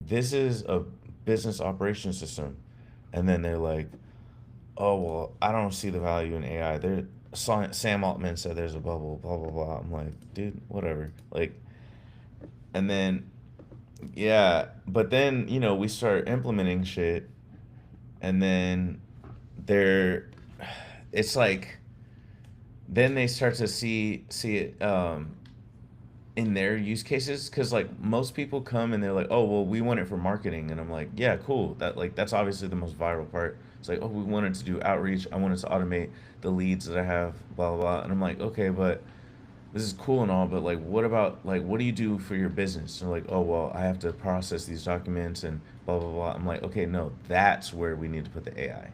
this is a business operation system. And then they're like, oh, well, I don't see the value in AI. Sam Altman said there's a bubble, blah, blah, blah. I'm like, dude, whatever. Like, and then, yeah, but then, we start implementing shit. And then they're, it's like, then they start to see it in their use cases, because like most people come and they're like, oh well, we want it for marketing, and I'm like, yeah, cool, that's obviously the most viral part. It's like, oh, we wanted to do outreach, I wanted to automate the leads that I have, blah blah blah. And I'm like, okay, but this is cool and all, but like, what about, like, what do you do for your business? And they're like, oh well, I have to process these documents and blah blah blah. I'm like, okay, no, that's where we need to put the AI.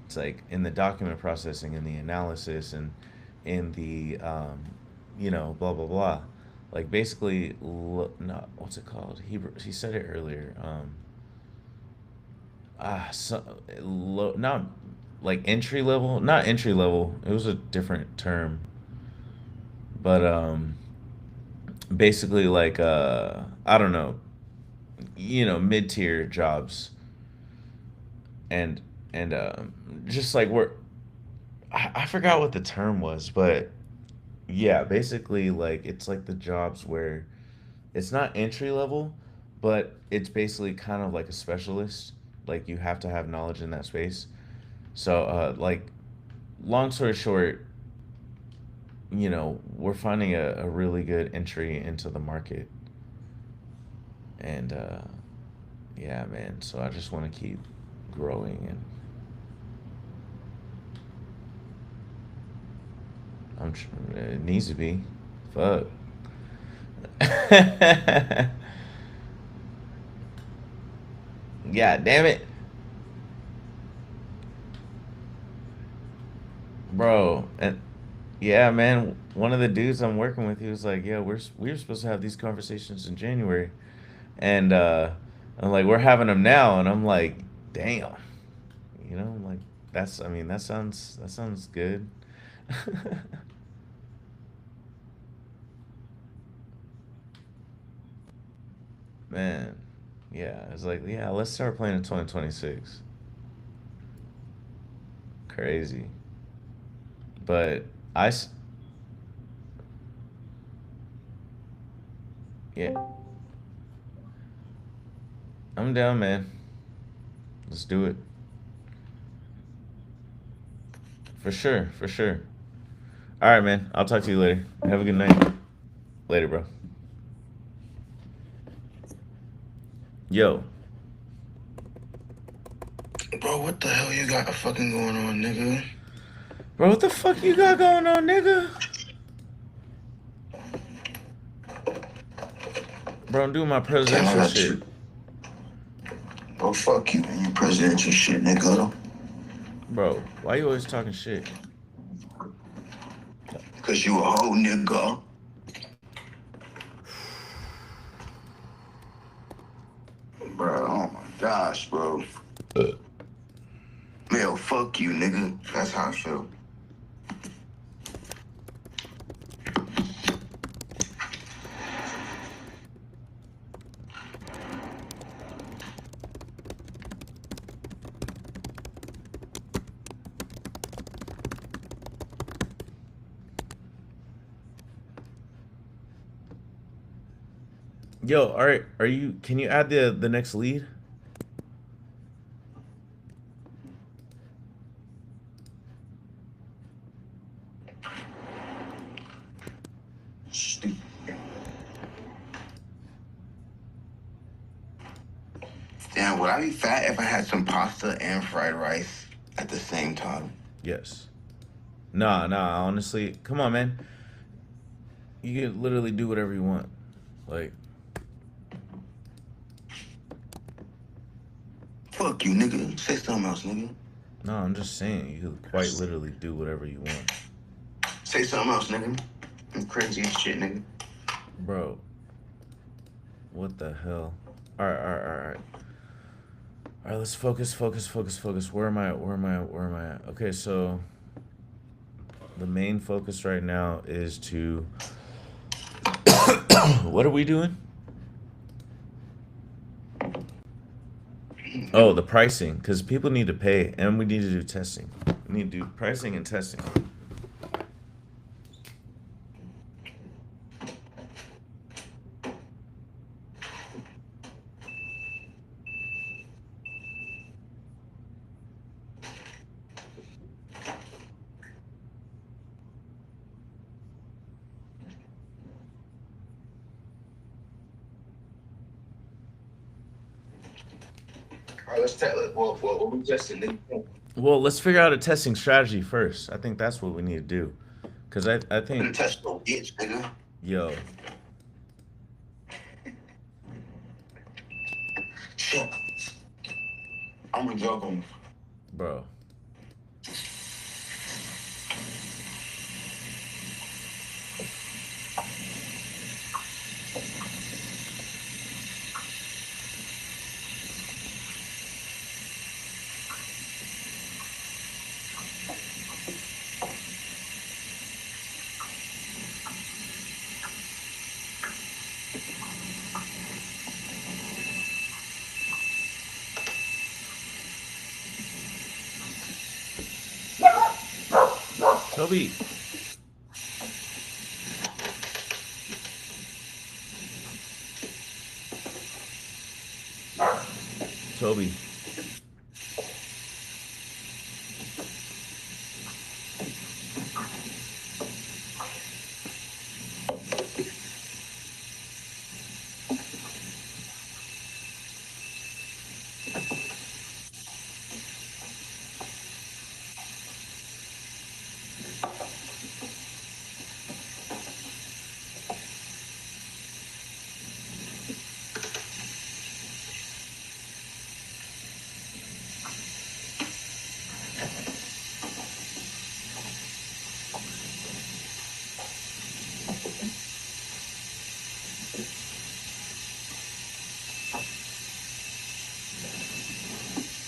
It's like in the document processing and the analysis and in the blah blah blah. Like basically, not what's it called? He said it earlier. Not like entry level, not entry level. It was a different term, but basically like I don't know, mid tier jobs, and just like we're I forgot what the term was, but yeah, basically like it's like the jobs where it's not entry level, but it's basically kind of like a specialist. Like you have to have knowledge in that space. So like long story short, we're finding a really good entry into the market. And yeah, man. So I just want to keep growing, and it needs to be. Fuck. Yeah, damn it, bro. And yeah, man. One of the dudes I'm working with, he was like, "Yeah, we were supposed to have these conversations in January, and I'm like, we're having them now." And I'm like, "Damn, like that's. I mean, that sounds good." Man, yeah. It's like, yeah, let's start playing in 2026. Crazy, but I, yeah, I'm down, man. Let's do it for sure, for sure. All right, man. I'll talk to you later. Have a good night. Later, bro. Yo, Bro, what the hell you got fucking going on, nigga? bro, what the fuck you got going on, nigga? Bro, I'm doing my Damn, I presidential got shit. you. Bro, fuck you and your presidential shit, nigga. Bro, why you always talking shit? Cause you a whole nigga. Bro, oh my gosh, bro. Mel, fuck you, nigga. That's how I feel. Yo, all right. Can you add the next lead? Stupid. Damn, would I be fat if I had some pasta and fried rice at the same time? Yes. Nah, honestly. Come on, man. You can literally do whatever you want. Like, Fuck you, nigga. Say something else, nigga. no, I'm just saying, you could quite literally do whatever you want. Say something else, nigga. I'm crazy as shit, nigga. Bro, what the hell? Alright, alright, alright. Alright, let's focus. Where am I at? Okay, so the main focus right now is to what are we doing? Oh, the pricing, because people need to pay, and we need to do testing. We need to do pricing and testing. All right, let's tell it. Well, what we testing, nigga? Well, let's figure out a testing strategy first. I think that's what we need to do. Because I I'm gonna think, test no bitch, nigga. yo, Shit. I'm gonna jog on. bro, Toby, Toby,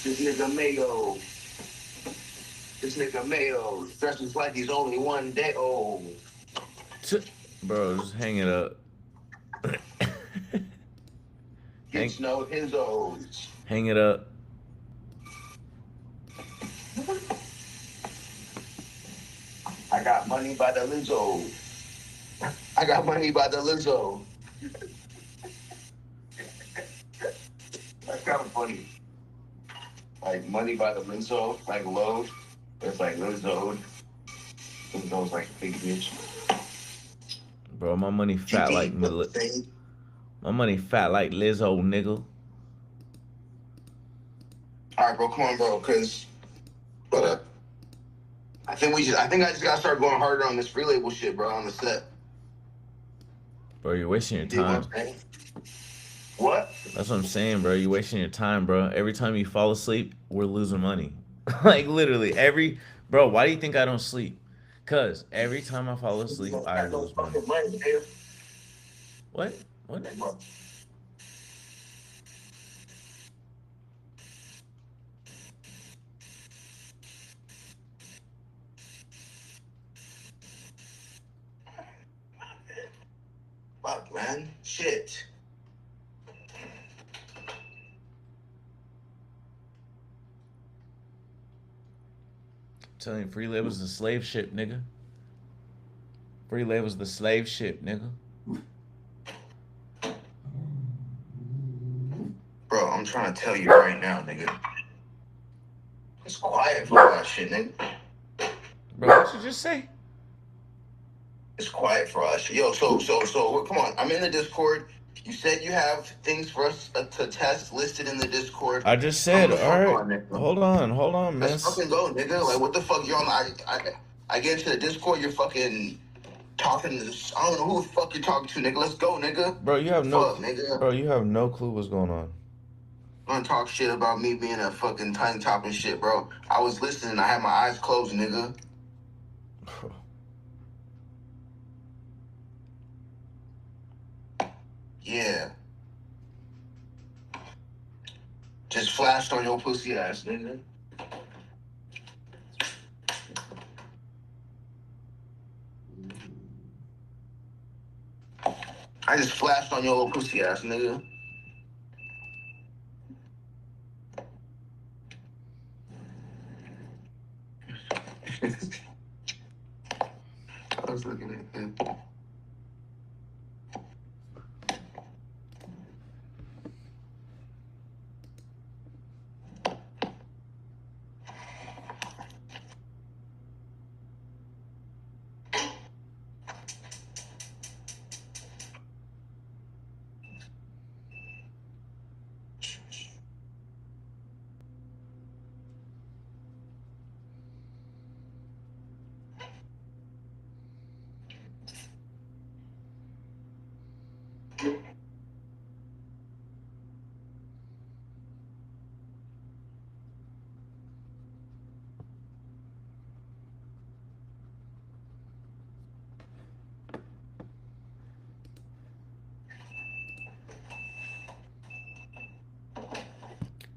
This nigga Mayo. This nigga Mayo dresses like he's only one day old. bro, just hang it up. hang, Gets no his old. hang it up. I got money by the Lizzo. I got money by the Lizzo. That's kind of funny. Like money by the Lizzo, like load. It's like Lizzo. Lizzo's like a big bitch. Bro, my money fat like GP, what the thing? my money fat like Lizzo, nigga. All right, bro, come on, bro, cause but I think I just gotta start going harder on this free label shit, bro, on the set. Bro, you're wasting your You dig what time. I'm saying? What? That's what I'm saying, bro. You're wasting your time, bro. Every time you fall asleep, we're losing money. Like literally bro, why do you think I don't sleep? Cause every time I fall You asleep, don't I got no lose money. fucking money, nigga. What? What? Like, bro, fuck, man. Shit. I'm telling you, free label's the slave ship, nigga. Free label's the slave ship, nigga. Bro, I'm trying to tell you right now, nigga. It's quiet for all that shit, nigga. Bro, what you just say? It's quiet for us. Yo, come on. I'm in the Discord. You said you have things for us to test listed in the Discord. I just Come said, the all fuck right. on, nigga. Hold on, Let's miss. fucking go, nigga. Like, what the fuck? You're on. I get into the Discord. You're fucking talking to this. I don't know who the fuck you're talking to, nigga. Let's go, nigga. Bro, you have no Fuck, nigga. bro, you have no clue what's going on. Gonna talk shit about me being a fucking tiny top and shit, bro. I was listening. I had my eyes closed, nigga. Yeah. Just flashed on your pussy ass, nigga. I just flashed on your little pussy ass, nigga. I was looking at that.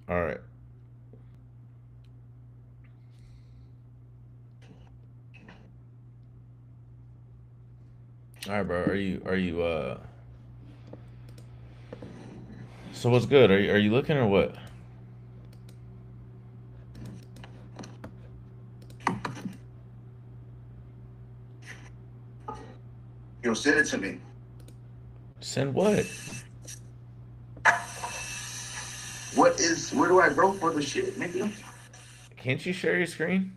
All right. All right, bro. Are you so what's good? Are you looking or what? Yo, send it to me. Send what? Where do I go for the shit, nigga? Can't you share your screen?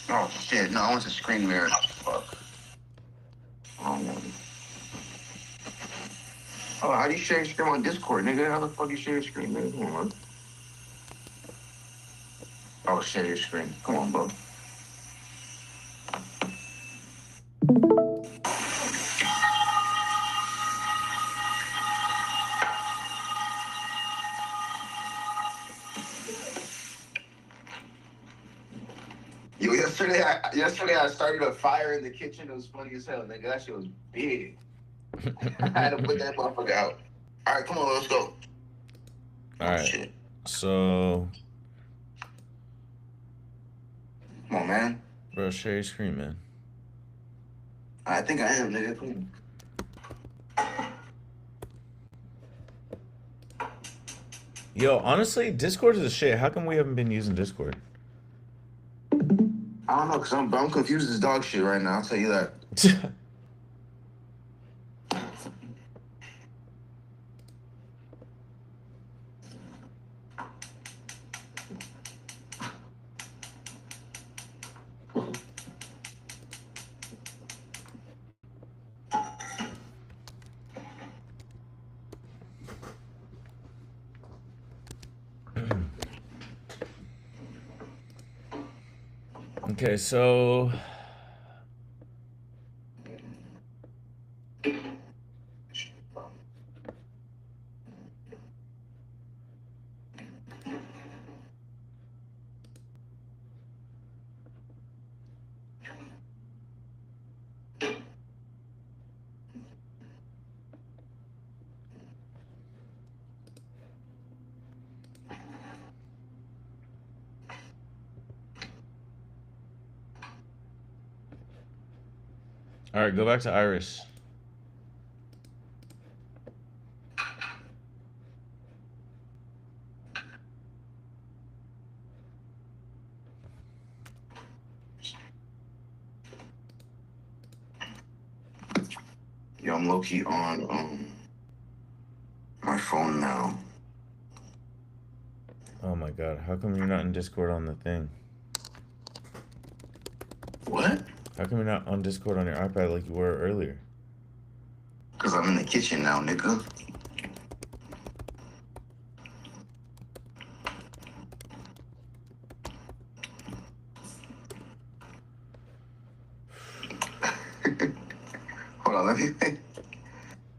Oh shit, no, I want the screen mirror. Fuck. Um, oh, how do you share your screen on Discord, nigga? How the fuck you share your screen, nigga? Come on, bro. Oh, share your screen. Come on, bro. Yo, yesterday I started a fire in the kitchen. It was funny as hell, nigga. That shit was big. I had to put that motherfucker out. All right, come on, let's go. All Oh right. shit. So, Come on, man. bro, share your screen, man. I think I am, nigga. Come on. Yo, honestly, Discord is a shit. How come we haven't been using Discord? I don't know, cause I'm confused as dog shit right now. I'll tell you that. Okay, so all right, go back to Iris. Yo, I'm low key on my phone now. Oh my god, how come you're not in Discord on the thing? What? How come you're not on Discord on your iPad like you were earlier? Cause I'm in the kitchen now, nigga. Hold on, let me.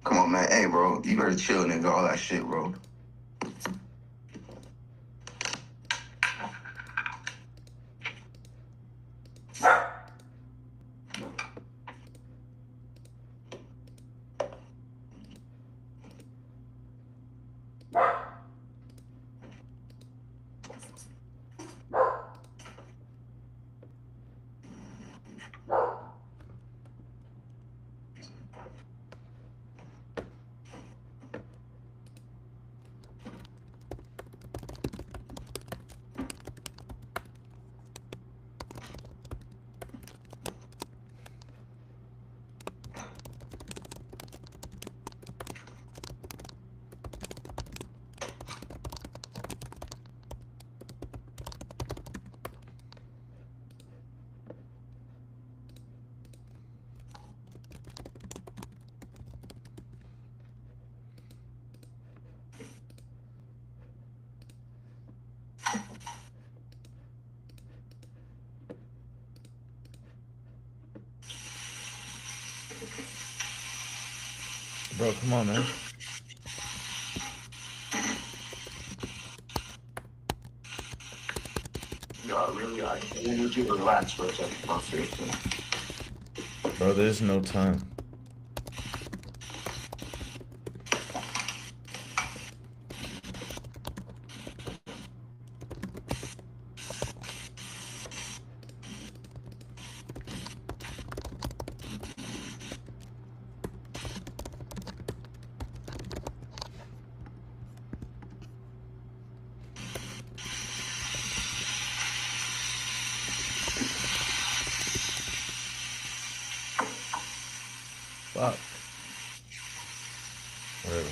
Come on, man. Hey, bro, you better chill, nigga. All that shit, bro. Bro, come on, man. Yo, I really need you to relax for a second. No, seriously. Bro, there's no time. Fuck. Whatever.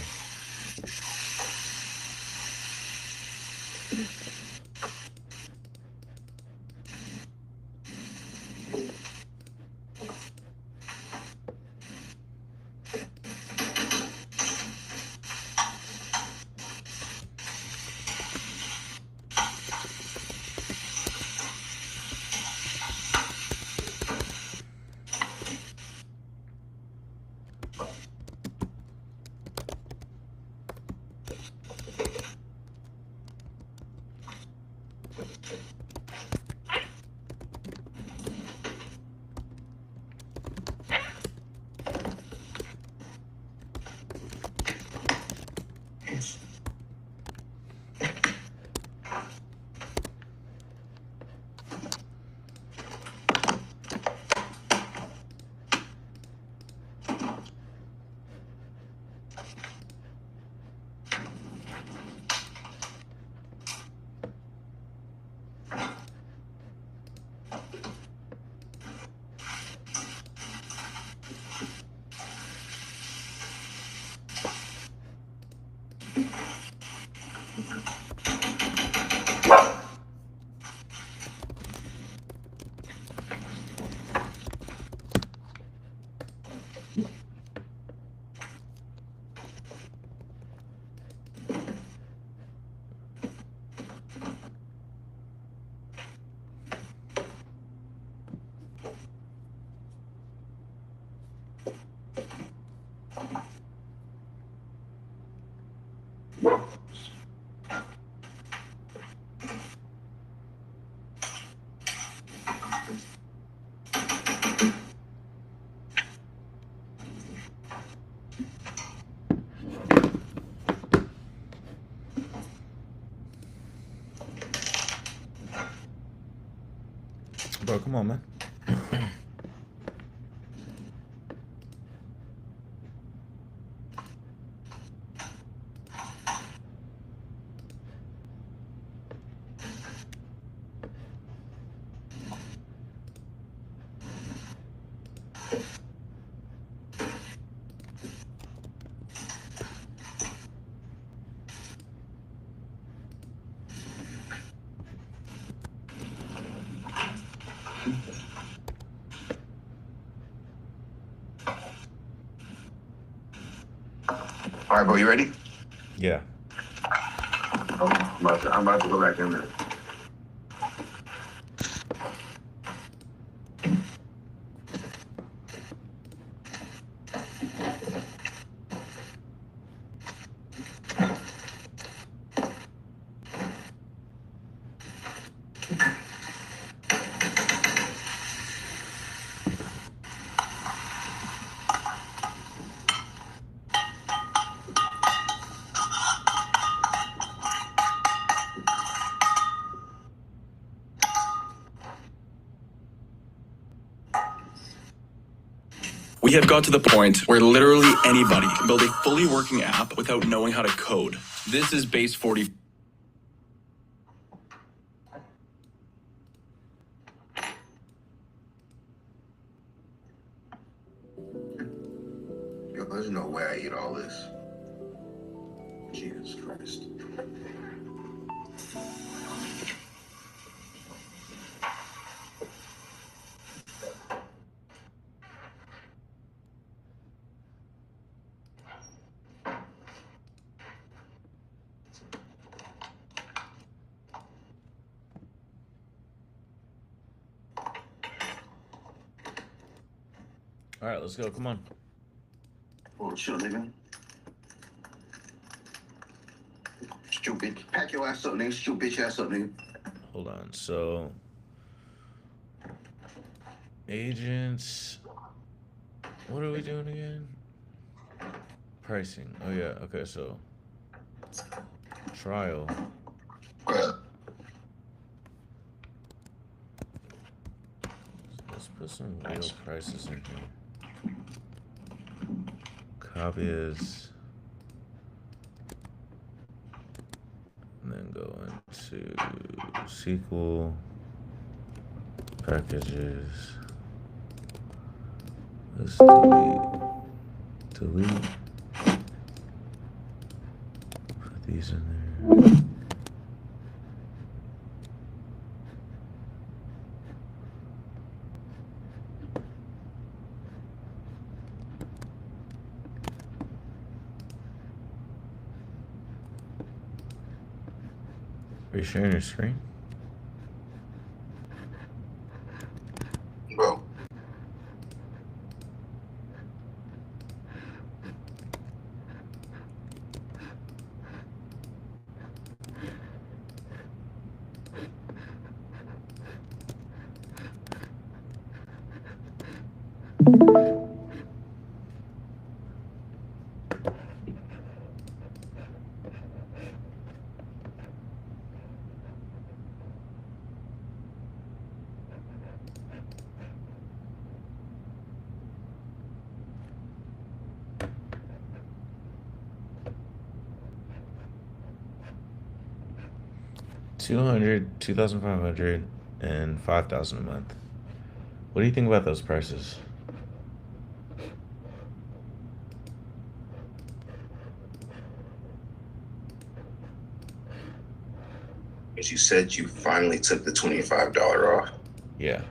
Bro, come on, man. All right, bro, you ready? Yeah. I'm about to go back in there. We have got to the point where literally anybody can build a fully working app without knowing how to code. This is Base 40. Yo, there's no way I eat all this. Jesus Christ. All right, let's go. Come on. Oh, shit, nigga. Stupid. Pack your ass up, nigga. Stupid ass up, nigga. Hold on. So, agents. What are we doing again? Pricing. Oh, yeah. Okay, so trial. Bruh. Let's put some real prices in here. Copy as. And then go into SQL packages. Let's delete. Put these in there. Are you sharing your screen? Bro. $200, $2,500, and $5,000 a month. What do you think about those prices? As you said, you finally took the $25 off. Yeah.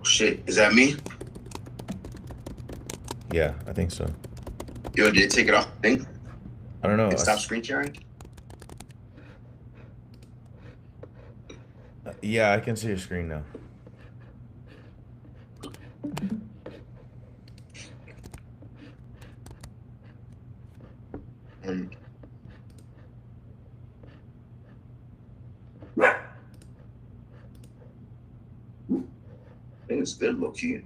Shit, is that me? Yeah, I think so. Yo, did it take it off the thing? I don't know. And stop screen sharing? Yeah, I can see your screen now. I think it's good, low key.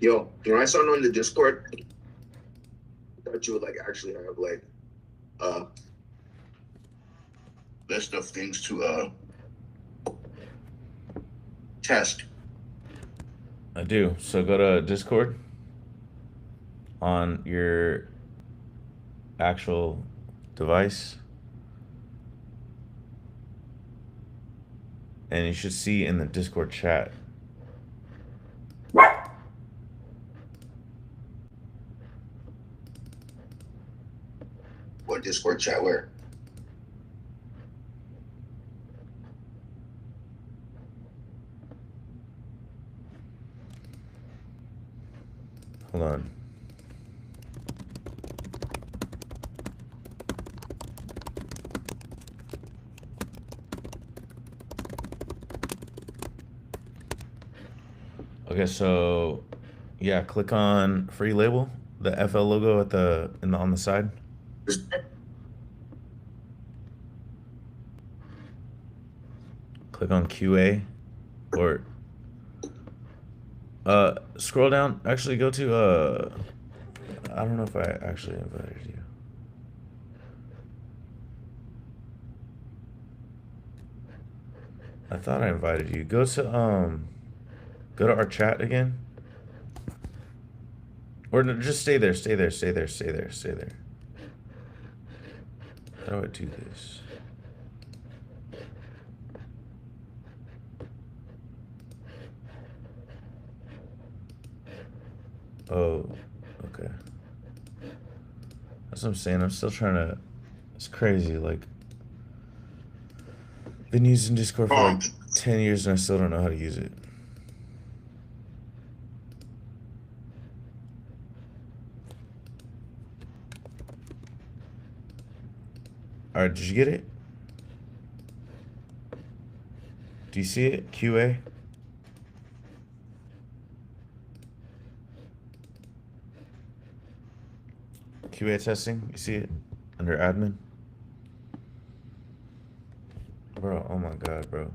Yo, when I saw it on the Discord, I thought you would like actually have like list of things to test. I do. So go to Discord on your actual device. And you should see in the Discord chat. What Discord chat where? Hold on. Okay, so yeah, click on free label, the FL logo at on the side? Click on QA, or scroll down. Actually, go to I don't know if I actually invited you. I thought I invited you. Go to our chat again. Or no, just stay there, stay there, stay there, stay there, stay there. How do I do this? Oh, okay. That's what I'm saying. I'm still trying to. It's crazy. Like, been using Discord for like 10 years and I still don't know how to use it. All right, did you get it? Do you see it? QA? QA testing? You see it? Under admin? Bro, oh my god, bro.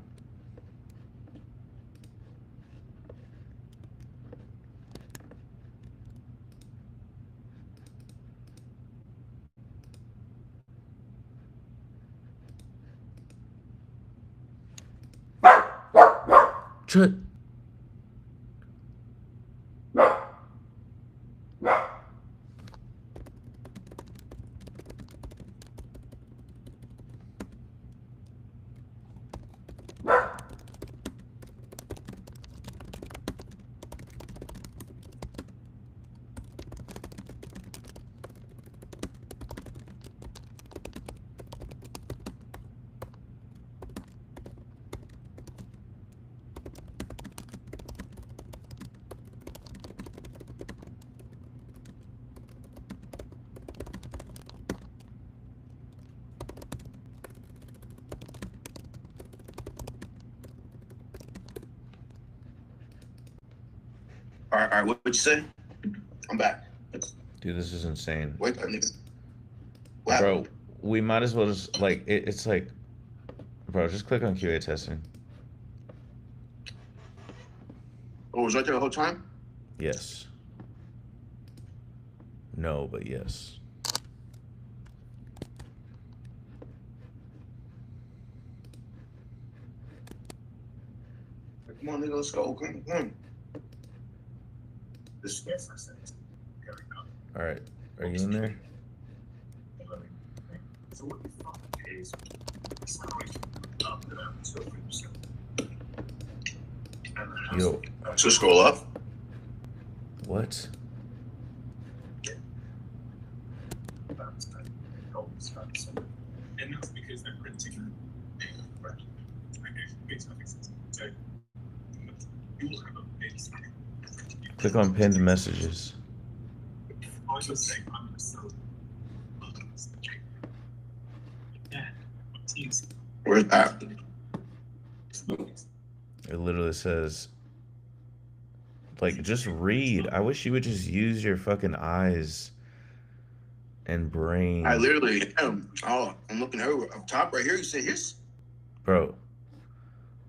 Shut. All right, what'd you say? I'm back. Dude, this is insane. Wake up, nigga. Bro, we might as well just, like, it's like, bro, just click on QA testing. Oh, it was right there the whole time? Yes. No, but yes. Come on, nigga, let's go. Come on. All right, are you in there? Yo, So scroll up. what? And that's because they're printing. Makes nothing sense. So you will have a big stack. Click on pinned messages. I was just saying, I'm so. Yeah. Teams. Where's that? It literally says, like, just read. I wish you would just use your fucking eyes and brain. I literally am. Oh, I'm looking over up top right here. You say yes? Bro,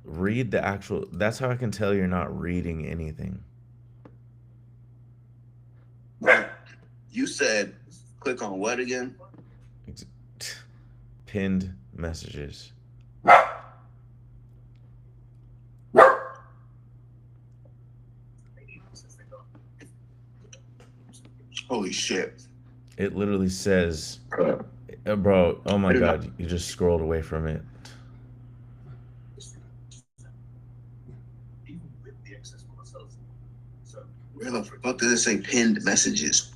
read the actual. That's how I can tell you're not reading anything. You said click on what again? Pinned messages. Holy shit. It literally says, bro, oh my god, you just scrolled away from it. Where the fuck did it say pinned messages?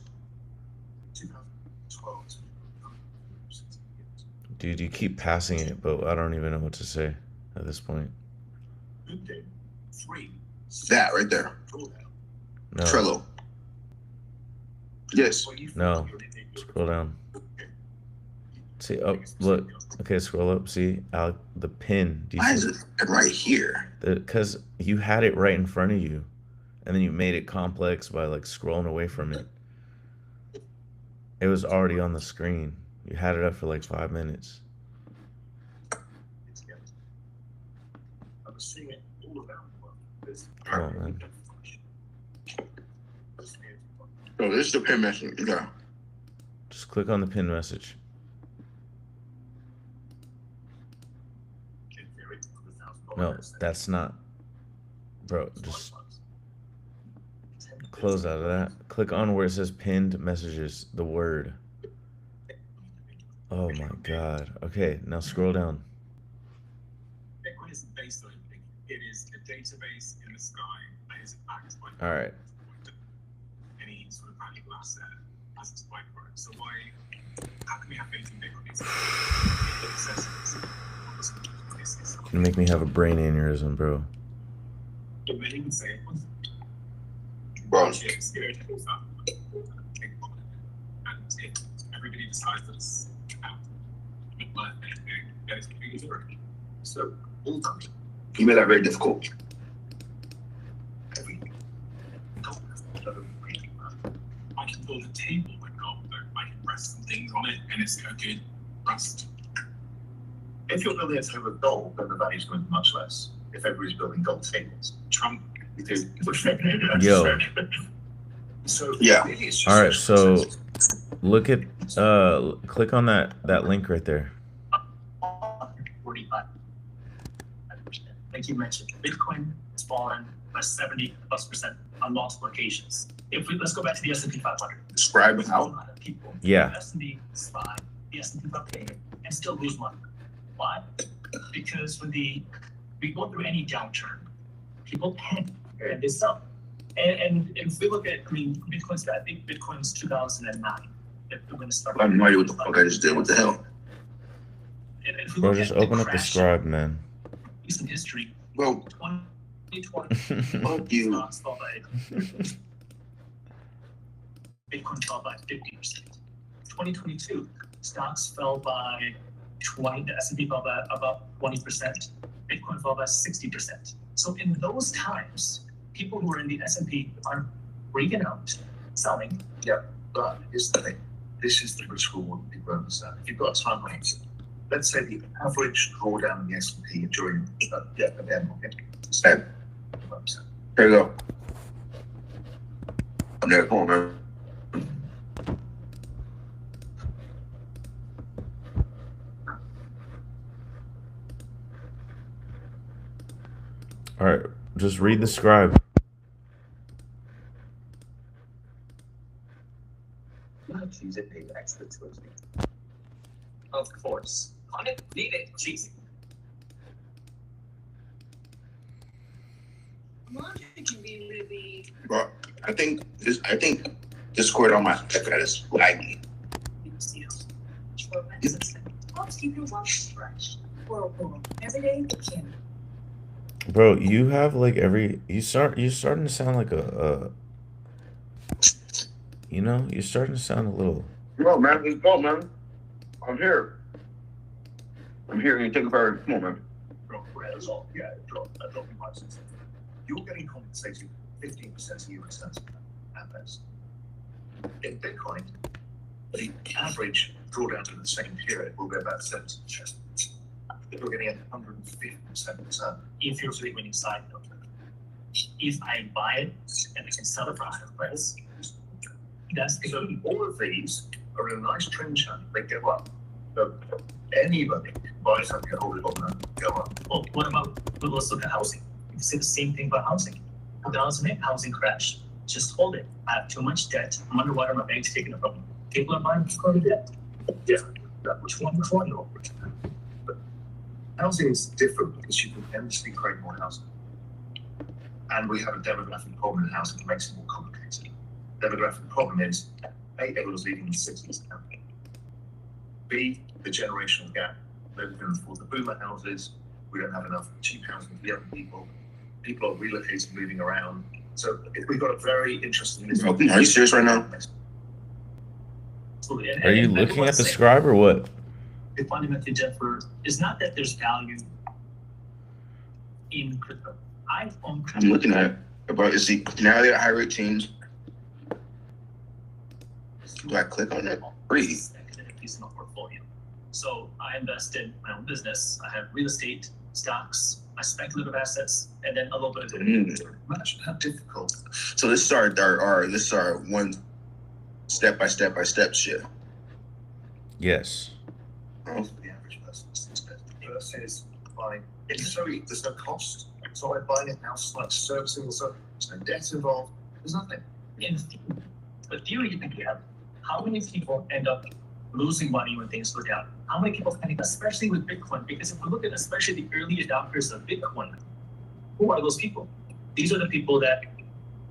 Dude, you keep passing it, but I don't even know what to say at this point. That right there. No. Trello. Yes. No. Scroll down. See, oh, look. Okay, scroll up. See, the pin. Do you Why see is it right here? Because you had it right in front of you, and then you made it complex by like scrolling away from it. It was already on the screen. You had it up for like 5 minutes. I was seeing it all around the world. There's Come on, man. So this is the pin message. Yeah. Just click on the pin message. No, that's not. Bro, just close out of that. Click on where it says pinned messages, the word. Oh my god. Okay, now scroll down. Bitcoin isn't based on anything. It is a database in the sky that is backed by Alright. any sort of valuable asset as its byproduct. So how can we have faith in Bitcoin? You make me have a brain aneurysm, bro. But many would say it was Bro. and if everybody decides that it's out, it's completely different. So all done. You made that very difficult. I can build a table with gold, I can rest some things on it, and it's a good rust. If you're building a table of gold, then the value is going to be much less. If everybody's building gold tables, Trump. Yo. So Yeah. really it's just Alright, so social look at click on that link right there. 45%. Like you mentioned, Bitcoin has fallen by 70+% on multiple occasions. Let's go back to the S&P 500. Describe There's a how. lot of people. Yeah. The S&P SPY, the S&P 500, and still lose money. Why? Because when we go through any downturn, people panic and they sell. And if we look at, Bitcoin's, I think Bitcoin's 2009. If we're going to start. I have no idea what the fuck I just did. What the hell? And if we Bro, look just at open up the crash scribe, man. in recent history, Bro, 2020, fuck you. stocks fell by Bitcoin fell by 50%. 2022, stocks fell by 20. The S&P fell by about 20%. Bitcoin fell by 60%. So in those times, people who are in the S&P are freaking out, selling. Yeah, but here's the thing. This is the risk reward people understand. If you've got time frames, let's say the average drawdown in the S&P during the pandemic is 10%. Here you go. I'm there. Come on, man. Alright, just read the scribe. Choose it, pay experts. Of course. On it, need it, cheesy. Logic can be really Bro, I think Discord on my iPad is laggy. helps keep your wallet fresh. Whirlpool, every day it can. Bro, you have like you're starting to sound like a you're starting to sound a little. Bro, man, let's go, man. I'm here. I'm here. You take a fire. Come on, man. That's all. Yeah, drop your prices. You're getting compensated 15% of your returns at best. In Bitcoin, the average drawdown in the same period will be about 70%. You're getting a 150% return. If you're really winning side note, if I buy it and I can sell it for a higher price, that's the so all of these are in a nice trend channel. They go up. So anybody buys something and hold it on, go up. Well, what about, let's look at housing. You can say the same thing about housing. 2008 housing crash. Just hold it. I have too much debt. I'm underwater. My bank's taking it from me. People are buying for debt. Yeah. Which one? But housing is different because you can endlessly create more housing. And we have a demographic problem in housing that makes it more complicated. Demographic problem is A, everyone's leaving the cities now. B, the generational gap. Nobody can afford the boomer houses. We don't have enough cheap housing for young people. People are relocating, moving around. So we've got a very interesting. Are you serious right now? Are you looking at the scribe or what? The fundamental differ is not that there's value in crypto. I own crypto. I'm looking at it. But it's the now they're high rate teams. Do I click on it? Breathe. Second piece of my portfolio. So I invest in my own business. I have real estate, stocks, my speculative assets, and then a little bit of dividends. Imagine how difficult. So this is our one step by step shit. Yes. For the average person, versus buying. It's so easy. There's no cost. So like buying a house, like servicing, so there's no debt involved. There's nothing. In the theory you think you have, how many people end up losing money when things go down? How many people panic, especially with Bitcoin? Because if we look at especially the early adopters of Bitcoin, who are those people? These are the people that,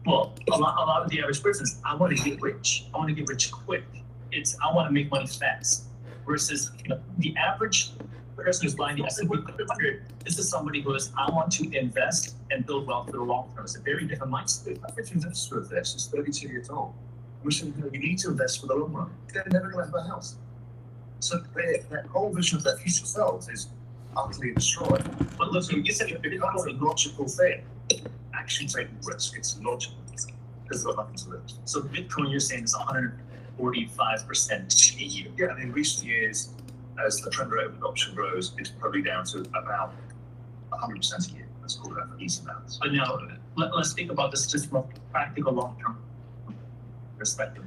well, a lot of the average person is, I want to get rich. I want to get rich quick. It's, I want to make money fast. Versus, the average person who's buying the S&P 500, this is somebody who is, I want to invest and build wealth for the long term. It's a very different mindset. The average investor of this is 32 years old. We're saying, you need to invest for the long run. They're never going to have a house. So their whole vision of their future selves is utterly destroyed. But look, so you said It becomes a logical thing. Actually taking risk, it's logical. Because there's nothing to lose. So Bitcoin, you're saying, is 145% a year. Yeah, and in recent years, as the trend rate of adoption grows, it's probably down to about 100% a year. Let's call that for easy maths. But now, let's think about this just from a practical long-term perspective.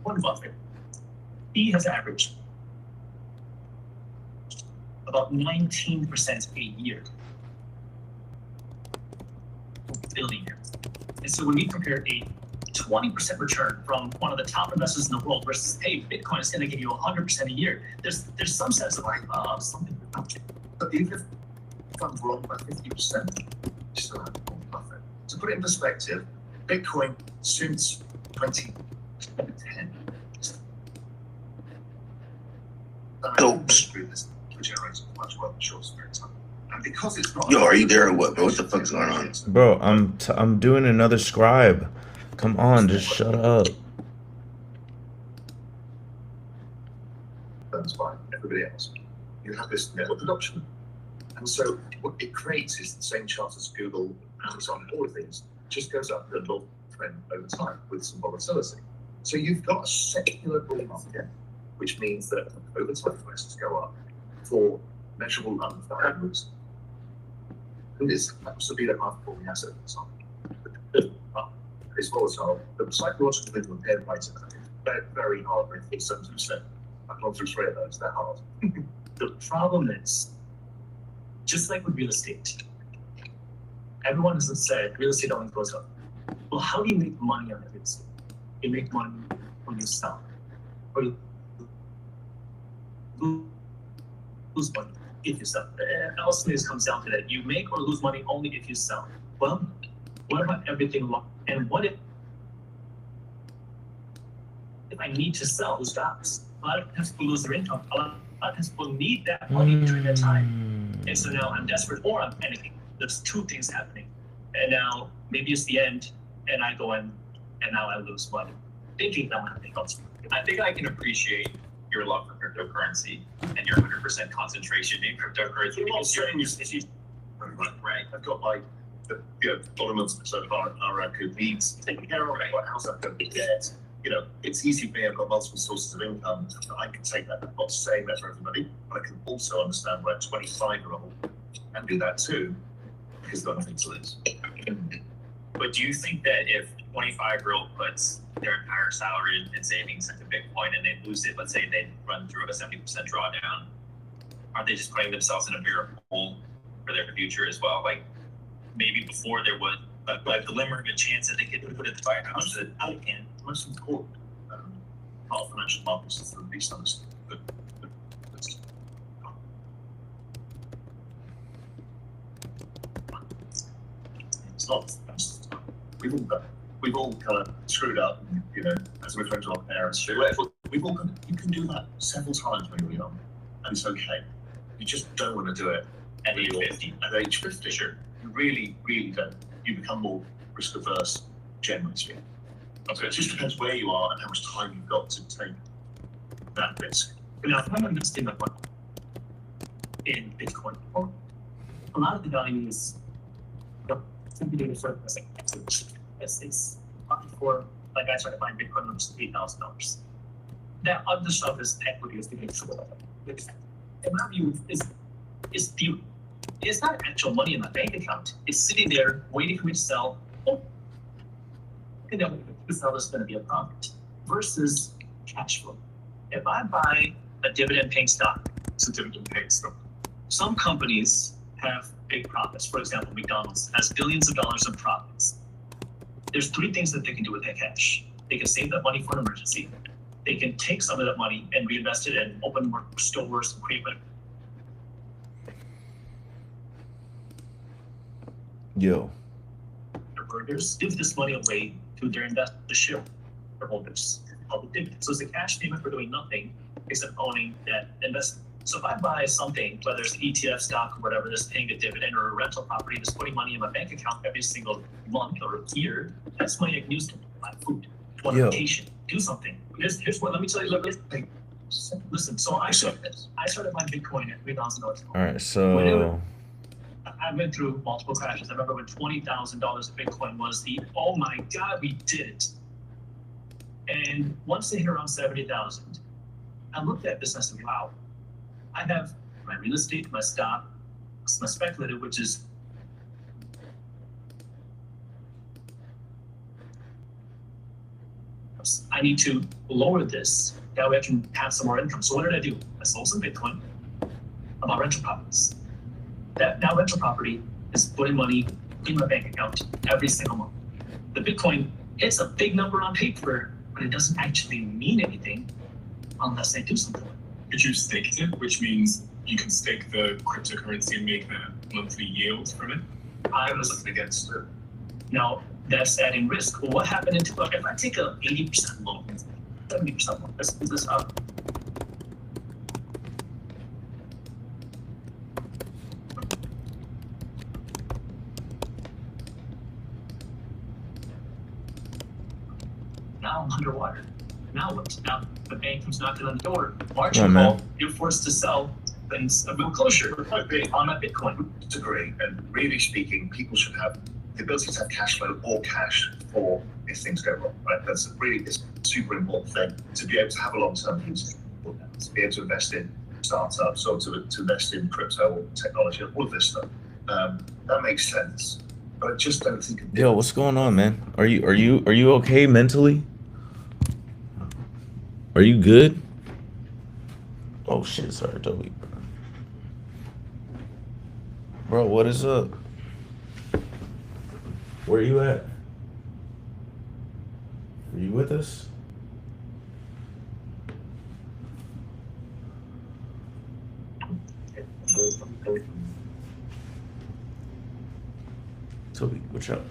Warren Buffett, he has averaged about 19% a year. Billionaire. And so when we compare a 20% return from one of the top investors in the world versus, hey, Bitcoin is going to give you 100% a year, there's some sense of like, something. But even if funds wrong by 50%, you still have Warren Buffett. To put it in perspective, Bitcoin since 2010 generates much wealth in a short period of time. And because it's not. Yo, are you there or what, bro? What the fuck's going on? Bro, I'm doing another scribe. Come on, just shut up. That's fine. Everybody else. You have this network adoption. And so what it creates is the same chart as Google, Amazon, all of these, just goes up the long trend over time with some volatility. So you've got a secular bull market, which means that over time prices go up for measurable numbers of reasons. And this happens to be the high-performing asset at the time. It's volatile. The psychological minimum impairment rates are very, very hard. I think 70%. I've gone through 3 of those. They're hard. The problem is, just like with real estate, everyone has said real estate only goes up. Well, how do you make money on real estate? You make money when you sell, or you lose money if you sell. Ultimately, this comes down to that: you make or lose money only if you sell. Well, what about everything along? And what if I need to sell those jobs? A lot of people lose their income. A lot of people need that money during that time. And so now I'm desperate or I'm panicking. There's 2 things happening. And now maybe it's the end, and I go in, and now I lose money. Thinking that I'm going to make up. I think I can appreciate your love for cryptocurrency and your 100% concentration in cryptocurrency because you're in your city. Right. I've got my, tournaments so far our good needs taken care of. Right. How's that going to be debt? It's easy for me. I've got multiple sources of income. I can take that. I'm not saying that for everybody, but I can also understand why a 25-year-old can do that too, because they've got nothing to lose. But do you think that if 25-year-old puts their entire salary and savings into Bitcoin and they lose it, let's say they run through a 70% drawdown, aren't they just putting themselves in a bigger hole for their future as well? Like maybe before there was a glimmer of a chance that they could put it to buy a house that I can. Most important part of financial markets is the least understood. It's not. We've all kind of screwed up, as we're friends with our parents. You can do that several times when you're young, and it's okay. You just don't want to do it At age 50. At age 50, Sure. You really, really don't. You become more risk averse, generally speaking. Okay. It just depends where you are and how much time you've got to take that risk. Now, if I'm investing in Bitcoin, a lot of the value is It's for, like, I started buying Bitcoin when it was $8,000. That other stuff is equity, is the big sure. In my view, is theory. It's not actual money in my bank account. It's sitting there waiting for me to sell. Oh, and then the seller's going to be a profit. Versus cash flow. If I buy a dividend-paying stock, It's a dividend-paying stock. some companies have big profits. For example, McDonald's has billions of dollars in profits. There's three things that they can do with that cash. They can save that money for an emergency. They can take some of that money and reinvest it and open more stores and create better Yo. burgers, give this money away to their investors, the shareholders, public dividends. So it's a cash payment for doing nothing except owning that investment. So if I buy something, whether it's ETF stock or whatever, that's paying a dividend, or a rental property that's putting money in my bank account every single month or year, that's money I can use to buy food, go on Yo. vacation, do something. Here's what, let me tell you, listen, so I started my Bitcoin at $3,000. All right, so I went through multiple crashes. I remember when $20,000 of Bitcoin was oh my God, we did it. And once they hit around 70,000, I looked at this and I said, wow, I have my real estate, my stock, my speculative, which is I need to lower this. That way I can have some more income. So what did I do? I sold some Bitcoin. I bought rental properties. That now rental property is putting money in my bank account every single month. The Bitcoin, it's a big number on paper, but it doesn't actually mean anything unless I do something. Could you stake it, which means you can stake the cryptocurrency and make a monthly yield from it? I was looking against it. Now, that's adding risk. Well, what happened if I take a 80% loan, 70% loan, let's put this up. Now I'm underwater. Now what? Now the bank comes knocking on the door. Margin man. call, you're forced to sell things a bit closer on my Bitcoin. Disagree. And really speaking, people should have the ability to have cash flow or cash for if things go wrong, right? That's really a super important thing, to be able to have a long-term view, to be able to invest in startups or to invest in crypto or technology, all of this stuff. That makes sense. But I just don't think yo, what's going on, man? Are you okay mentally? Are you good? Oh shit, sorry, Toby. Bro, what is up? Where are you at? Are you with us? Toby, what's up?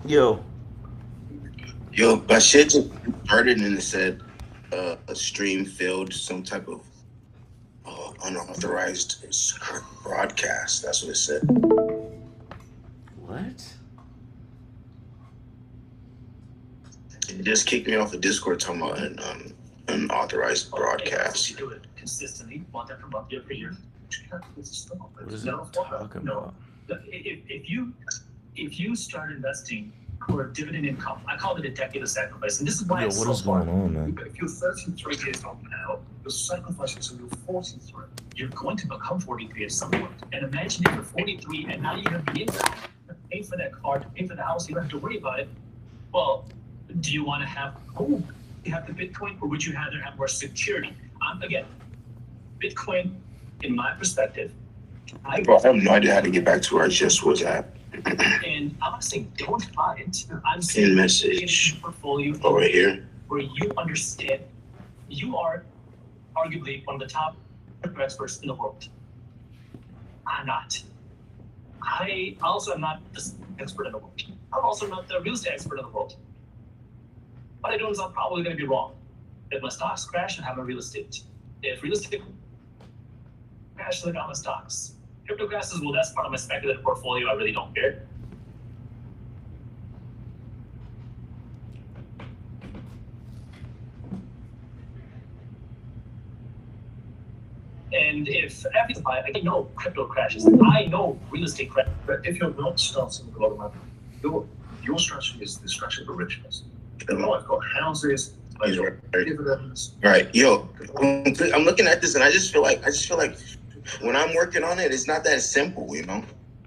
Yo. Yo, my shit just started and it said a stream failed, some type of unauthorized broadcast. That's what it said. What? It just kicked me off of Discord talking about an unauthorized broadcast. You do it consistently, want that from month year for year. What is it talking about? If you start investing for dividend income, I call it a decade of sacrifice, and this is why Yo, it's what so is going hard. on, man? If you're 33 years old now, you're sacrificing until you're 43. You're going to become 43 at some point. And imagine if you're 43 and now you're going to be in that, to pay for that car, to pay for the house, you don't have to worry about it. Well, do you want to have you have the Bitcoin, or would you rather have more security? Again, Bitcoin, in my perspective, Bro, I have no idea how to get back to where I just was at. And I'm not saying don't buy it. I'm saying In message message. portfolio Over here. where you understand you are arguably one of the top crypto experts in the world. I'm not. I also am not the expert in the world. I'm also not the real estate expert in the world. What I know is I'm probably going to be wrong. If my stocks crash, I have my real estate. If real estate crashes, I got my stocks. Crypto crashes, well, that's part of my speculative portfolio. I really don't care. And if I know crypto crashes, I know real estate crashes. But if you're not starting with a lot of money, your strategy is the strategy of the richness. Oh, I've got houses, I've got dividends. Right, yo, I'm looking at this and I just feel like when I'm working on it, it's not that simple, you know.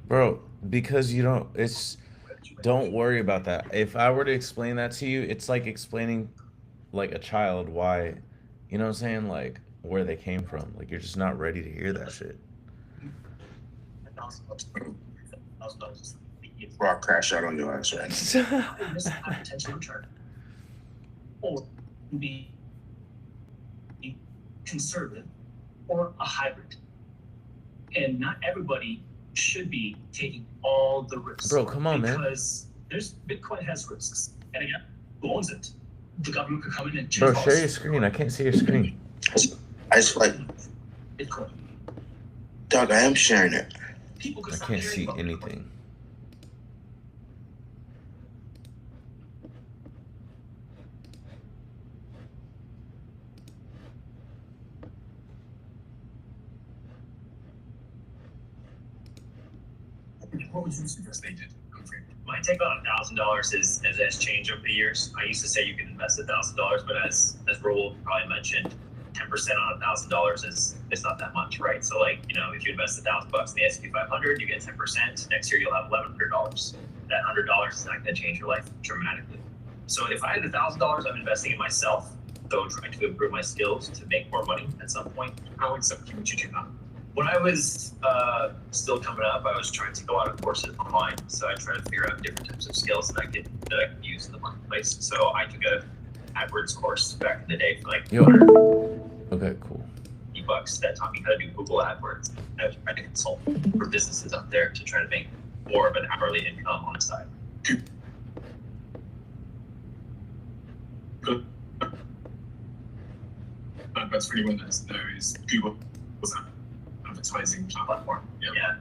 Bro, because you don't. Don't worry about that. If I were to explain that to you, it's like explaining, like a child, why, you know what I'm saying, like where they came from. Like you're just not ready to hear that shit. Bro, I'll crash out on your ass right now. This is a potential return. Or be conservative or a hybrid. And not everybody should be taking all the risks. Bro, come on, man. Because Bitcoin has risks. And again, who owns it? The government could come in and change Bro, policy. share your screen. I can't see your screen. I just feel like, Bitcoin. dog, I am sharing it. People could I stop can't caring see about Bitcoin. anything. What would you suggest they did? My take on $1,000 is as has changed over the years. I used to say you can invest $1,000, but as Raul probably mentioned, 10% on $1,000 is not that much, right? So like, you know, if you invest $1,000 in the S&P 500, you get 10%. Next year you'll have $1,100. That $100 is not going to change your life dramatically. So if I had $1,000, I'm investing in myself, though trying to improve my skills to make more money at some point. How exactly would you do that? When I was still coming up, I was trying to go out of courses online. So I tried to figure out different types of skills that I could use in the marketplace. So I took a AdWords course back in the day for like Yo. 100 Okay, cool. bucks that taught me how to do Google AdWords. I was trying to consult for businesses out there to try to make more of an hourly income on the side. Good. That's really what that's there is Google was an advertising platform. Yeah.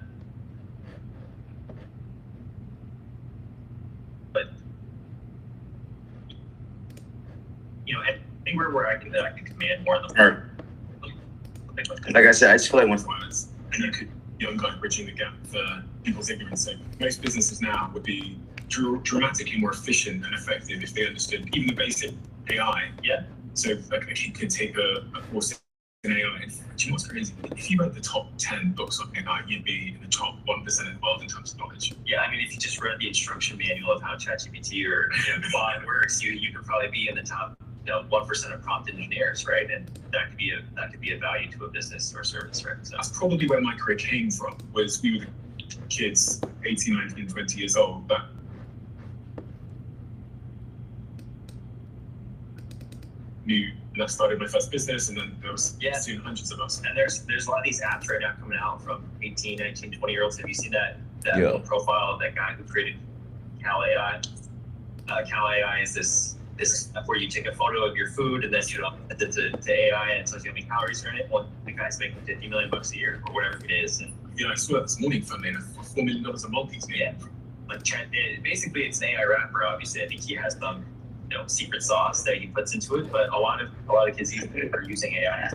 But you know, anywhere where I can command more of the Right. Like I said, I just feel like Was, and you could, you know, kind of bridging the gap for people's ignorance. So most businesses now would be dramatically more efficient and effective if they understood even the basic AI. Yeah. So like a kid could take a course in AI. And do you know what's crazy? If you read the top 10 books on AI, you'd be in the top 1% of the world in terms of knowledge. Yeah, I mean, if you just read the instruction manual of how ChatGPT or Claude works, you could probably be in the top, 1% of prompt engineers, right? And that could be a value to a business or service, right? So That's probably where my career came from. Was we were the kids, 18, 19, 20 years old, but knew. And I started my first business, and then there was soon hundreds of us. and there's a lot of these apps right now coming out from 18, 19, 20-year-olds. Have you seen that Yeah. little profile of that guy who created Cal AI? Cal AI is this app where you take a photo of your food and then you send it to AI and it tells you how many calories are in it. Well, the guy's making $50 million a year or whatever it is. And I saw that this morning for me, $4 million a month he's made. Yeah. like basically it's an AI wrapper. Obviously, I think he has some secret sauce that he puts into it, but a lot of kids are using AI.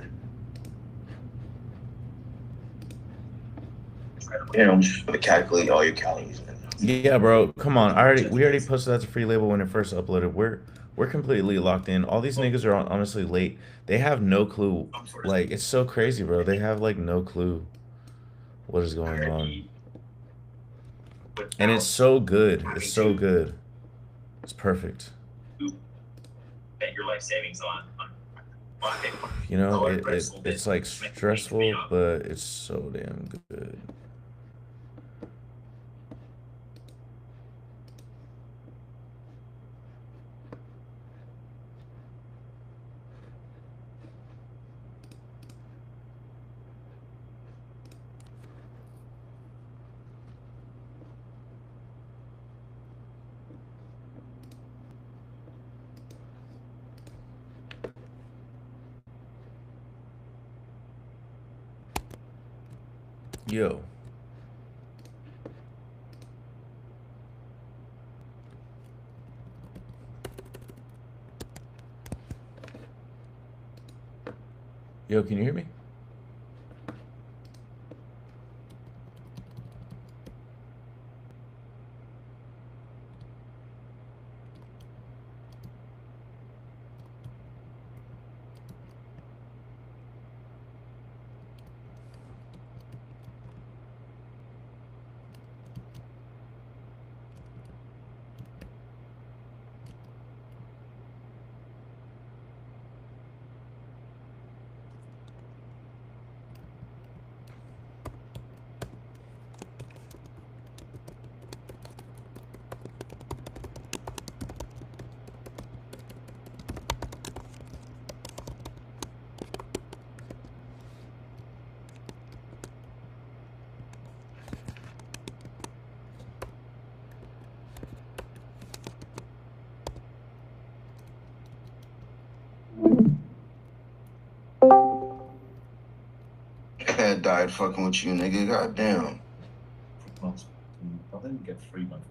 to calculate all your calories. Yeah, bro. Come on. We already posted that to Free Label when it first uploaded. We're completely locked in. All these niggas are honestly late. They have no clue. Like, it's so crazy, bro. They have like no clue what is going on. And it's so good. It's so good. It's perfect. Bet your life savings on You know, it's like stressful, but it's so damn good. Yo. Yo, can you hear me? Had died fucking with you, nigga. Goddamn. Months. I'll then get 3 months.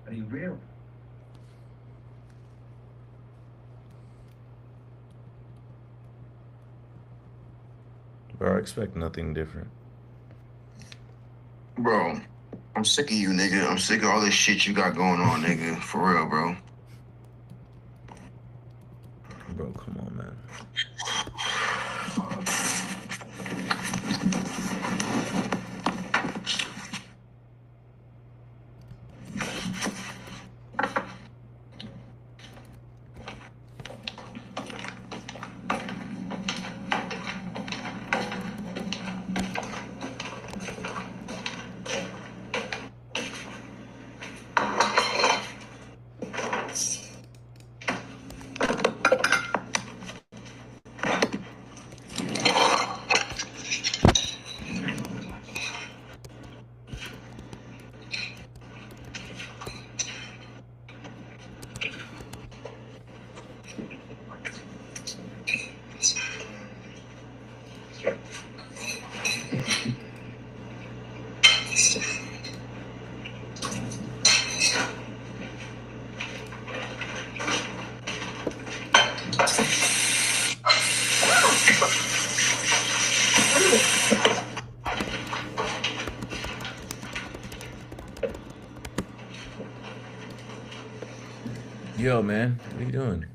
And he real. Bro, I expect nothing different. Bro, I'm sick of you, nigga. I'm sick of all this shit you got going on, nigga. For real, bro. Bro, come on, man. Yo, man, what are you doing?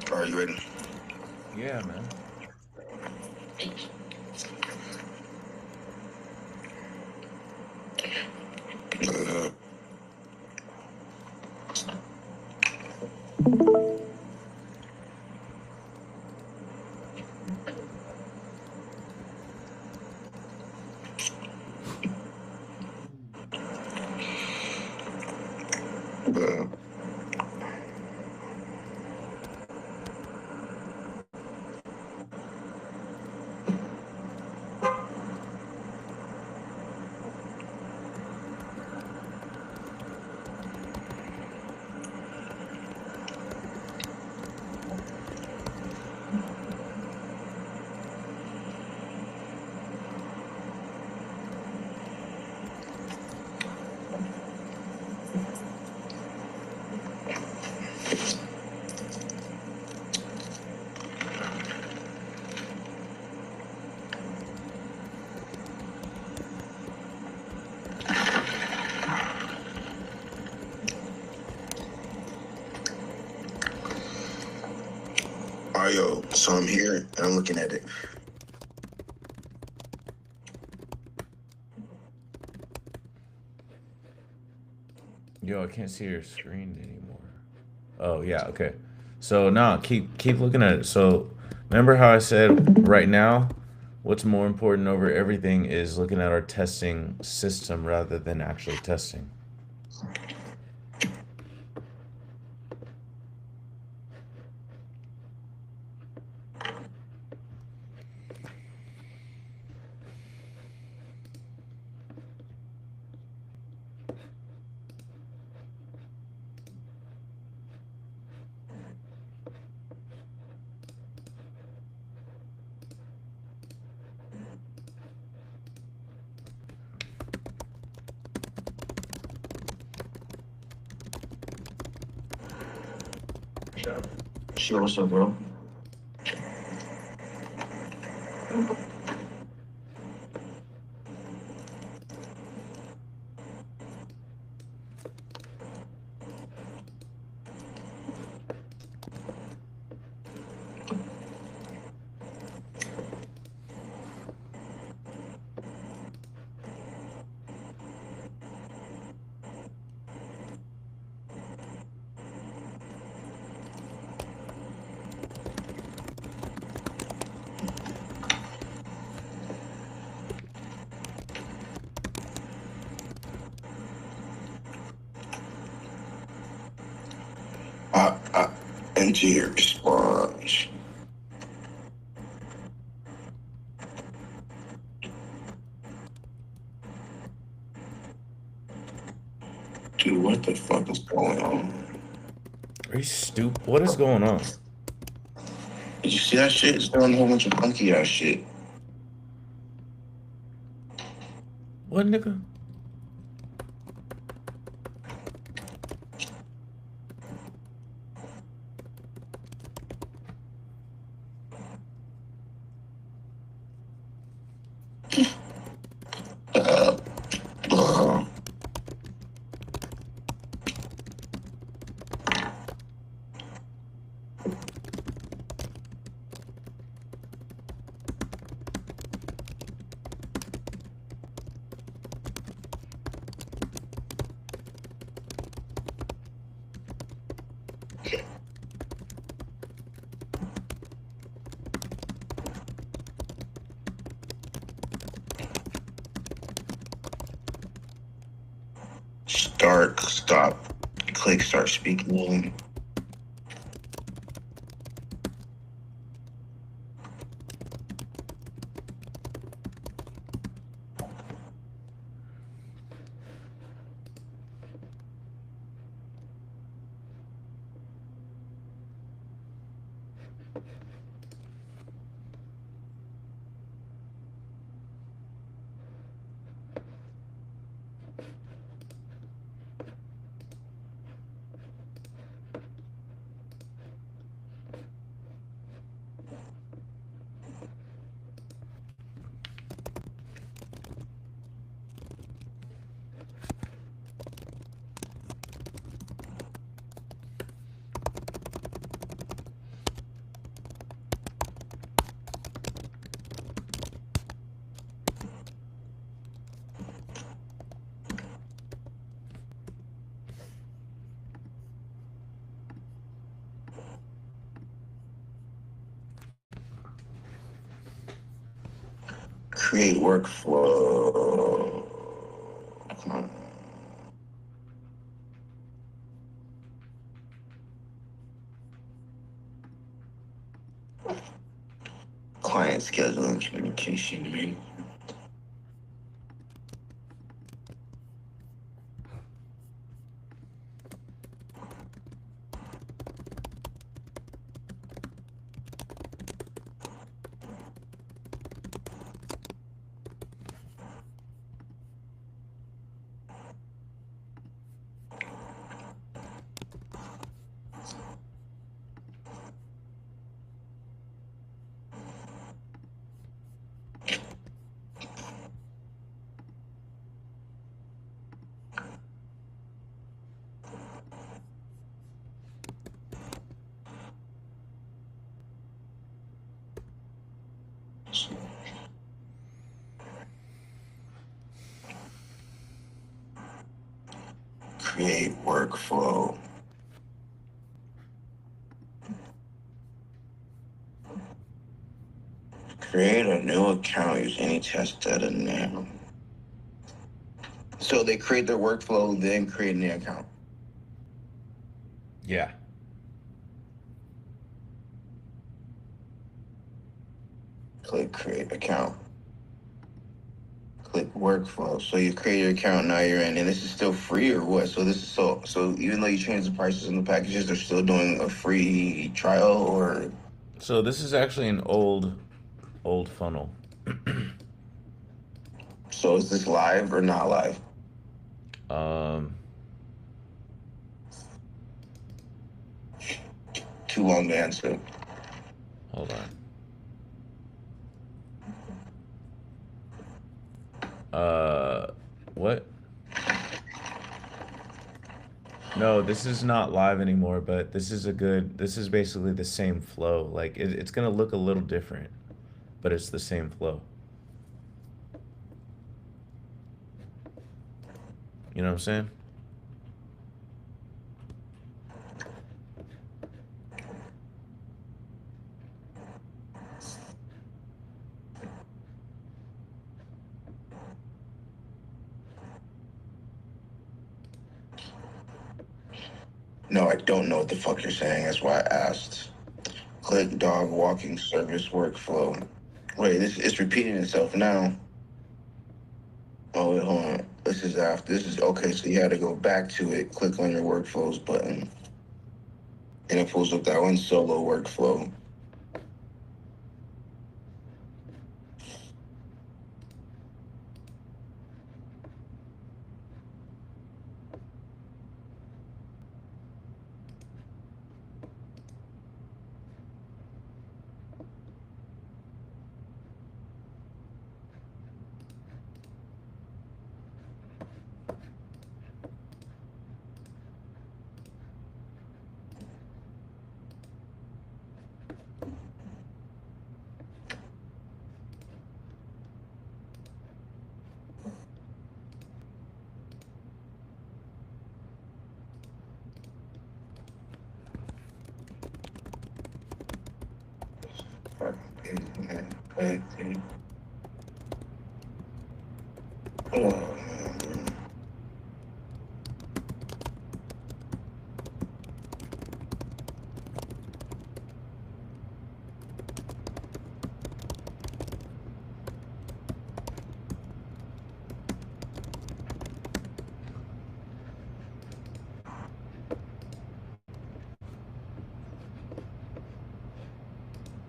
Are you ready? Yeah, man. All right, yo. So I'm here and I'm looking at it. Yo, I can't see your screen anymore. Oh yeah, okay. So now keep looking at it. So remember how I said right now, What's more important over everything is looking at our testing system rather than actually testing. Shit, what's up, bro? Enter your response. Dude, what the fuck is going on? Are you stupid? What is going on? Did you see that shit? It's doing a whole bunch of funky ass shit. What, nigga? Uh, stop, click, start speaking. Create workflow. Come on. Client scheduling communication, man. Create workflow. Create a new account. Use any test data now. So they create their workflow, then create a new account. Yeah. Click create account. Click workflow. So you create your account, now you're in, and this is still free or what? So this is so even though you change the prices in the packages, they're still doing a free trial or So this is actually an old funnel. so is this live or not live? Um, Too long to answer. hold on. What? No, this is not live anymore, but this is basically the same flow. Like it's gonna look a little different, but it's the same flow. You know what I'm saying? No, I don't know what the fuck you're saying. That's why I asked. Click dog walking service workflow. Wait, this it's repeating itself now. Oh wait, hold on. This is after. This is okay. So you had to go back to it. Click on your workflows button, and it pulls up that one solo workflow.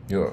Yo.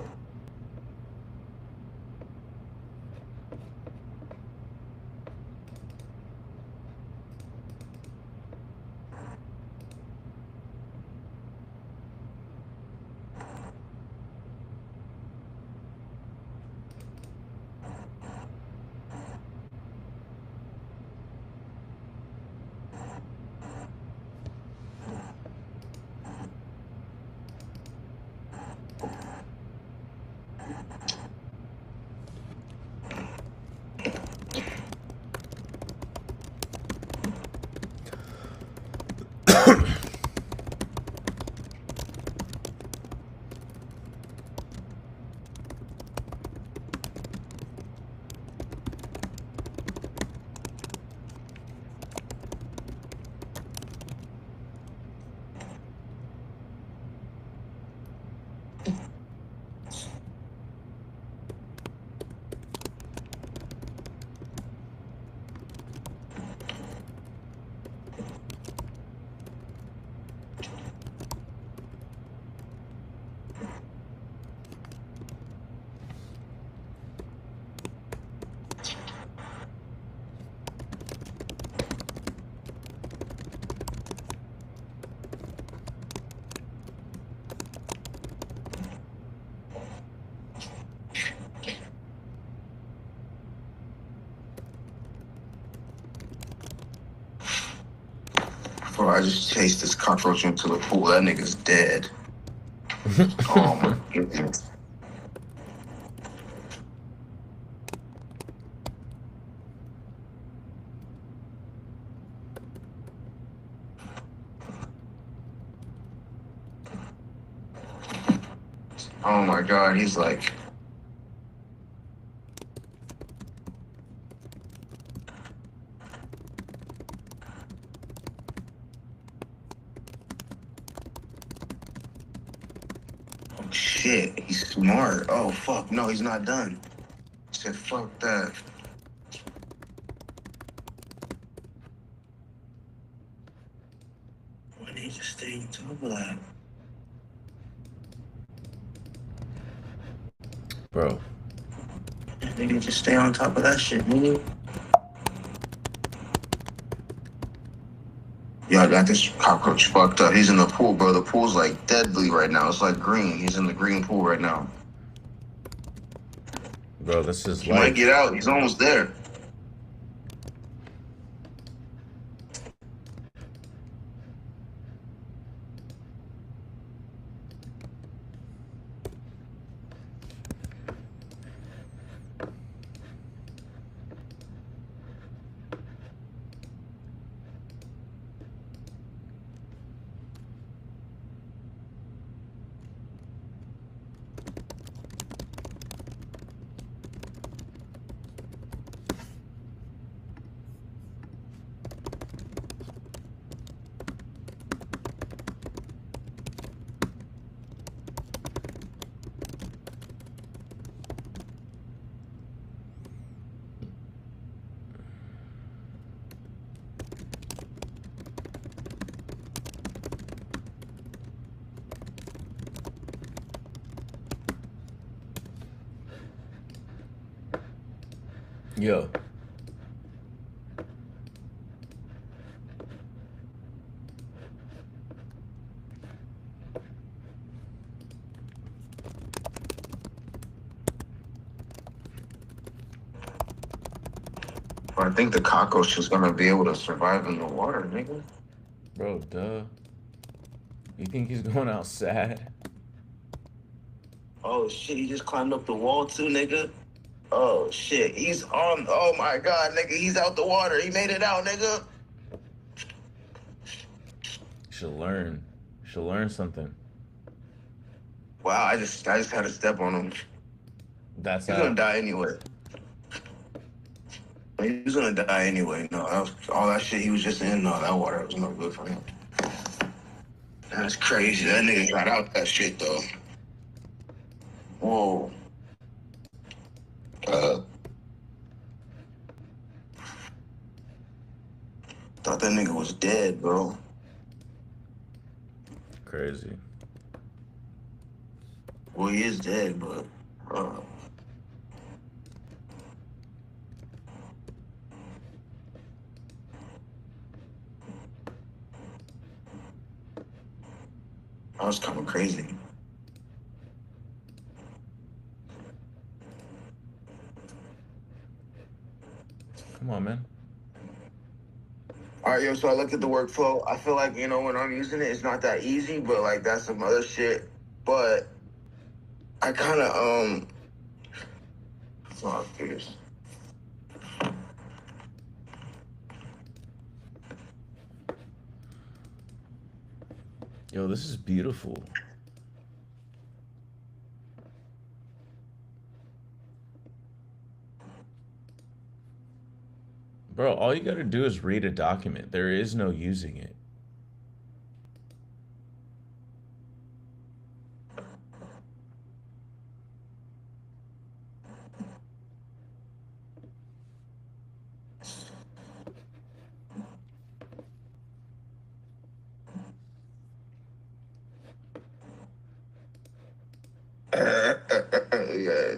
Bro, I just chased this cockroach into the pool. That nigga's dead. Oh my goodness. Oh my god, he's like Shit, he's smart. Oh fuck, no, he's not done. He said fuck that. I need to stay on top of that. Bro, I need to stay on top of that shit, nigga. Yo, I got this cockroach fucked up. He's in the pool, bro. The pool's like deadly right now. It's like green. He's in the green pool right now. bro, this is He might life. get out. He's almost there. Yo. But I think the cockroach is gonna be able to survive in the water, nigga. Bro, duh. You think he's going out sad? Oh shit, he just climbed up the wall too, nigga. Oh shit, he's on. Oh my god, nigga, he's out the water. He made it out, nigga. Should learn. Should learn something. Wow, I just had to step on him. That's He's how. gonna die anyway. He's gonna die anyway. No, that was, all that shit he was just in. No, that water was no good for him. That's crazy. That nigga got out that shit though. Whoa. Thought that nigga was dead, bro. Crazy. Well, he is dead, but. That was kind of crazy. Come on, man. All right, yo, so I looked at the workflow. I feel like, you know, when I'm using it, it's not that easy, but like that's some other shit. But I kind of, fuck this. Yo, this is beautiful. Bro, all you gotta do is read a document. There is no using it. Yeah.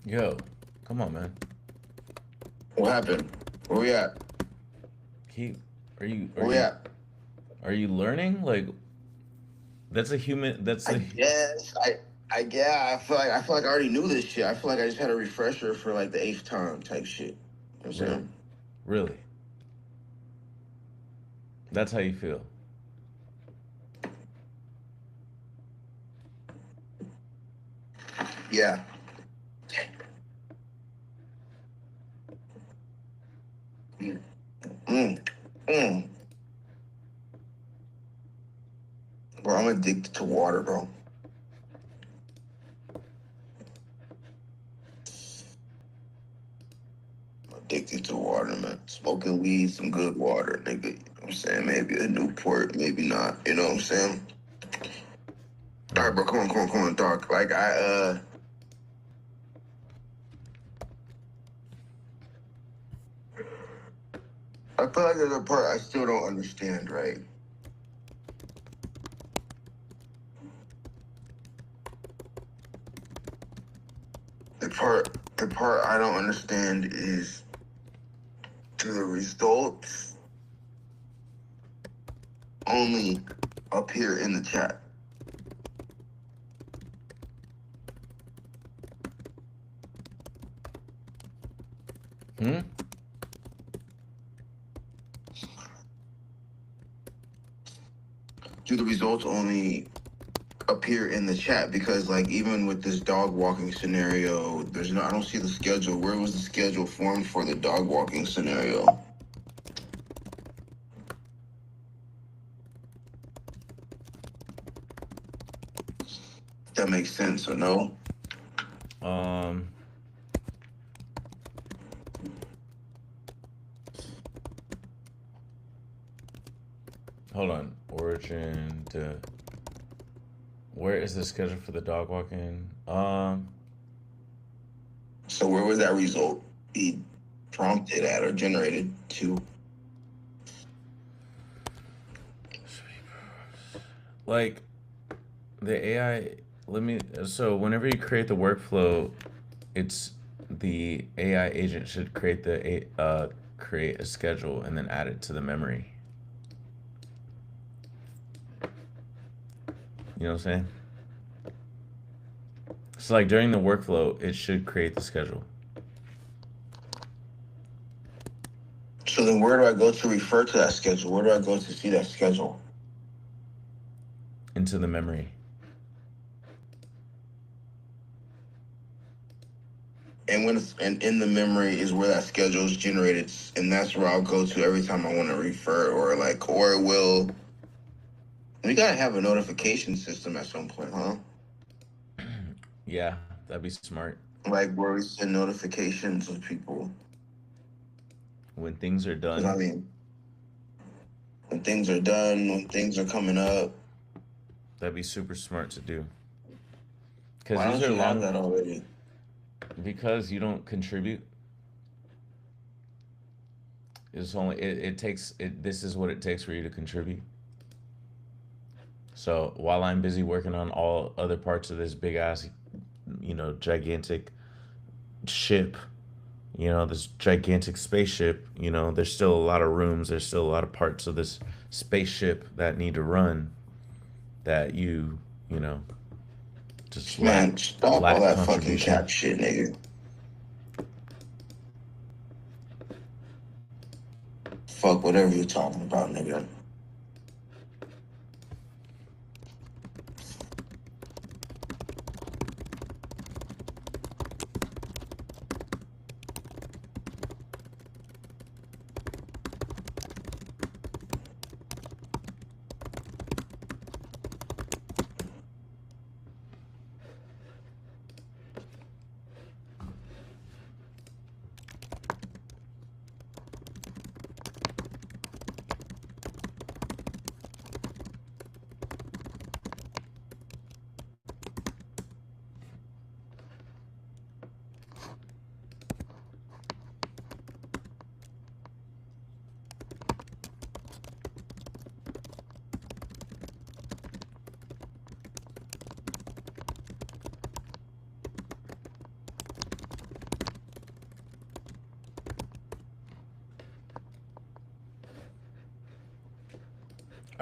Yo, come on, man. What happened? Where we at? Keep. Are you? Where we at? Are you learning? Like, that's a human. That's I a. guess. Yeah, I feel like I already knew this shit. I feel like I just had a refresher for like the 8th time type shit. You know what I'm saying? Really. That's how you feel. Yeah. Mm. Mm. Bro, I'm addicted to water, bro. I'm addicted to water, man. Smoking weed, some good water, nigga. You know what I'm saying? Maybe a Newport, maybe not. You know what I'm saying? All right, bro, come on, dog. Like, I feel like there's a part I still don't understand, right? The part I don't understand is, do the results only appear in the chat? Hmm? Do the results only appear in the chat? Because like even with this dog walking scenario, I don't see the schedule. Where was the schedule formed for the dog walking scenario? That makes sense, or no? Hold on. Origin to where is the schedule for the dog walking? So where was that result be prompted at or generated to? Like the AI, so whenever you create the workflow, it's the AI agent should create create a schedule and then add it to the memory. You know what I'm saying? So like during the workflow, it should create the schedule. So then where do I go to refer to that schedule? Where do I go to see that schedule? Into the memory. And and in the memory is where that schedule is generated, and that's where I'll go to every time I want to refer, or it will. We gotta have a notification system at some point, huh? Yeah, that'd be smart. Like where we send notifications of people. When things are Because I done, mean, when things are done, when things are coming up, that'd be super smart to do. Because why these don't are you have long. that already? Because you don't contribute. It's only it takes it. This is what it takes for you to contribute. So while I'm busy working on all other parts of this big ass, gigantic ship, this gigantic spaceship, there's still a lot of rooms, there's still a lot of parts of this spaceship that need to run that you know, just Man, stop all lack that fucking contribution. cap shit, nigga. Fuck whatever you're talking about, nigga.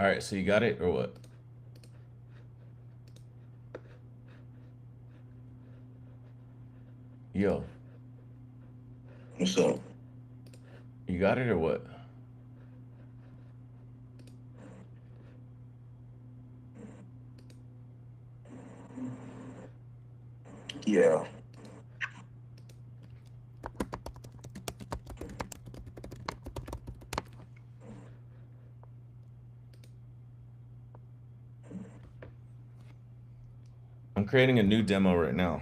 All right, so you got it or what? Yo, What's up? you got it or what? Yeah. creating a new demo right now.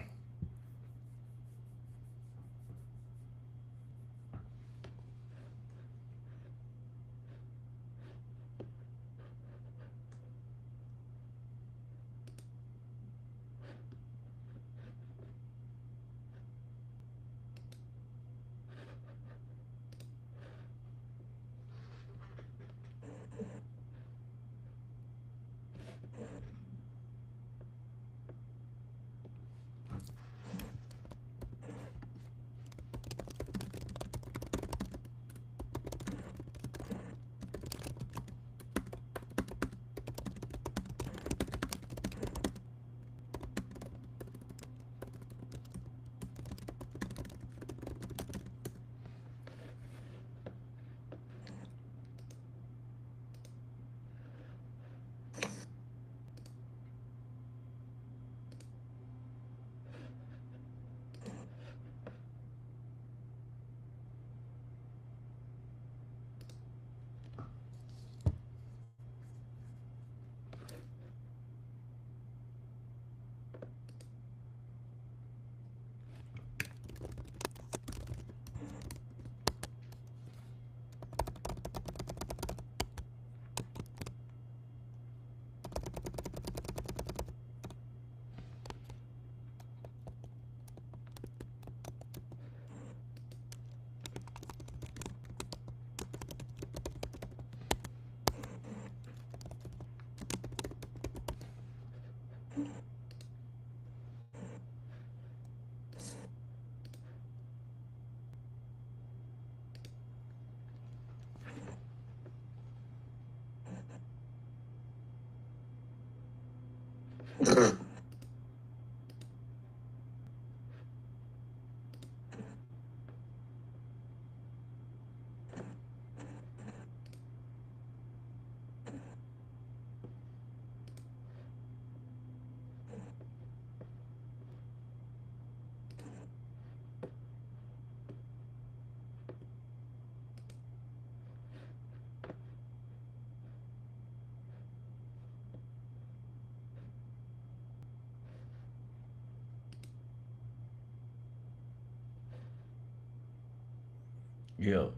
Yo.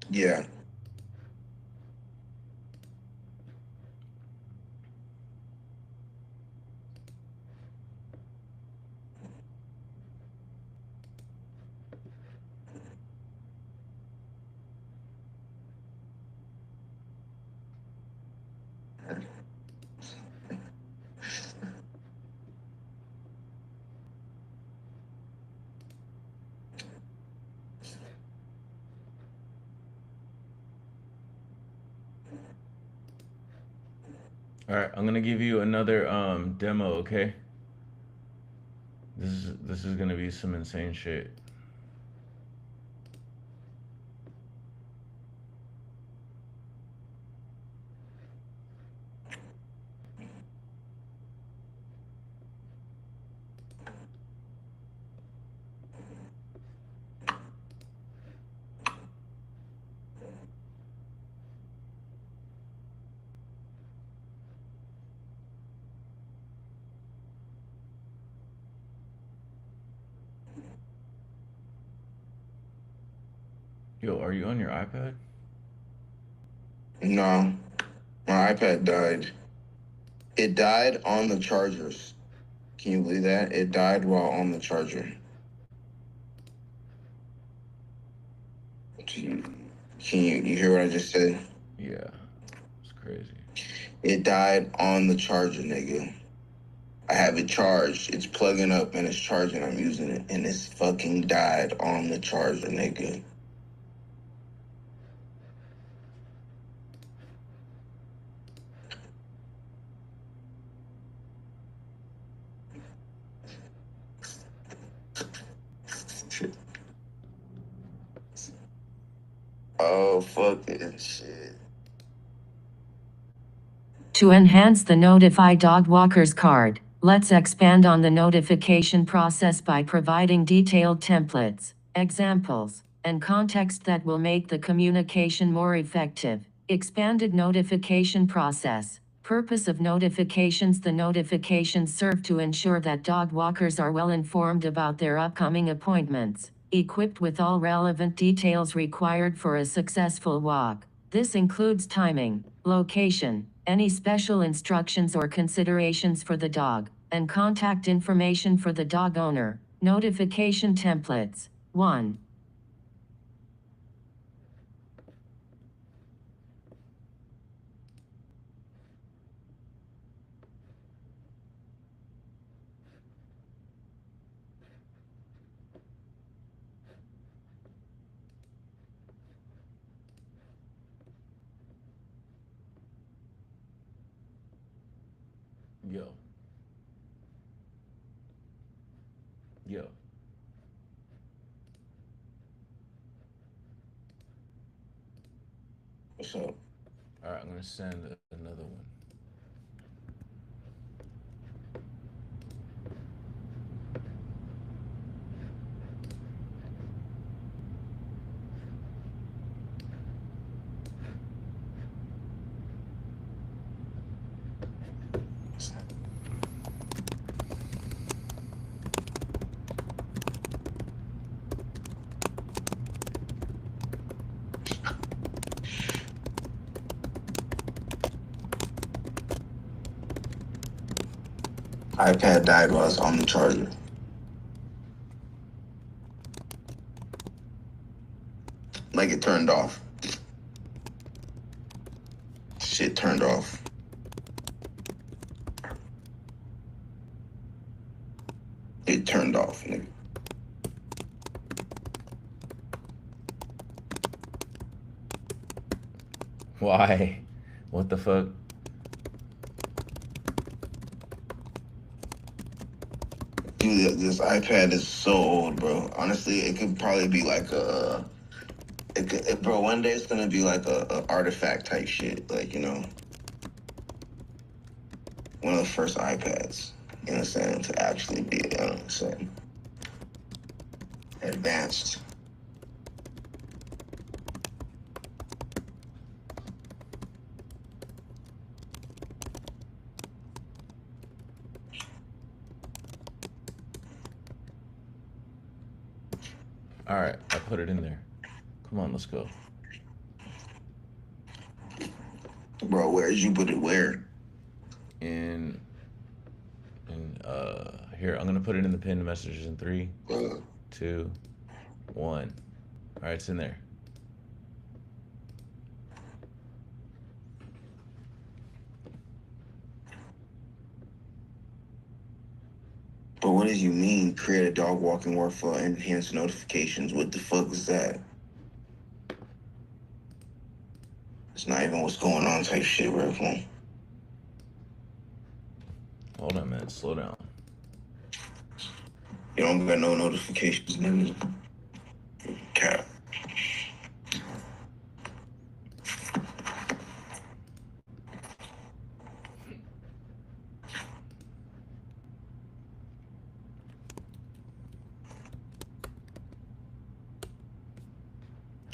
Yeah. All right, I'm gonna give you another demo, okay? This is gonna be some insane shit. Yo, are you on your iPad? No, my iPad died. It died on the chargers. Can you believe that? It died while on the charger. Can you hear what I just said? Yeah, it's crazy. It died on the charger, nigga. I have it charged. It's plugging up and it's charging. I'm using it, and it's fucking died on the charger, nigga. Oh, fucking shit. To enhance the Notify Dog Walkers card, let's expand on the notification process by providing detailed templates. Examples: and context that will make the communication more effective. Expanded notification process. Purpose of notifications. The notifications serve to ensure that dog walkers are well informed about their upcoming appointments, equipped with all relevant details required for a successful walk. This includes timing, location, any special instructions or considerations for the dog, and contact information for the dog owner. Notification templates. 1. Yo. Yo. What's up? All right, I'm gonna send another one. iPad died while I was on the charger. Like it turned off. Shit turned off. It turned off, nigga. Why? What the fuck? Dude, this iPad is so old, bro. Honestly, it could probably be like bro, one day it's gonna be like a artifact type shit. Like, you know, one of the first iPads, you know what I'm saying, to actually be, you know what I'm saying, advanced. All right, I put it in there. Come on, let's go. Bro, where did you put it? Where? In here, I'm gonna put it in the pinned messages in 3, 2, 1. All right, it's in there. But what does you mean, create a dog walking workflow and enhance notifications? What the fuck is that? It's not even what's going on type shit, bro. Come on. Hold on a minute, slow down. You don't got no notifications, nigga. Cap.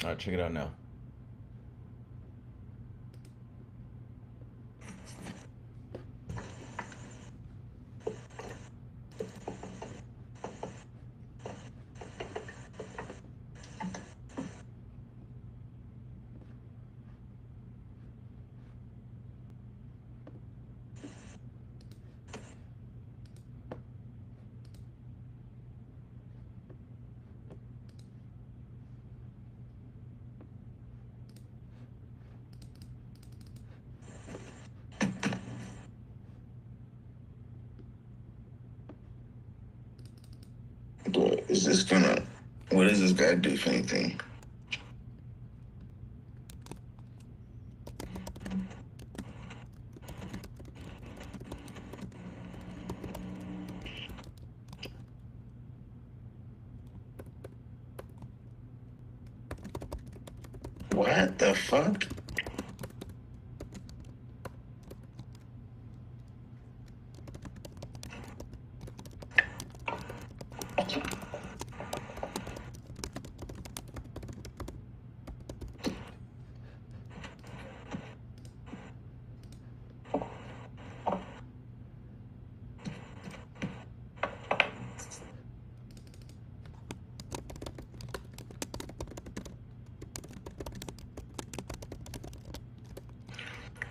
All right, check it out now. But is this gonna, what does this guy do for anything? What the fuck?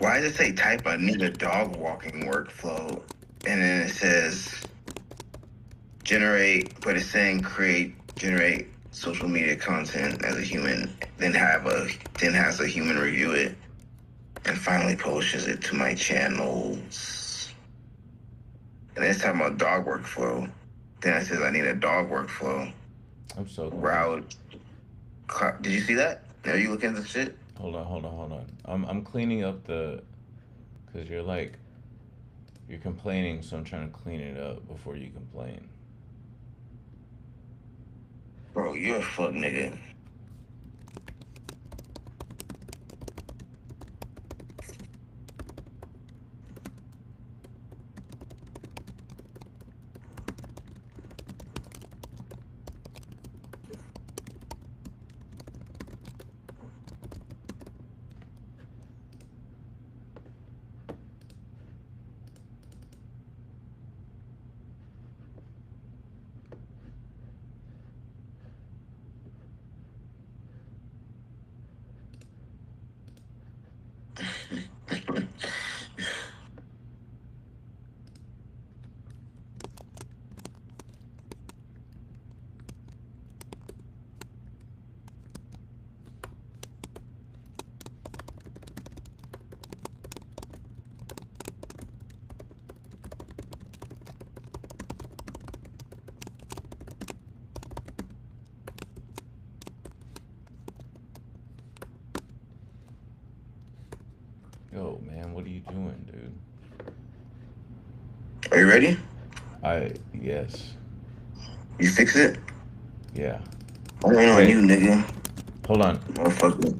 Why does it say type I need a dog walking workflow? And then it says generate, but it's saying generate social media content as a human, then has a human review it, and finally posts it to my channels. And it's talking about dog workflow. Then it says I need a dog workflow. I'm so confused. Route. Did you see that? Are you looking at the shit? Hold on. I'm cleaning up the, cause you're complaining, so I'm trying to clean it up before you complain. Bro, you're a fuck nigga. Yo, man, what are you doing, dude? Are you ready? Yes. You fix it? Yeah. I ain't on you, nigga. Hold on. Motherfucker.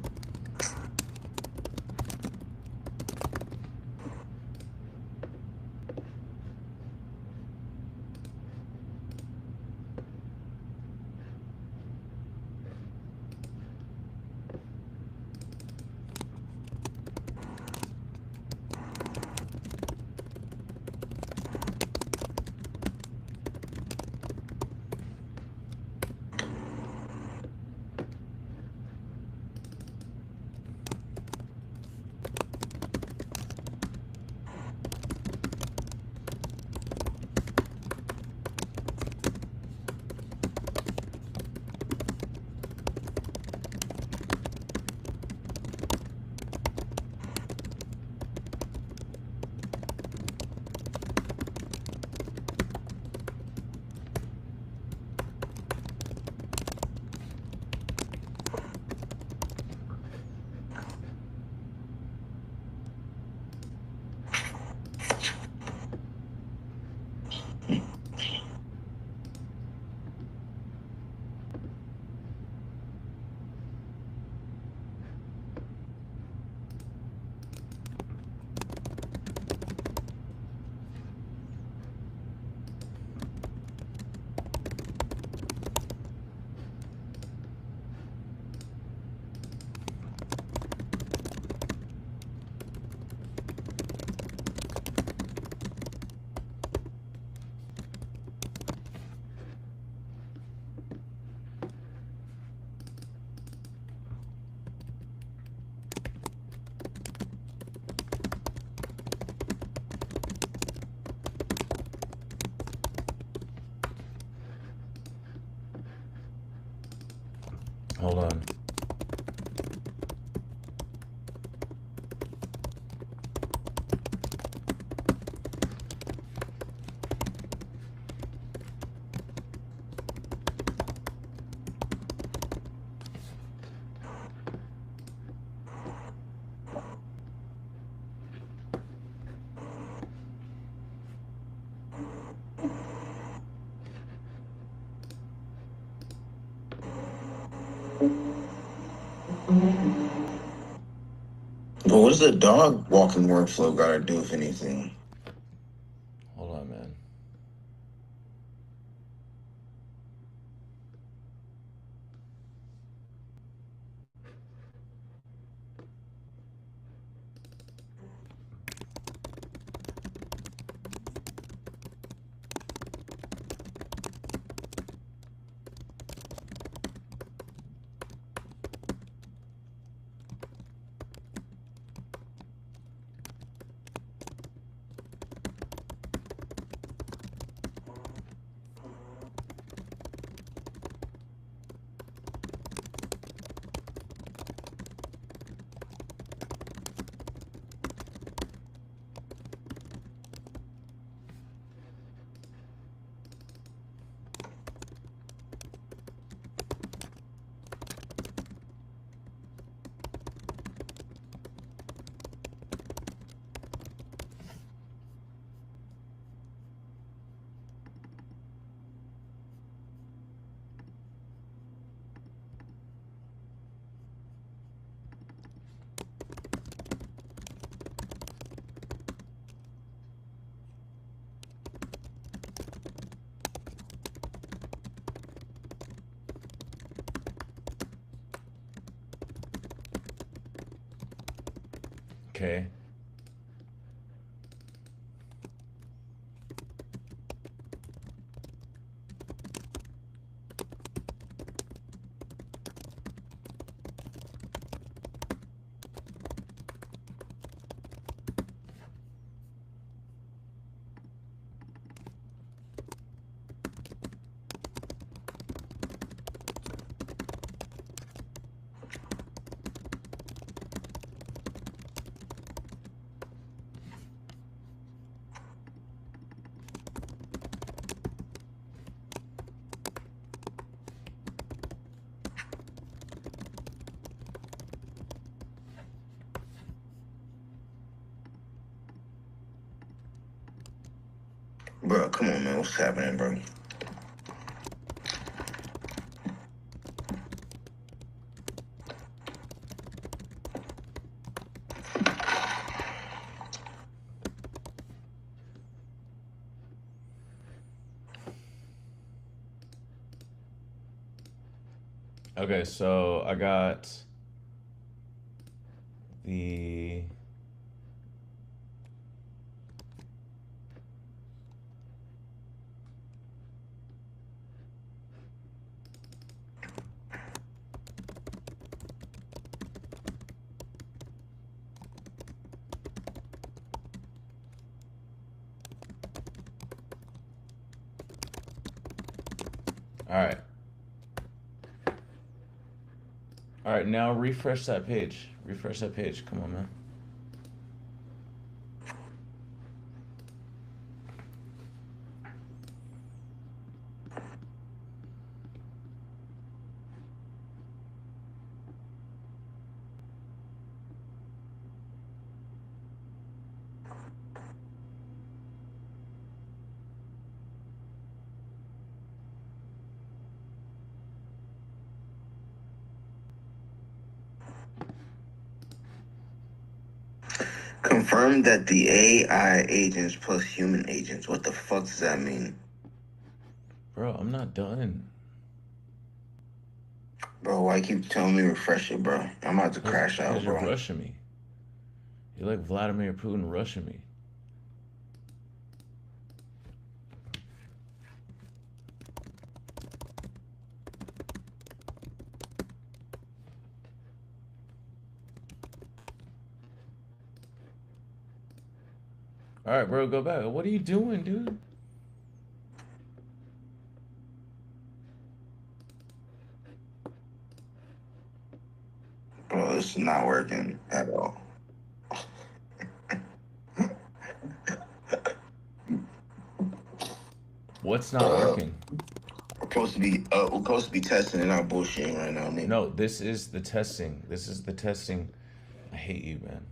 Hold on. But what does the dog walking workflow gotta do with anything? Hold on, man. Okay. Bro, come on, man. What's happening, bro? Okay, so I got the all right. All right, now refresh that page. Refresh that page. Come on, man. Confirm that the AI agents plus human agents. What the fuck does that mean? Bro, I'm not done. Bro, why you keep telling me refresh it, bro? I'm about to crash out, Because you're bro. rushing me. You're like Vladimir Putin rushing me. All right, bro, go back. What are you doing, dude? Bro, this is not working at all. What's not working? We're supposed to be testing and not bullshitting right now, nigga. No, this is the testing. This is the testing. I hate you, man.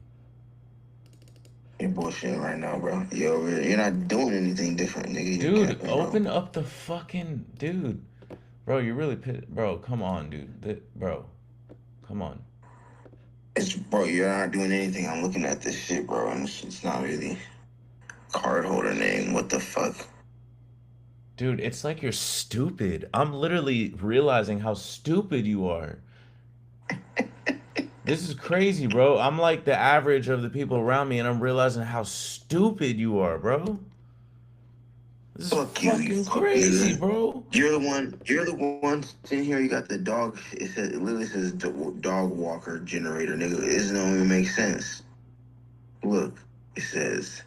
You're bullshitting right now, bro. You're not doing anything different, nigga. Dude, open up the fucking dude. Bro, you're really bro, come on, dude. Bro. Come on. Bro, you're not doing anything. I'm looking at this shit, bro, and it's not really card holder name. What the fuck? Dude, it's like you're stupid. I'm literally realizing how stupid you are. This is crazy, bro. I'm like the average of the people around me, and I'm realizing how stupid you are, bro. This is fucking crazy, bro. You're the one sitting here. You got the dog. It literally says dog walker generator, nigga. It doesn't even make sense. Look, it says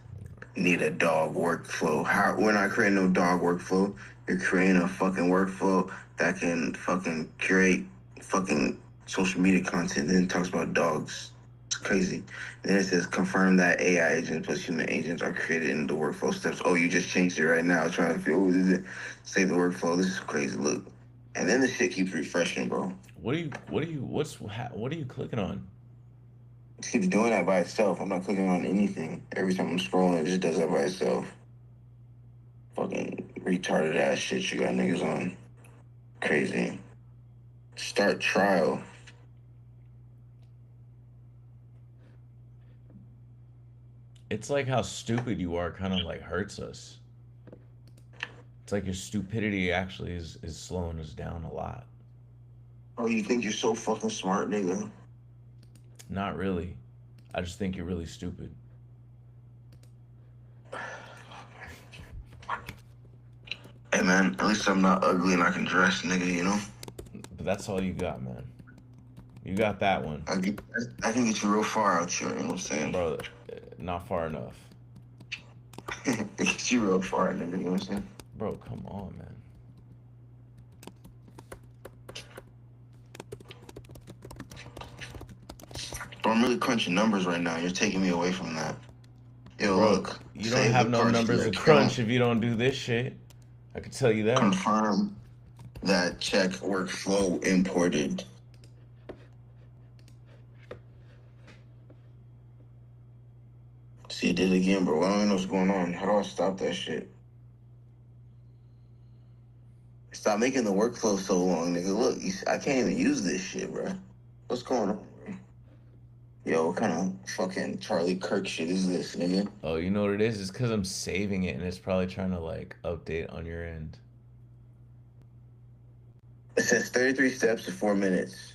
need a dog workflow. We're not creating no dog workflow. You're creating a fucking workflow that can fucking curate fucking social media content. Then it talks about dogs. It's crazy. Then it says confirm that AI agents plus human agents are created in the workflow steps. Oh, you just changed it right now. Trying to feel save the workflow. This is crazy. Look, and then the shit keeps refreshing, bro. What are you clicking on? It keeps doing that by itself. I'm not clicking on anything. Every time I'm scrolling, it just does that by itself. Fucking retarded ass shit you got niggas on. Crazy. Start trial. It's like how stupid you are kind of like hurts us. It's like your stupidity actually is slowing us down a lot. Oh, you think you're so fucking smart, nigga? Not really. I just think you're really stupid. Hey man, at least I'm not ugly and I can dress, nigga. You know, But that's all you got, man. You got that one, I can get you real far out here. You know what I'm saying? bro. Not far enough, Get you real far, nigga. You know what I'm saying? bro. Come on, man. Bro, I'm really crunching numbers right now. You're taking me away from that. Yo, Bro, look. you don't Save have the no parts numbers to that crunch count. if you don't do this shit. I can tell you that. Confirm that check workflow imported. See, it did it again, bro. I don't know what's going on. How do I stop that shit? Stop making the workflow so long, nigga. Look, I can't even use this shit, bro. What's going on, bro? Yo, what kind of fucking Charlie Kirk shit is this, nigga? Oh, you know what it is? It's because I'm saving it and it's probably trying to like update on your end. It says 33 steps in 4 minutes.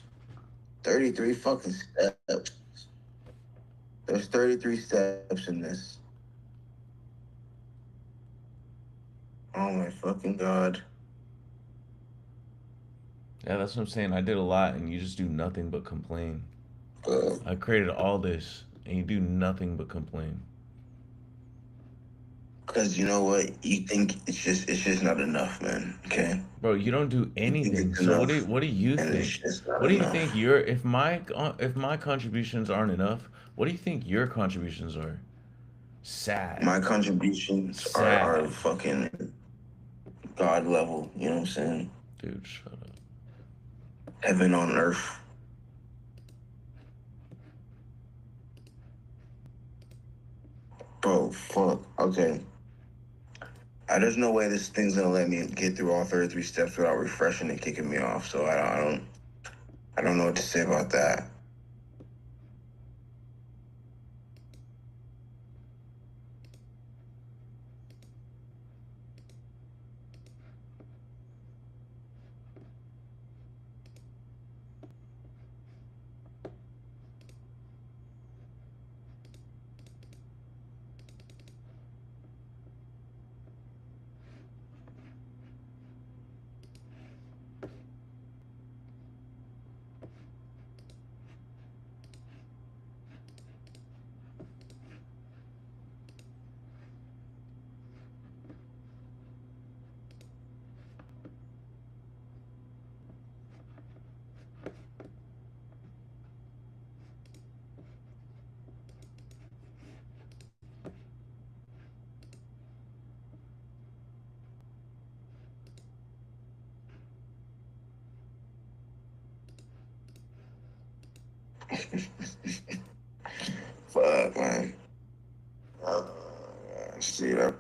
33 fucking steps. There's 33 steps in this. Oh my fucking god. Yeah, that's what I'm saying. I did a lot and you just do nothing but complain. Uh, I created all this and you do nothing but complain. Cause you know what? You think it's just not enough, man. Okay? Bro, you don't do You think anything. it's So enough, what do you and it's think? just not What do you think enough. your if my contributions aren't enough, what do you think your contributions are? Sad. My contributions are Sad. fucking God level, you know what I'm saying? Dude, shut up. Heaven on earth. Bro, fuck. Okay. There's no way this thing's gonna let me get through all 33 steps without refreshing and kicking me off. So I don't know what to say about that. Fuck, man. See that.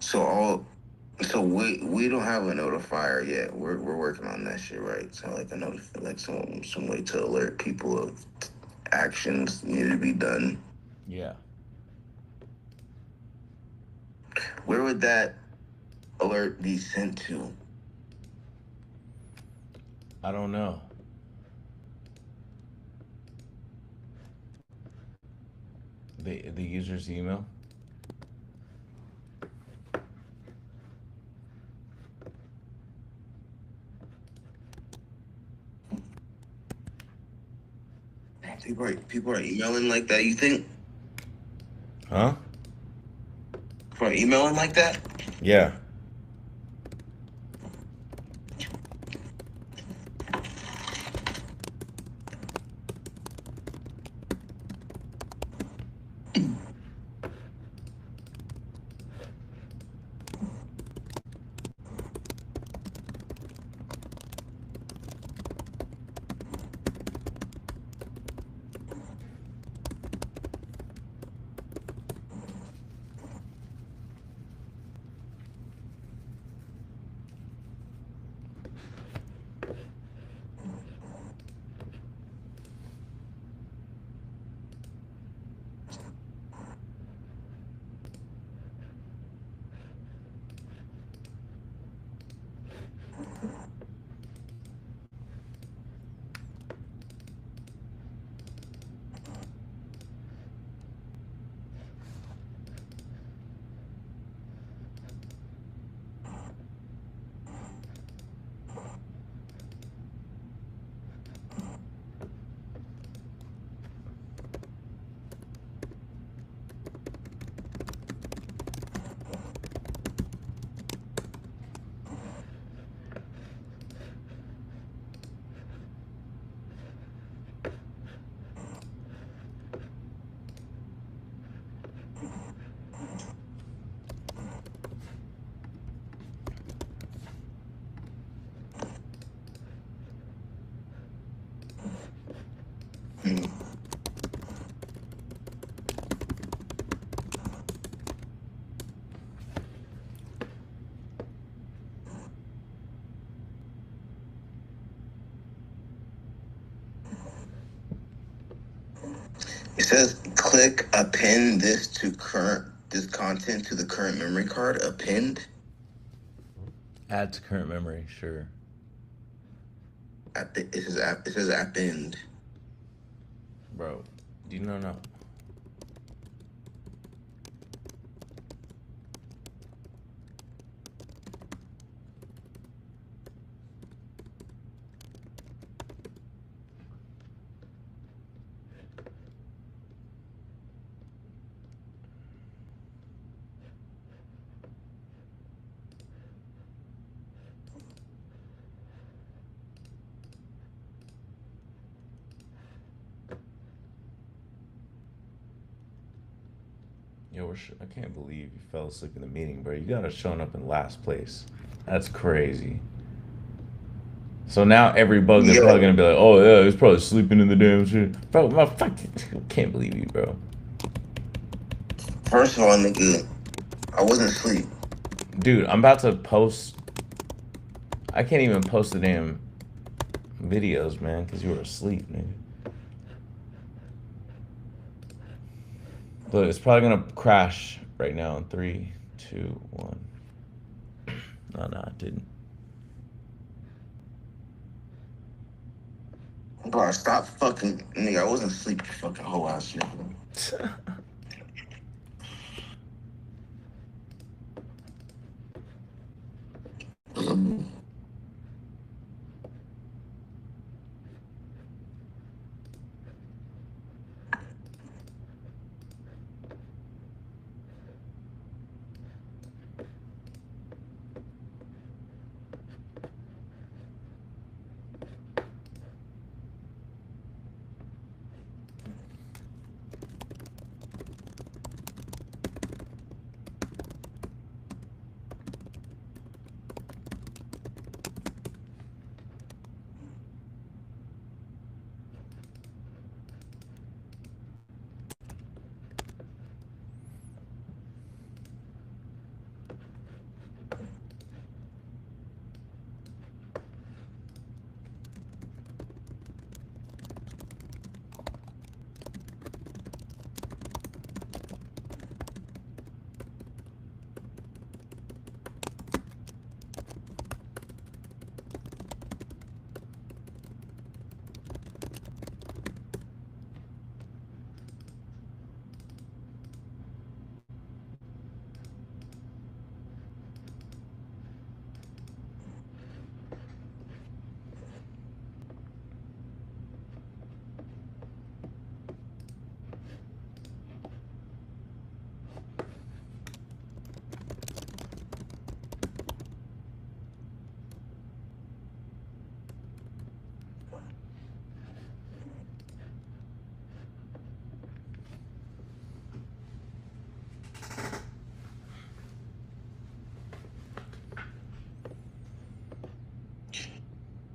So we don't have a notifier yet. We're working on that shit, right? So like some way to alert people of actions need to be done. Yeah. Where would that alert be sent to? I don't know. The user's email. People are emailing like that. You think Huh? people are emailing like that? Yeah. Hmm. It says click append this content to the current memory card. Append. Add to current memory. Sure. It says append. Bro, do you know no? Yo, I can't believe you fell asleep in the meeting, bro. You gotta shown up in last place. That's crazy. So now every bug is probably gonna be like, oh yeah, he's probably sleeping in the damn shit. Bro, I can't believe you, bro. First of all, nigga, I wasn't asleep. Dude, I'm about to post. I can't even post the damn videos, man, because you were asleep, nigga. Look, it's probably gonna crash right now in 3, 2, 1. No, it didn't. Bro, stop fucking, nigga. I wasn't asleep, you fucking whole ass nigga.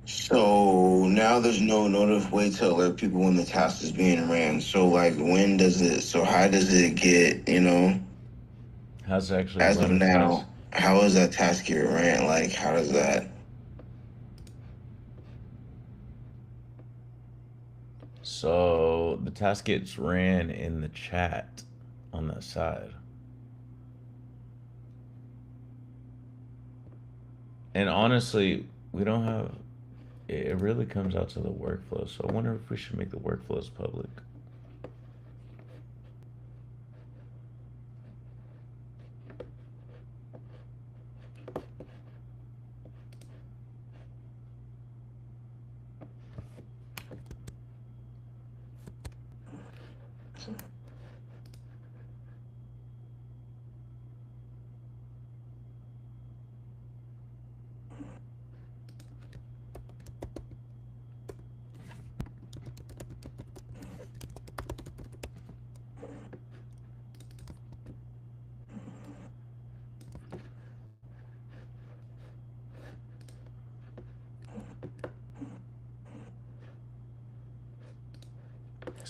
So now there's no notice way to alert people when the task is being ran. So like when does it so how does it get, How's it actually as of run a task? now, how is that task get ran? Like how does that So the task gets ran in the chat on that side. And honestly, we don't have it really comes out to the workflow. So I wonder if we should make the workflows public.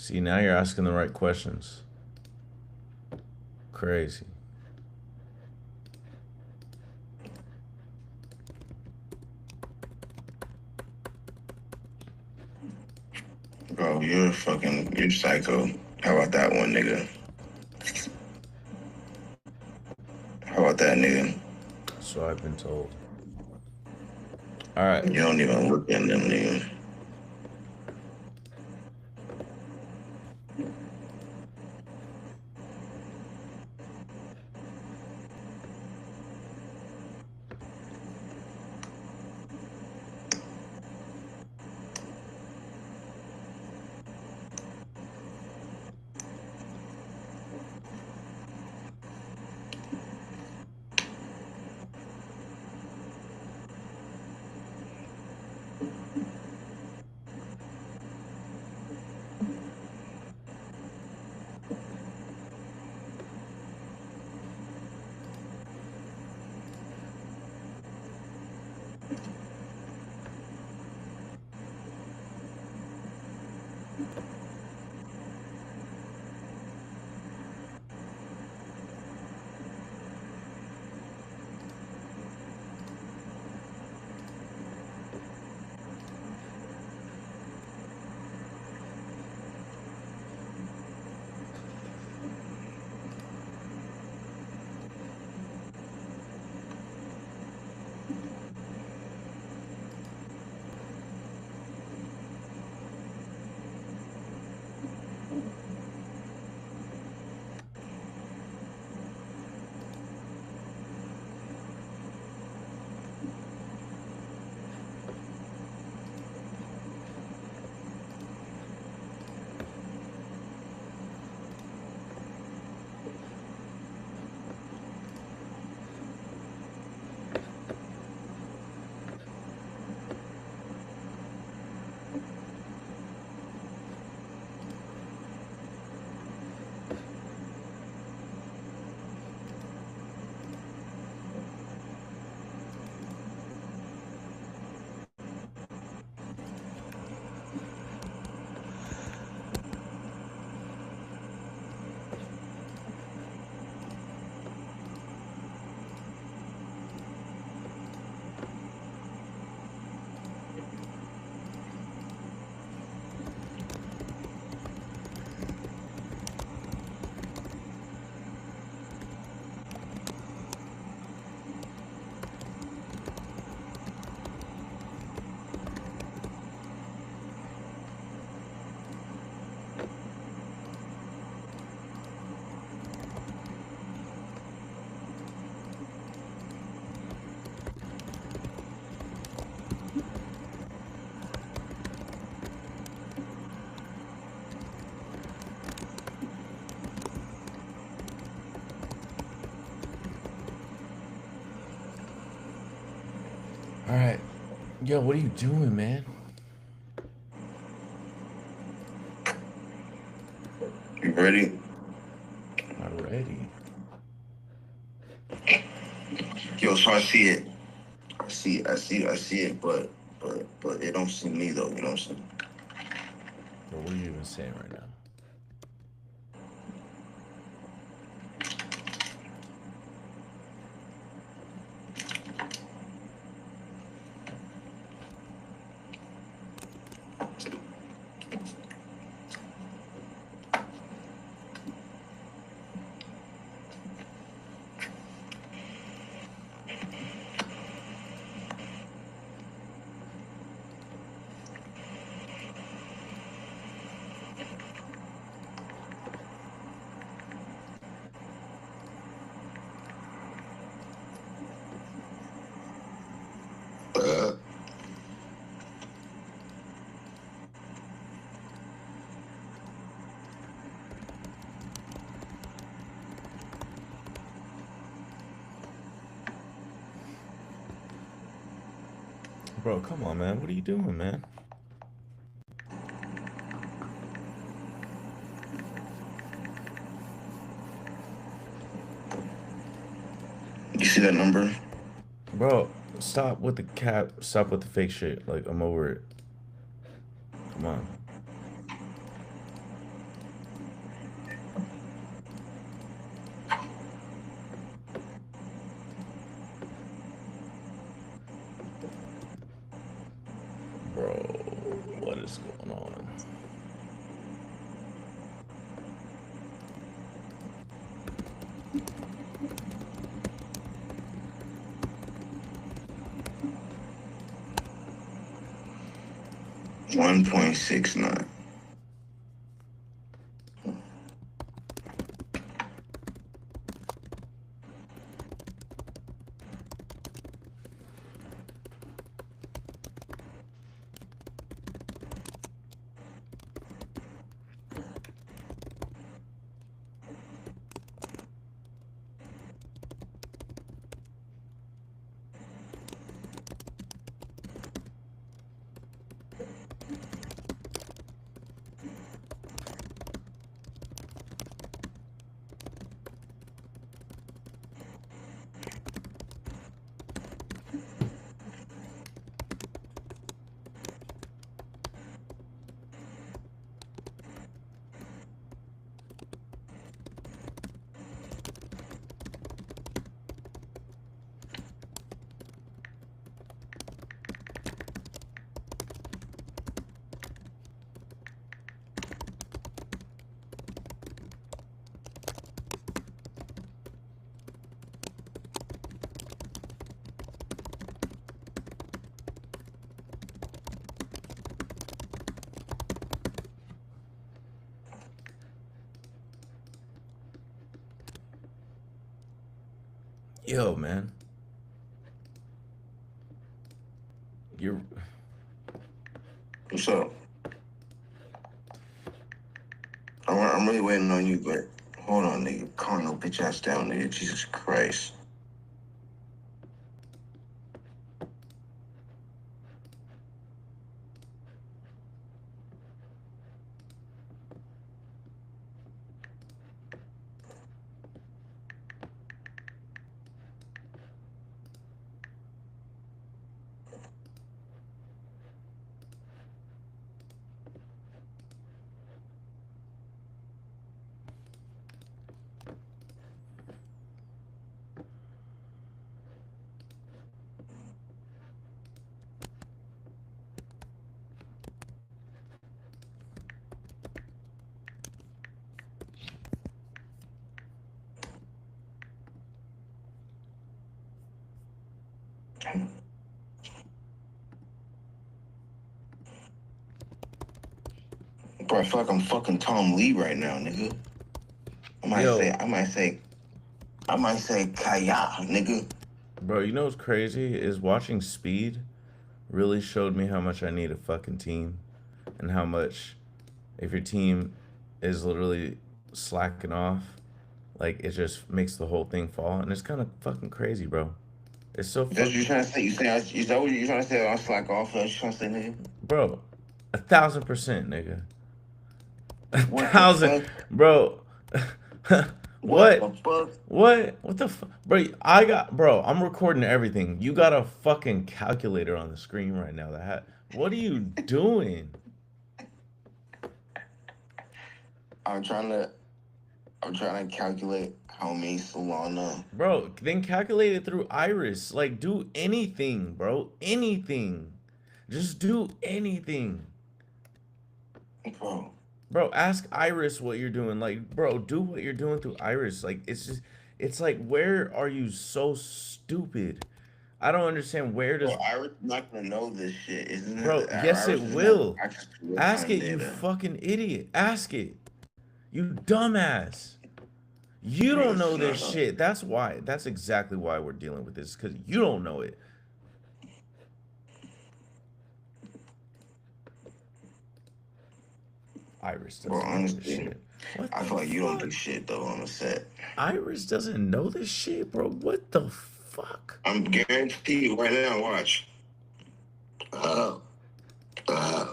See, now you're asking the right questions. Crazy. bro, you're psycho. How about that one, nigga? How about that, nigga? So I've been told. All right. You don't even look at them, nigga. All right. Yo, what are you doing, man? You ready? Already. Yo, so I see it. I see it, but But it don't see me though. You know what I'm saying? Bro, what are you even saying right now? Bro, come on, man. What are you doing, man? You see that number? Bro, stop with the cap. Stop with the fake shit. Like, I'm over it. Come on. Bro, what is going on? $1.69. Yo, man. You're. What's up? I'm really waiting on you, but hold on, nigga. Calm no bitch ass down, nigga. Jesus Christ. Bro, I feel like I'm fucking Tom Lee right now, nigga. I might say Kaya, nigga. Bro, you know what's crazy is watching Speed really showed me how much I need a fucking team, and how much if your team is literally slacking off, like it just makes the whole thing fall, and it's kind of fucking crazy, bro. It's so That's what fucking, you trying to say? Is that what you're trying to say? I'm slack off. That's what you trying to say, nigga? bro. 1,000%, nigga. What the 1,000, fuck? bro. What the What? fuck? What the fuck? Bro, I'm recording everything. You got a fucking calculator on the screen right now. What are you doing? I'm trying to calculate how many Solana. Bro, then calculate it through Iris. Like, do anything, bro. Anything. Just do anything. Bro, Bro, ask Iris what you're doing. Like, bro, do what you're doing through Iris. Like, it's like, where are you so stupid? I don't understand where does, Iris is not gonna know this shit, isn't bro, it? yes, it Iris doesn't have will. access to Ask real-time it, you data. fucking idiot. Ask it. You dumbass. You Bro, don't know it's this not- shit. That's why. That's exactly why we're dealing with this, because you don't know it. Iris doesn't Bro, know this honestly, shit. What I the feel like you don't do fuck? shit though on the set. Iris doesn't know this shit, bro. What the fuck? I'm guaranteed you right now. Watch. Uh, uh.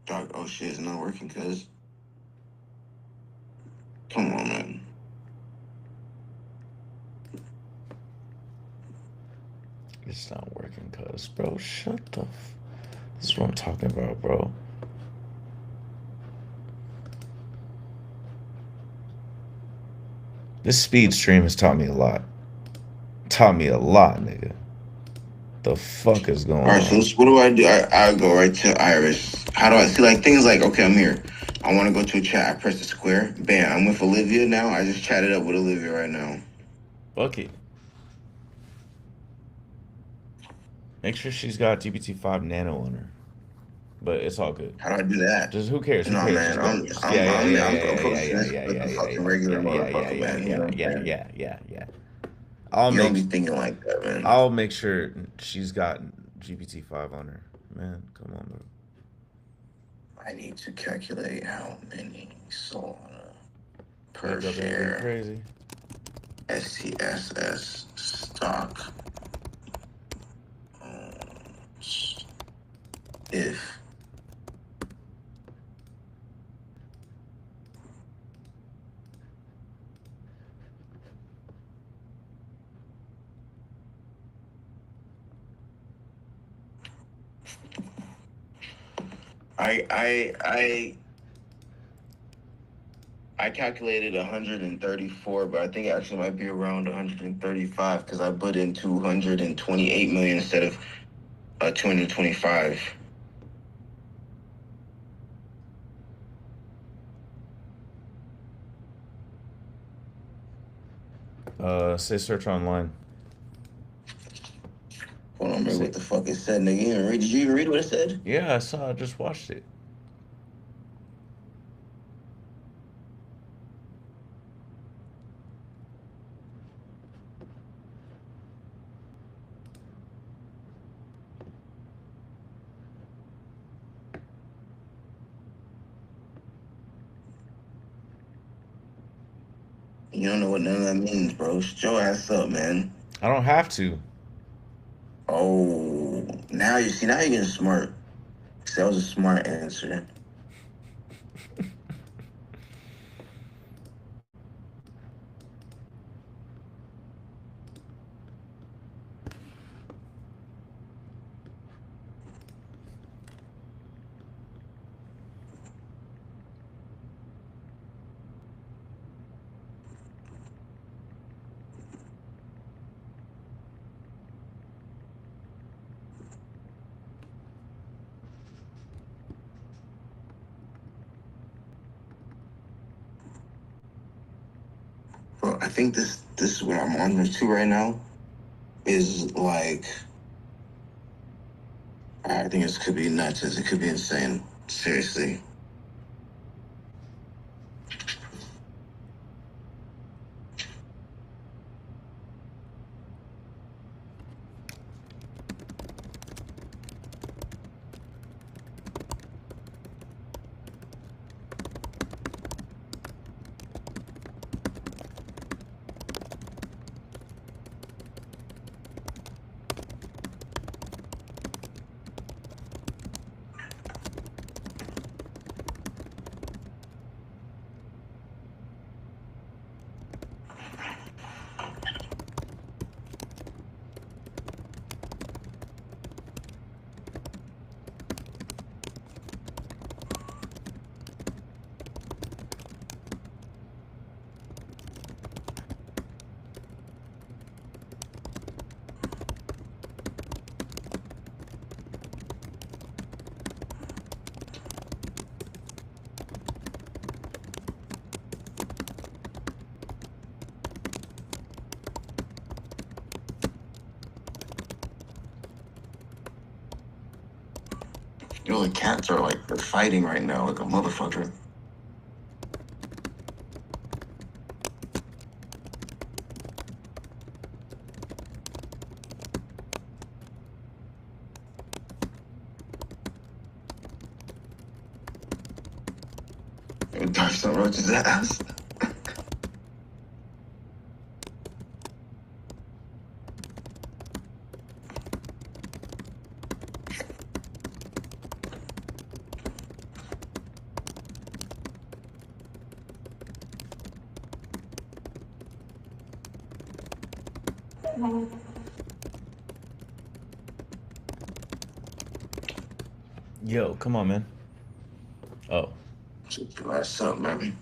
Dog, oh shit, it's not working, cuz. Come on, man. It's not working, cuz, bro. Shut the This is what I'm talking about, bro. This speed stream has taught me a lot. Taught me a lot, nigga. The fuck is going All right, so on? what do I do? I go right to Iris. How do I see like things like, okay, I'm here. I want to go to a chat. I press the square. Bam, I'm with Olivia now. I just chatted up with Olivia right now. Fuck it. Make sure she's got GPT-5 Nano on her. But it's all good. How do I do that? Just who cares? Who No, cares? man, Just I'm go. approaching this like a fucking regular motherfucker, man. You know what I'm saying? Yeah. You don't be thinking like that, man. I'll make sure she's got GPT-5 on her. Man, come on, bro. I need to calculate how many Solana per Ain't nothing share crazy. STSS stock owns if I calculated 134, but I think it actually might be around 135 because I put in 228 million instead of 225. Say search online. Hold on, man, what the fuck it said, nigga? Did you even read what it said? Yeah, I saw. I just watched it. You don't know what none of that means, bro. Shut your ass up, man. I don't have to. Oh, now you're getting smart. See, that was a smart answer. Bro, I think this is what I'm on to right now. Is like, I think this could be nuts. It could be insane. Seriously. You know, the cats are like, they're fighting right now like a motherfucker. Dark Roach's ass. Yo, come on, man. Oh. Shut your ass up, man.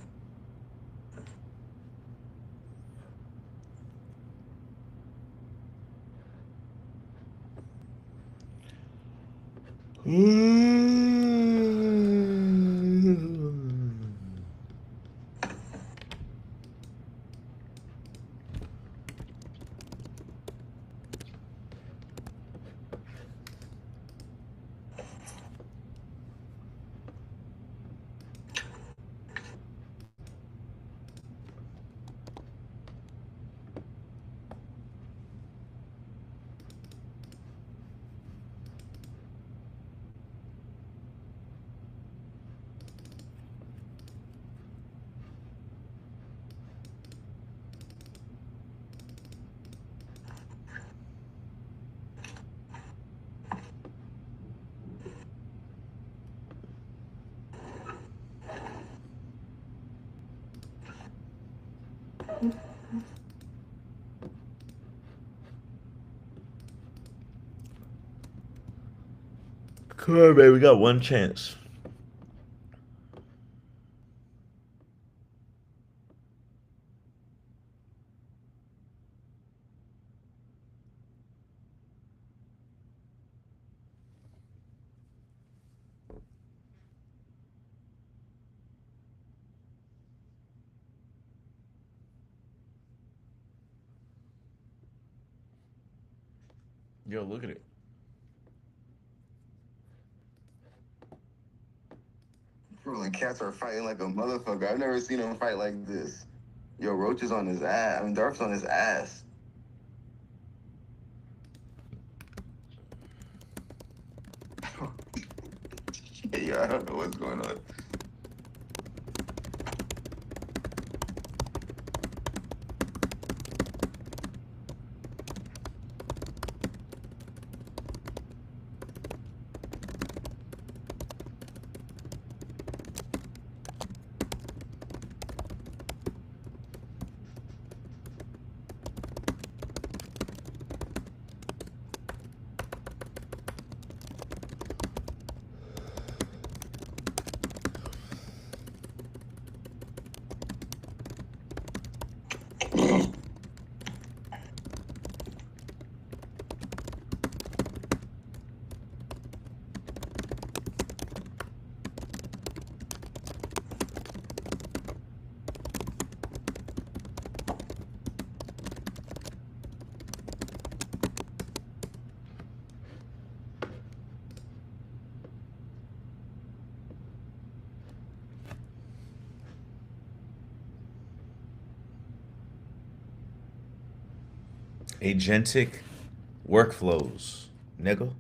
Come on, man. We got one chance. Yo, look at it. Bro, the cats are fighting like a motherfucker. I've never seen them fight like this. Yo, Roach is on his ass. I mean, Dark's on his ass. Yeah, I don't know what's going on. Agentic workflows, nigga.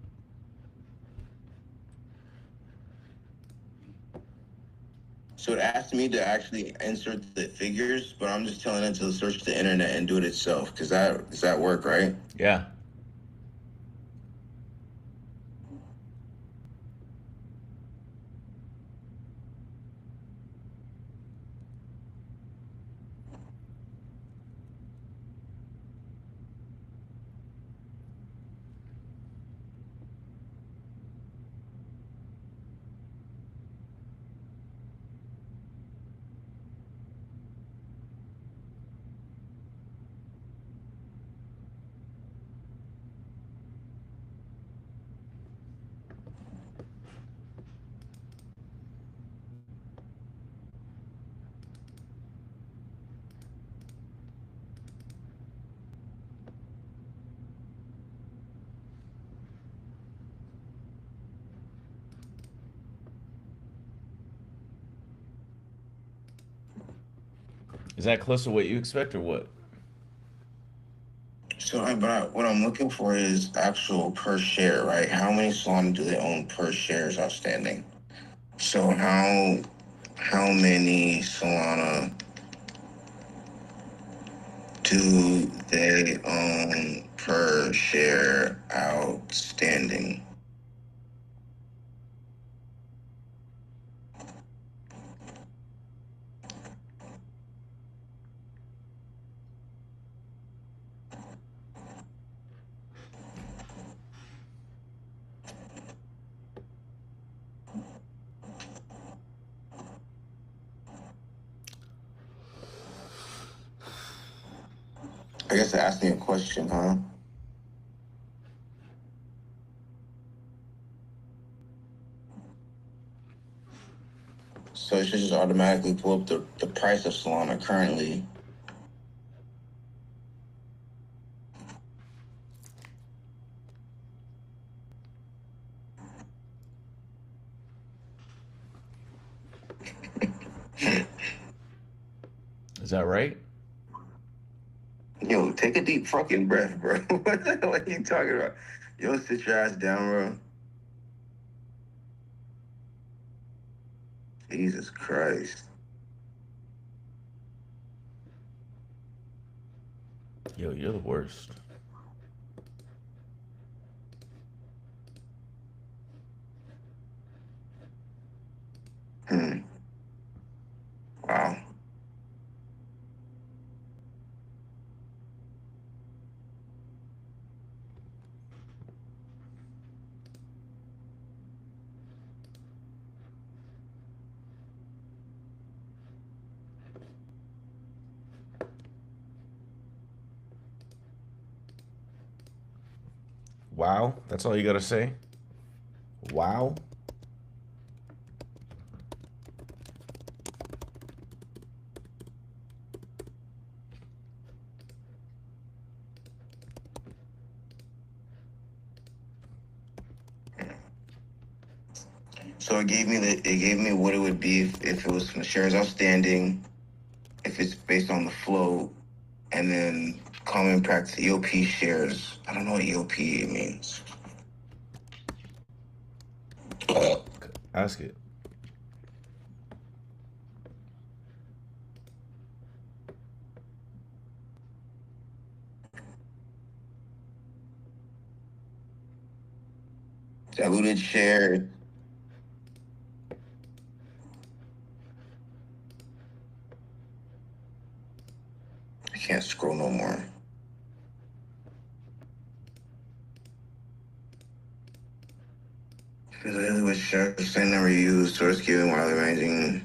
So it asked me to actually insert the figures, but I'm just telling it to search the internet and do it itself. Does that work, right? Yeah. that close to what you expect or what? So, what I'm looking for is actual per share, right? How many Solana do they own per shares outstanding? So how many Solana do they own per share outstanding? I guess they asked me a question, huh? So it should just automatically pull up the price of Solana currently. Is that right? Yo, take a deep fucking breath, bro. What the hell are you talking about? Yo, sit your ass down, bro. Jesus Christ. Yo, you're the worst. Wow. Wow, that's all you gotta say? Wow. So it gave me what it would be if it was from shares outstanding, if it's based on the flow, and then common practice EOP shares. I don't know what EOP means. Ask it. Diluted share. I can't scroll no more. Because with shares they never use source given while arranging.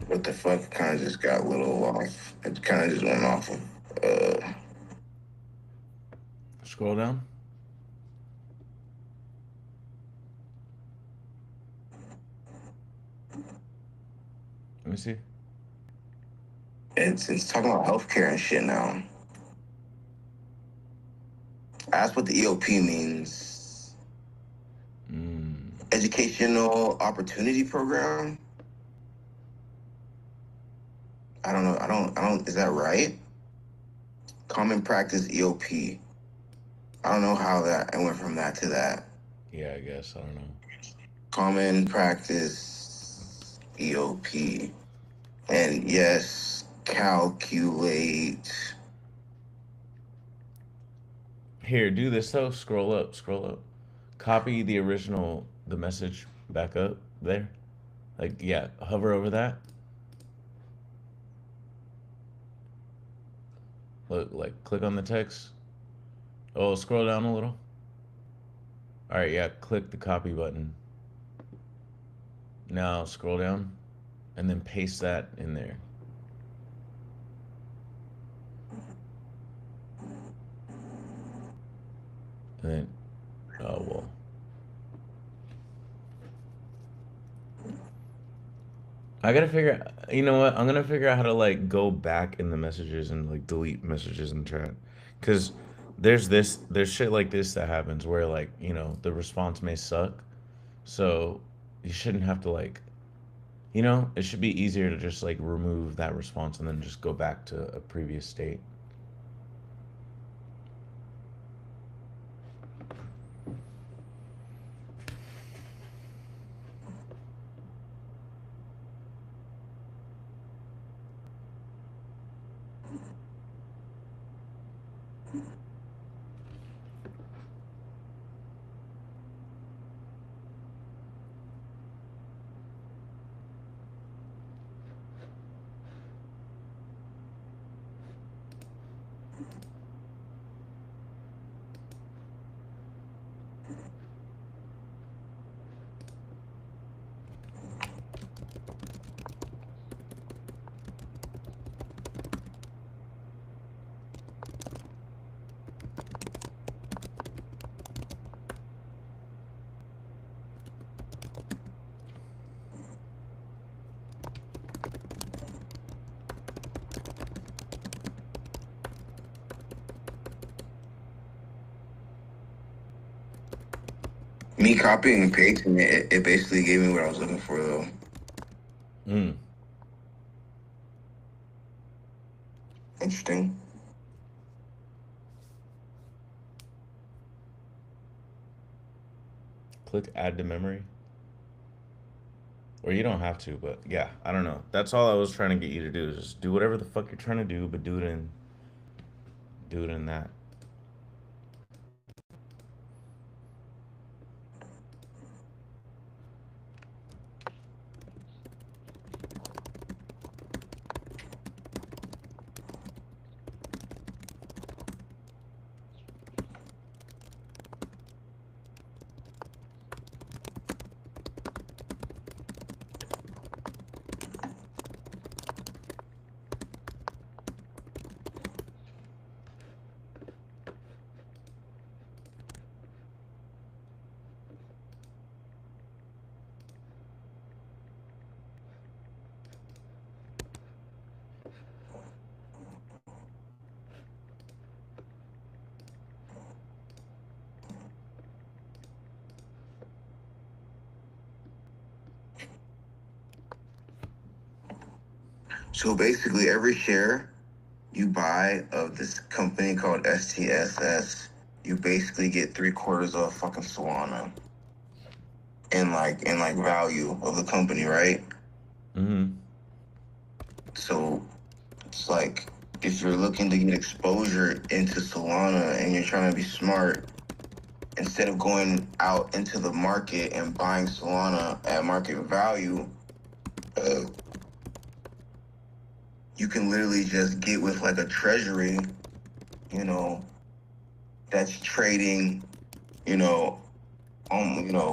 What the fuck? Kind of just got a little off. It kind of just went off of. Scroll down. Let me see. It's talking about healthcare and shit now. Ask what the EOP means. It Educational Opportunity Program. I don't know. I don't. Is that right? Common Practice EOP. I don't know how that I went from that to that. Yeah, I guess I don't know. Common Practice EOP. And yes, calculate. Here, do this though. Scroll up, scroll up. Copy the original, the message back up there. Like, yeah, hover over that. Look, like, click on the text. Oh, scroll down a little. All right, yeah, click the copy button. Now scroll down and then paste that in there. And then, oh, well. I gotta figure, you know what? I'm gonna figure out how to like go back in the messages and like delete messages in the chat. Cause there's shit like this that happens where like, you know, the response may suck. So you shouldn't have to like, you know, it should be easier to just like remove that response and then just go back to a previous state. Me copying and pasting it basically gave me what I was looking for though. Mm. Interesting. Click add to memory. Or you don't have to, but yeah, I don't know. That's all I was trying to get you to do is just do whatever the fuck you're trying to do, but do it in that. So basically, every share you buy of this company called STSS, you basically get 3/4 of fucking Solana in like value of the company, right? Mm-hmm. So it's like if you're looking to get exposure into Solana and you're trying to be smart, instead of going out into the market and buying Solana at market value, you can literally just get with like a treasury, you know, that's trading,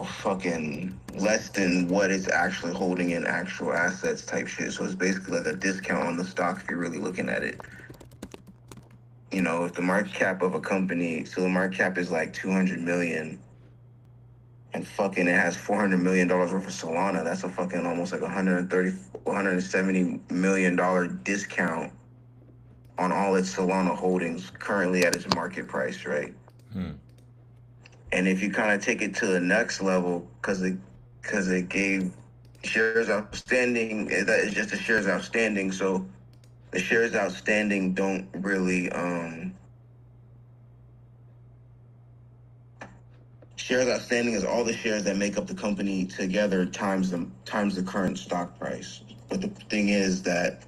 fucking less than what it's actually holding in actual assets type shit. So it's basically like a discount on the stock if you're really looking at it. You know, if the market cap of a company, so the market cap is like 200 million and fucking it has $400 million worth of Solana, that's a fucking almost like $170 million discount on all its Solana holdings currently at its market price, right? Hmm. And if you kind of take it to the next level, because because it gave shares outstanding. That is just the shares outstanding. So the shares outstanding don't really shares outstanding is all the shares that make up the company together times the current stock price. But the thing is that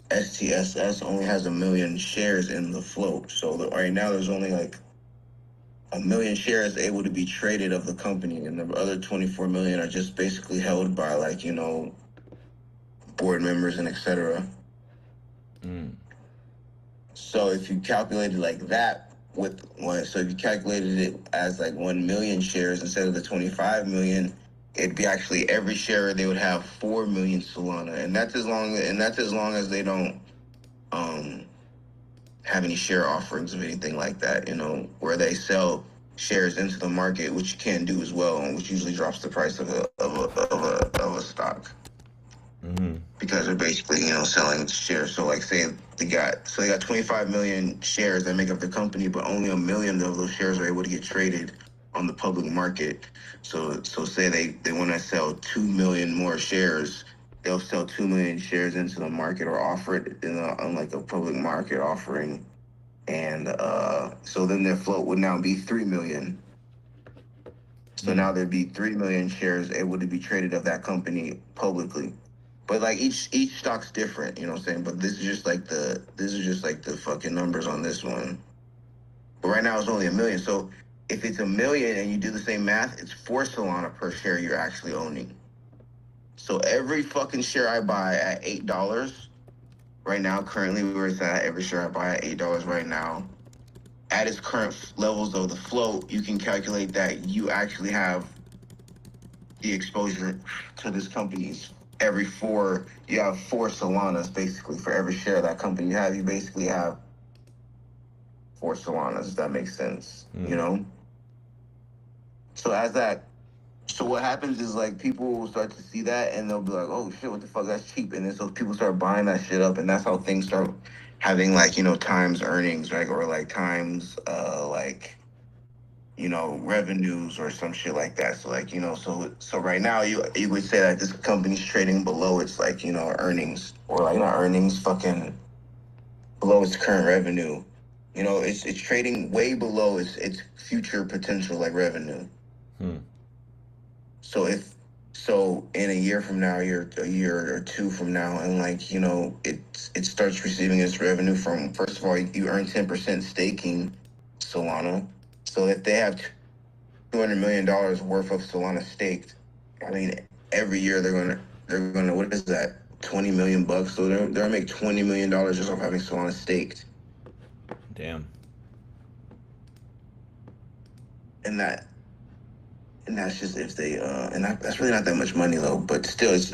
STSS only has 1 million shares in the float. So right now there's only like 1 million shares able to be traded of the company, and the other 24 million are just basically held by like, you know, board members and etc. So if you calculated like that with one, so if you calculated it as like 1 million shares instead of the 25 million, it'd be actually every share they would have 4 million Solana, and that's as long as they don't have any share offerings of anything like that, you know, where they sell shares into the market, which you can do as well, and which usually drops the price of a stock. Because they're basically, you know, selling shares. So like say they got 25 million shares that make up the company, but only 1 million of those shares are able to get traded on the public market. So say they want to sell 2 million more shares, they'll sell 2 million shares into the market or offer it on like a public market offering. And so then their float would now be 3 million. So now there'd be 3 million shares able to be traded of that company publicly. But like each stock's different, you know what I'm saying? But this is just like the fucking numbers on this one. But right now it's only 1 million. So if it's 1 million and you do the same math, it's 4 Solana per share you're actually owning. So every fucking share I buy at $8 right now, currently where it's at, every share I buy at $8 right now, at its current levels of the float, you can calculate that you actually have the exposure to this company's you have 4 Solanas basically for every share of that company you have. You basically have 4 Solanas, if that makes sense, you know? So what happens is like people will start to see that and they'll be like, oh shit, what the fuck, that's cheap. And then so people start buying that shit up, and that's how things start having like, you know, times earnings, right? Or like times like, you know, revenues or some shit like that. So like, you know, so right now you would say that this company's trading below its like, you know, earnings, or like not earnings, fucking below its current revenue. You know, it's trading way below its future potential like revenue. So in a year from now, a year or two from now, and like, you know, it starts receiving its revenue from, first of all, you earn 10% staking Solana. So if they have $200 million worth of Solana staked, I mean, every year they're gonna what is that, 20 million bucks? So they're gonna make $20 million just off having Solana staked. Damn. And that's just if they and that's really not that much money though. But still, it's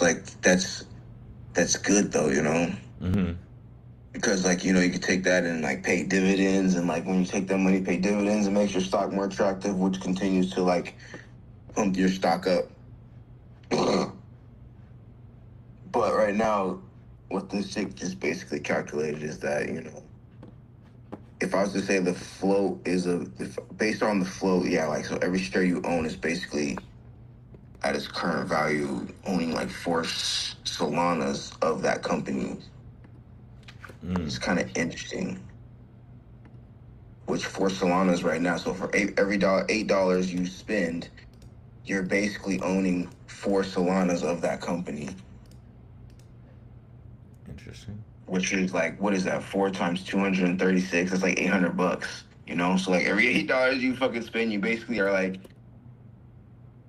like that's good though, you know. Because like, you know, you could take that and like pay dividends, and like when you take that money, pay dividends, it makes your stock more attractive, which continues to like pump your stock up. But right now, what this shit just basically calculated is that, you know, if I was to say the float is based on the float, yeah, like so every share you own is basically at its current value owning like 4 Solanas of that company. It's kind of interesting. Which 4 Solanas right now, so for every $8 you spend, you're basically owning 4 Solanas of that company. Interesting. Which is like, what is that? 4 times 236. That's like $800, you know? So like every $8 you fucking spend, you basically are like,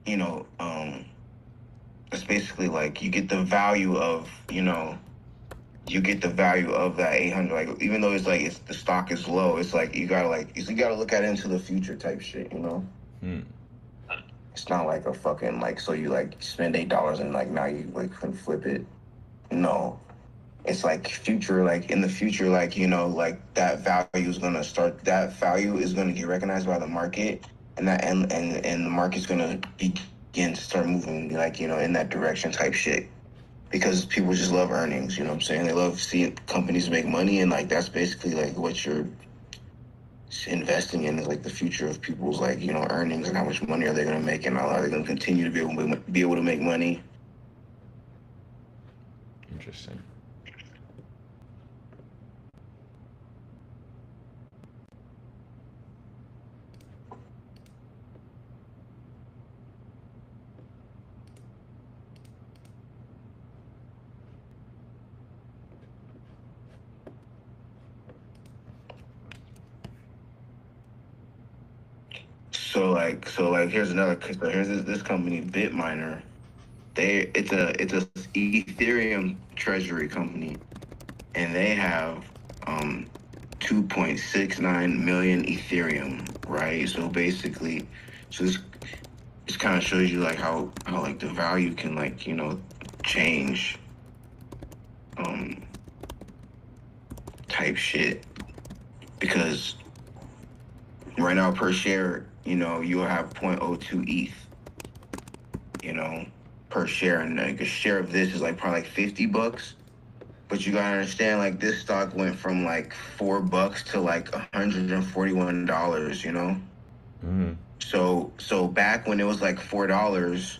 you know, it's basically like you get the value of, you know, that 800. Like, even though it's like the stock is low, it's like you gotta look at it into the future type shit, you know? It's not like a fucking like, so you like spend $8 and like now you like can flip it. No. It's like future, like in the future, like, you know, like that value is gonna get recognized by the market, and the market's gonna begin to start moving, like, you know, in that direction type shit. Because people just love earnings, you know what I'm saying? They love seeing companies make money, and like that's basically like what you're investing in is like the future of people's like, you know, earnings and how much money are they going to make and how are they going to continue to be able to make money. Interesting. So like here's another, so here's this company Bitminer. It's a Ethereum treasury company, and they have 2.69 million Ethereum, right? So basically, so this kind of shows you like how like the value can like, you know, change type shit, because right now per share, you know, you'll have 0.02 ETH, you know, per share, and like a share of this is like probably like $50. But you gotta understand, like this stock went from like $4 to like $141, you know. Mm-hmm. So back when it was like $4,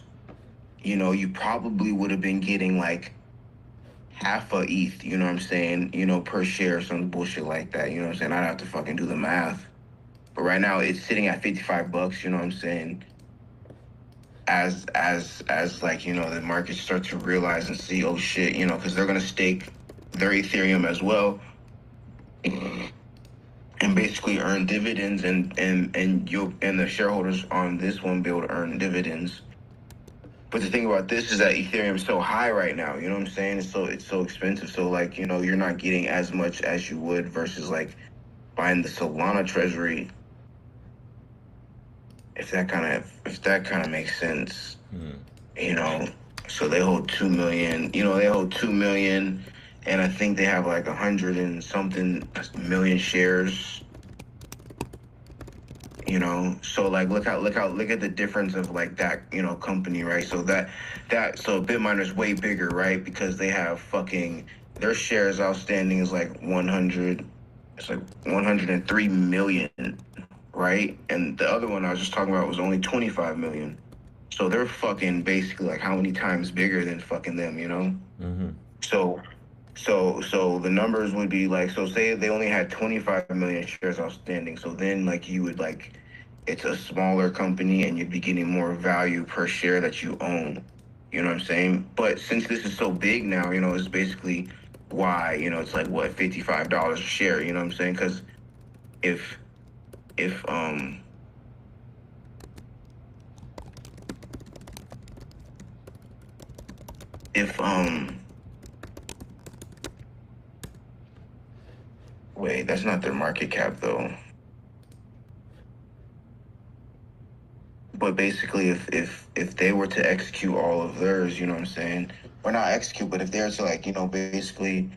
you know, you probably would have been getting like half a ETH, you know what I'm saying, you know, per share, some bullshit like that, you know what I'm saying. I'd have to fucking do the math. But right now it's sitting at $55, you know what I'm saying? As like, you know, the markets start to realize and see, oh shit, you know, because they're gonna stake their Ethereum as well, and basically earn dividends, and the shareholders on this one be able to earn dividends. But the thing about this is that Ethereum is so high right now, you know what I'm saying? It's so expensive. So like, you know, you're not getting as much as you would versus like buying the Solana treasury. If that kind of makes sense, you know. So they hold 2 million, you know, they hold 2 million, and I think they have like 100 and something million shares, you know. So like look at the difference of like that, you know, company, right? So so Bitminer's way bigger, right? Because they have fucking, their shares outstanding is like 103 million, right? And the other one I was just talking about was only 25 million. So they're fucking basically like how many times bigger than fucking them, you know? Mm-hmm. So the numbers would be like, so say they only had 25 million shares outstanding. So then like you would like, it's a smaller company and you'd be getting more value per share that you own. You know what I'm saying? But since this is so big now, you know, it's basically why, you know, it's like what, $55 a share, you know what I'm saying? Because if wait, that's not their market cap though. But basically if they were to execute all of theirs, you know what I'm saying? Or not execute, but if they were to like, you know, basically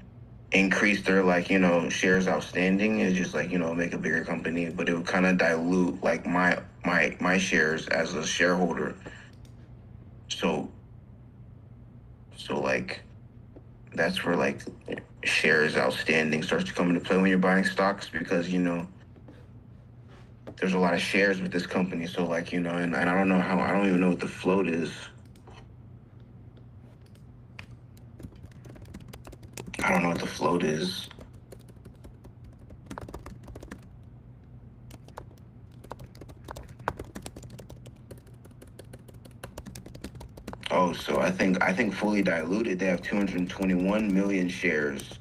increase their like, you know, shares outstanding, is just like, you know, make a bigger company, but it would kind of dilute like my shares as a shareholder. So like that's where like shares outstanding starts to come into play when you're buying stocks, because, you know, there's a lot of shares with this company. So like, you know, and I don't know how, I don't even know what the float is. I don't know what the float is. Oh, so I think fully diluted, they have 221 million shares.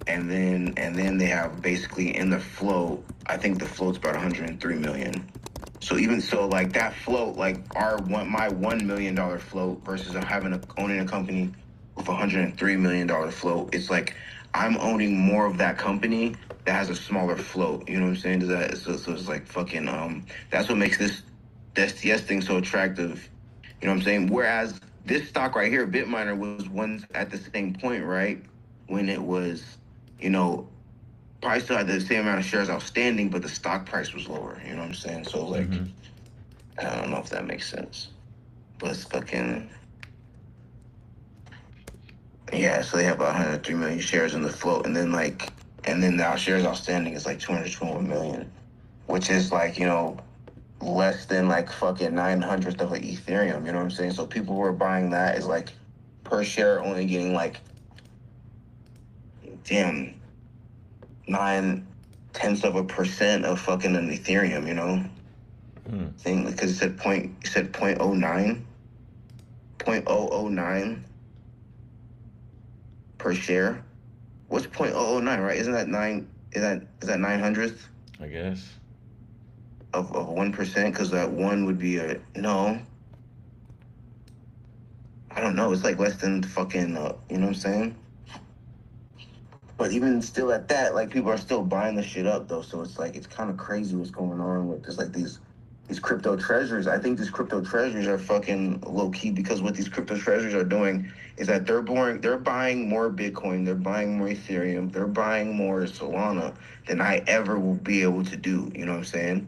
And then they have basically in the float, I think the float's about 103 million. So even so, like that float, like my $1 million float versus owning a company with $103 million float, it's like I'm owning more of that company that has a smaller float. You know what I'm saying? So it's like fucking that's what makes this STS thing so attractive. You know what I'm saying? Whereas this stock right here, Bitminer, was once at the same point, right? When it was, you know, probably still had the same amount of shares outstanding, but the stock price was lower. You know what I'm saying? So like, I don't know if that makes sense, but it's fucking, yeah. So they have about 103 million shares in the float, and then the shares outstanding is like 221 million. which is like, you know, less than like fucking 900th of an Ethereum. You know what I'm saying? So people who are buying that is like per share only getting like, damn, 0.9% of fucking an Ethereum. You know, thing because it said point oh nine, 0.009 per share. What's 0.009, right? Isn't that nine? Is that 900th I guess. of 1%? Because that one would be a no. I don't know. It's like less than fucking. You know what I'm saying? But even still at that, like people are still buying the shit up though. So it's like it's kind of crazy what's going on with just like these crypto treasures. I think these crypto treasures are fucking low key because what these crypto treasures are doing is that they're buying more Bitcoin, they're buying more Ethereum, they're buying more Solana than I ever will be able to do. You know what I'm saying?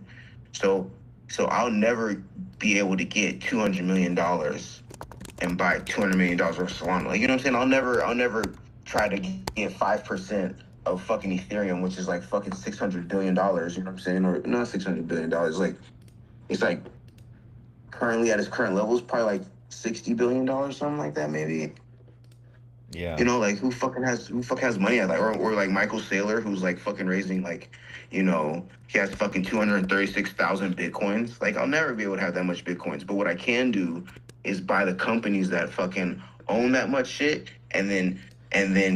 So I'll never be able to get $200 million and buy $200 million worth of Solana. Like, you know what I'm saying? I'll never try to get 5% of fucking Ethereum, which is like fucking $600 billion. You know what I'm saying? Or not $600 billion. Like it's like currently at its current level, it's probably like $60 billion, something like that, maybe. Yeah. You know, like who fucking has money at like or like Michael Saylor, who's like fucking raising like, you know, he has fucking 236,000 bitcoins. Like I'll never be able to have that much bitcoins. But what I can do is buy the companies that fucking own that much shit and then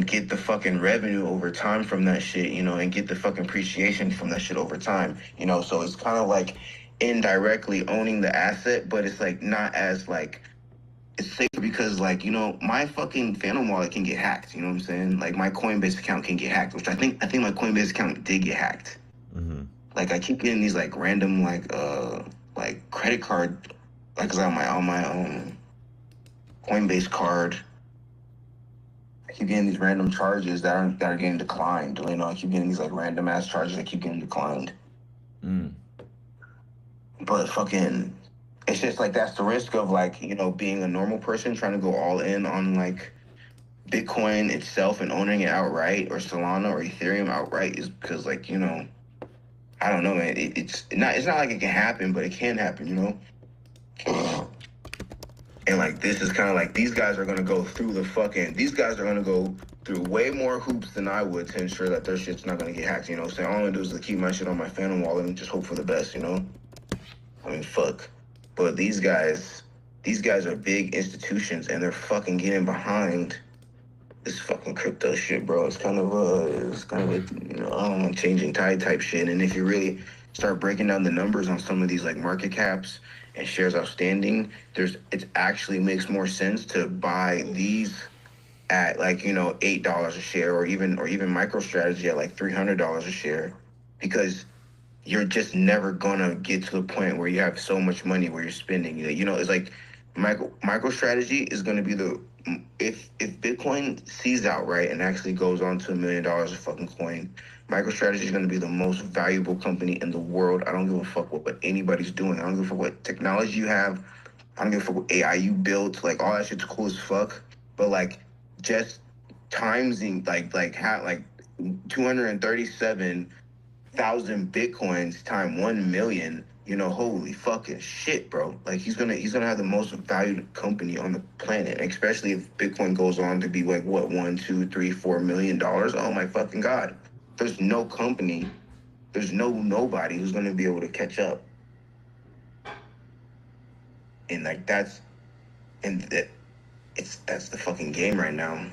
get the fucking revenue over time from that shit, you know, and get the fucking appreciation from that shit over time, you know. So it's kind of like indirectly owning the asset, but it's like not as like it's safer because like, you know, my fucking Phantom wallet can get hacked, you know what I'm saying? Like my Coinbase account can get hacked, which I think my Coinbase account did get hacked. Like I keep getting these like random like credit card like 'cause on my Coinbase card I keep getting these random charges that are getting declined. You know, I keep getting these like random ass charges that keep getting declined. But fucking, it's just like that's the risk of like, you know, being a normal person trying to go all in on like Bitcoin itself and owning it outright or Solana or Ethereum outright is because like, you know, I don't know, man. It's not like it can happen, but it can happen, you know. And like this is kind of like these guys are gonna go through way more hoops than I would to ensure that their shit's not gonna get hacked. You know what I'm saying? All I'm gonna do is to keep my shit on my Phantom wallet and just hope for the best. You know? I mean, fuck. But these guys are big institutions and they're fucking getting behind this fucking crypto shit, bro. It's kind of a, you know, I don't know, changing tide type shit. And if you really start breaking down the numbers on some of these like market caps and shares outstanding, it actually makes more sense to buy these at like, you know, $8 a share or even MicroStrategy at like $300 a share because you're just never gonna get to the point where you have so much money where you're spending. You know, it's like MicroStrategy is gonna be the if Bitcoin sees out right and actually goes on to $1 million a fucking coin, MicroStrategy is gonna be the most valuable company in the world. I don't give a fuck what anybody's doing. I don't give a fuck what technology you have. I don't give a fuck what AI you built. Like all that shit's cool as fuck. But like just timesing like 237,000 bitcoins time 1 million, you know, holy fucking shit, bro. Like he's gonna have the most valued company on the planet, especially if Bitcoin goes on to be like what 1, 2, 3, $4 million. Oh my fucking god. There's no company, there's nobody who's gonna be able to catch up. And like that's the fucking game right now.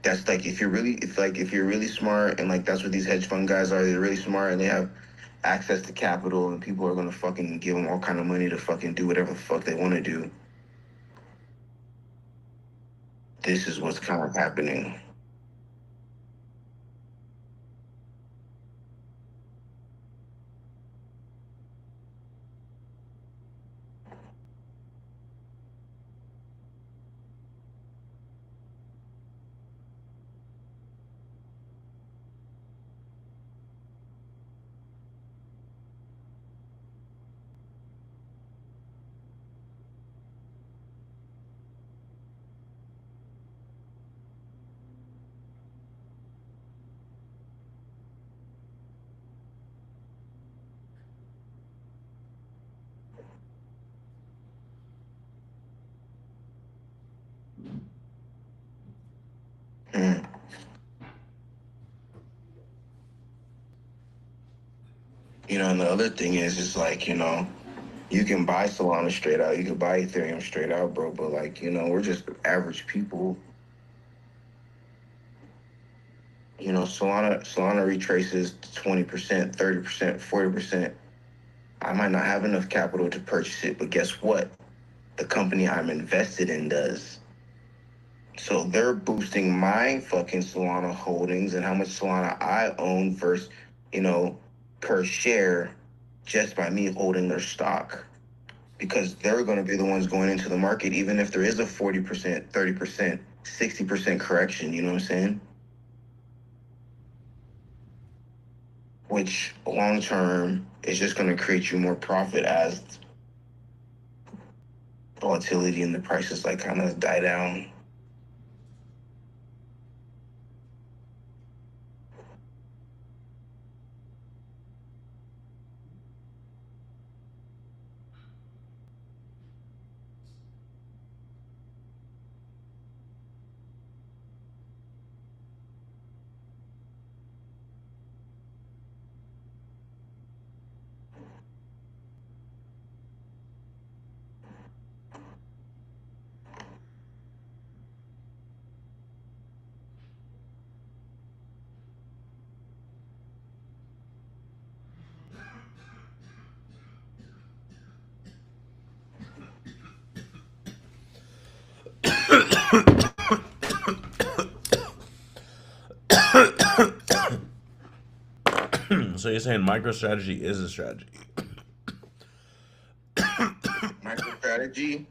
That's like if you're really smart and like that's what these hedge fund guys are. They're really smart and they have access to capital and people are gonna fucking give them all kind of money to fucking do whatever the fuck they want to do. This is what's kind of happening. You know, and the other thing is, it's like, you know, you can buy Solana straight out, you can buy Ethereum straight out, bro. But like, you know, we're just average people. You know, Solana retraces 20%, 30%, 40%. I might not have enough capital to purchase it, but guess what? The company I'm invested in does. So they're boosting my fucking Solana holdings and how much Solana I own versus, you know, per share just by me holding their stock. Because they're going to be the ones going into the market, even if there is a 40%, 30%, 60% correction, you know what I'm saying? Which long term is just going to create you more profit as volatility in the prices like kind of die down. So you're saying MicroStrategy is a strategy? MicroStrategy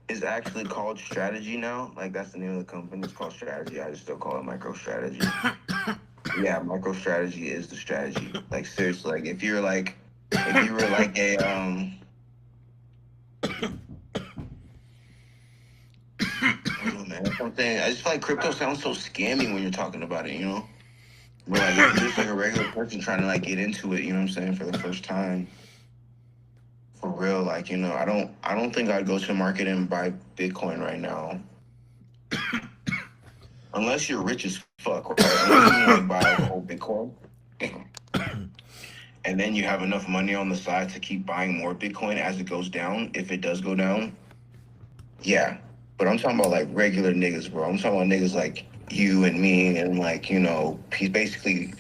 is actually called Strategy now. Like, that's the name of the company. It's called Strategy. I just still call it MicroStrategy. Yeah, MicroStrategy is the strategy. Like, seriously, like if you were like a I don't know, man. That's what I'm saying. I just feel like crypto sounds so scammy when you're talking about it, you know? But like if you're just like a regular person trying to like get into it, you know what I'm saying, for the first time. For real, like, you know, I don't think I'd go to the market and buy Bitcoin right now. Unless you're rich as fuck, right? Unless you like buy like a whole Bitcoin. And then you have enough money on the side to keep buying more Bitcoin as it goes down, if it does go down. Yeah. But I'm talking about like regular niggas, bro. I'm talking about niggas like you and me and like, you know, basically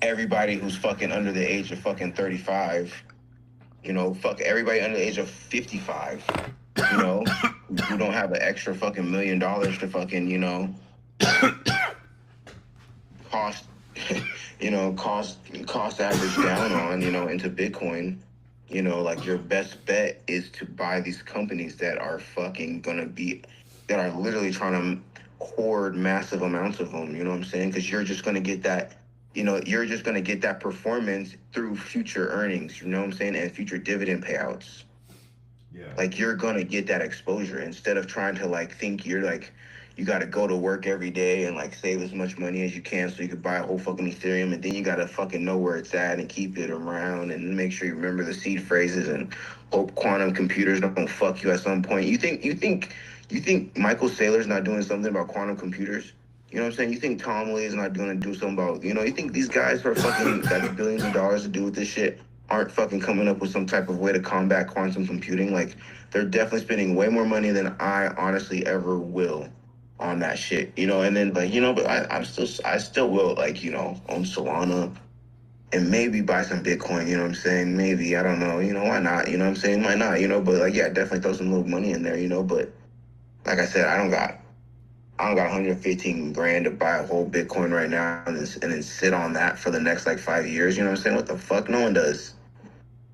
everybody who's fucking under the age of fucking 35. You know, fuck everybody under the age of 55, you know, who don't have an extra fucking $1 million to fucking, you know, cost, cost average down on, you know, into Bitcoin. You know, like your best bet is to buy these companies that are fucking that are literally trying to hoard massive amounts of them. You know what I'm saying? Because you're just gonna get that. You know, you're just gonna get that performance through future earnings. You know what I'm saying? And future dividend payouts. Yeah. Like you're gonna get that exposure instead of trying to like think you're like you gotta go to work every day and like save as much money as you can so you could buy a whole fucking Ethereum, and then you gotta fucking know where it's at and keep it around and make sure you remember the seed phrases and hope quantum computers don't fuck you at some point. You think Michael Saylor's not doing something about quantum computers? You know what I'm saying? You think Tom Lee is not going to do something about, you know, you think these guys who are fucking got billions of dollars to do with this shit aren't fucking coming up with some type of way to combat quantum computing? Like, they're definitely spending way more money than I honestly ever will on that shit, you know? And then, like, you know, but I still will, like, you know, own Solana and maybe buy some Bitcoin, you know what I'm saying? Maybe, I don't know, you know, why not? You know what I'm saying? Why not, you know? But, like, yeah, definitely throw some little money in there, you know? But, like I said, I don't got 115 grand to buy a whole Bitcoin right now and then sit on that for the next like 5 years. You know what I'm saying? What the fuck? No one does.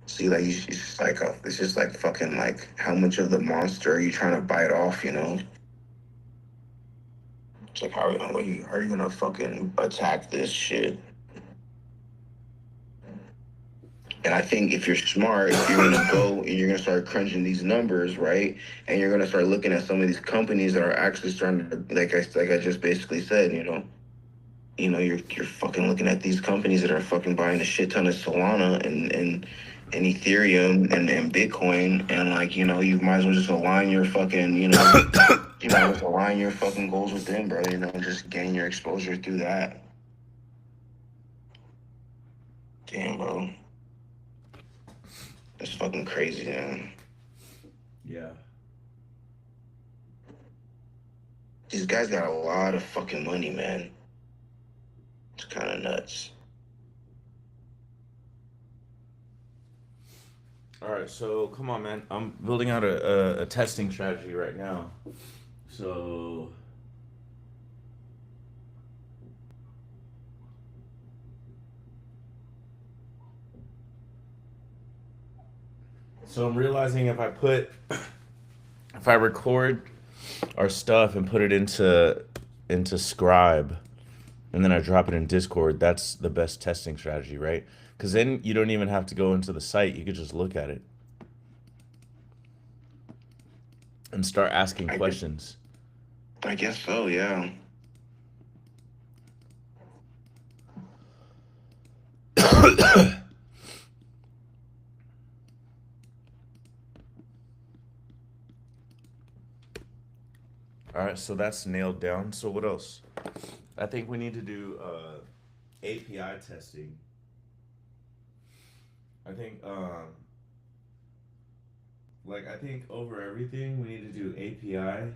See, like it's just like fucking like how much of the monster are you trying to bite off? You know? It's like how are you gonna fucking attack this shit? And I think if you're smart, you're gonna go and you're gonna start crunching these numbers, right? And you're gonna start looking at some of these companies that are actually starting to, like I just basically said, you know, you're fucking looking at these companies that are fucking buying a shit ton of Solana and Ethereum and Bitcoin, and like, you know, you might as well just align your fucking, you know, you might as well just align your fucking goals with them, bro. You know, just gain your exposure through that. Damn, bro. It's fucking crazy, man. Yeah. These guys got a lot of fucking money, man. It's kind of nuts. All right, so come on, man. I'm building out a testing strategy right now. So I'm realizing if I record our stuff and put it into Scribe, and then I drop it in Discord, that's the best testing strategy, right? Because then you don't even have to go into the site. You could just look at it and start asking questions. I guess so, yeah. All right, so that's nailed down. So what else? I think we need to do API testing. I think I think over everything we need to do API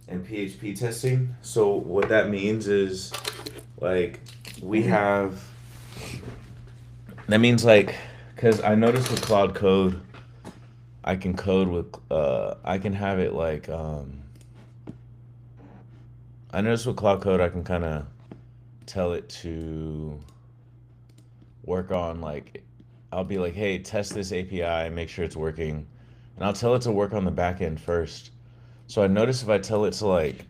and PHP testing. So what that means is like we have that means like because I noticed with Cloud Code I can code with I can have it like I noticed with Cloud Code I can kind of tell it to work on like I'll be like, hey, test this API, make sure it's working. And I'll tell it to work on the back end first. So I notice if I tell it to like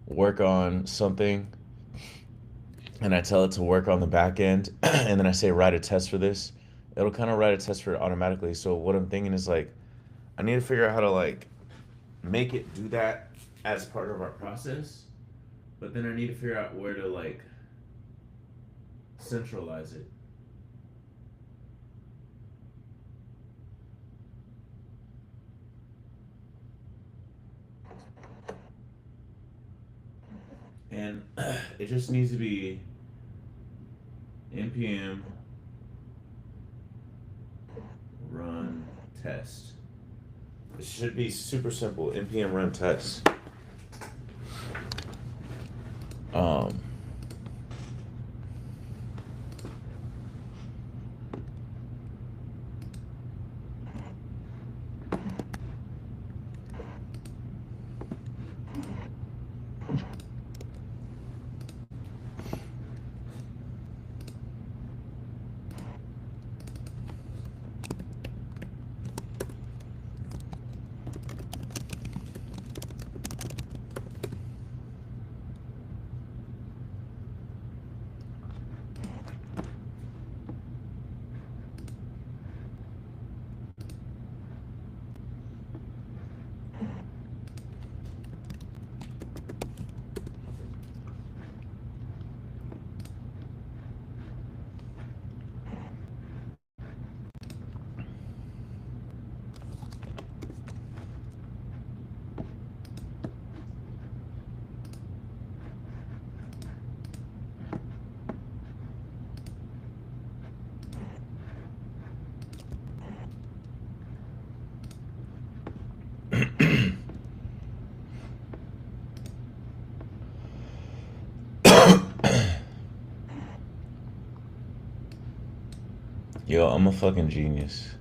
work on something and I tell it to work on the back end and then I say write a test for this, it'll kind of write a test for it automatically. So what I'm thinking is like I need to figure out how to like make it do that as part of our process. But then I need to figure out where to like centralize it. And it just needs to be npm run test. It should be super simple. npm run test. Yo, I'm a fucking genius.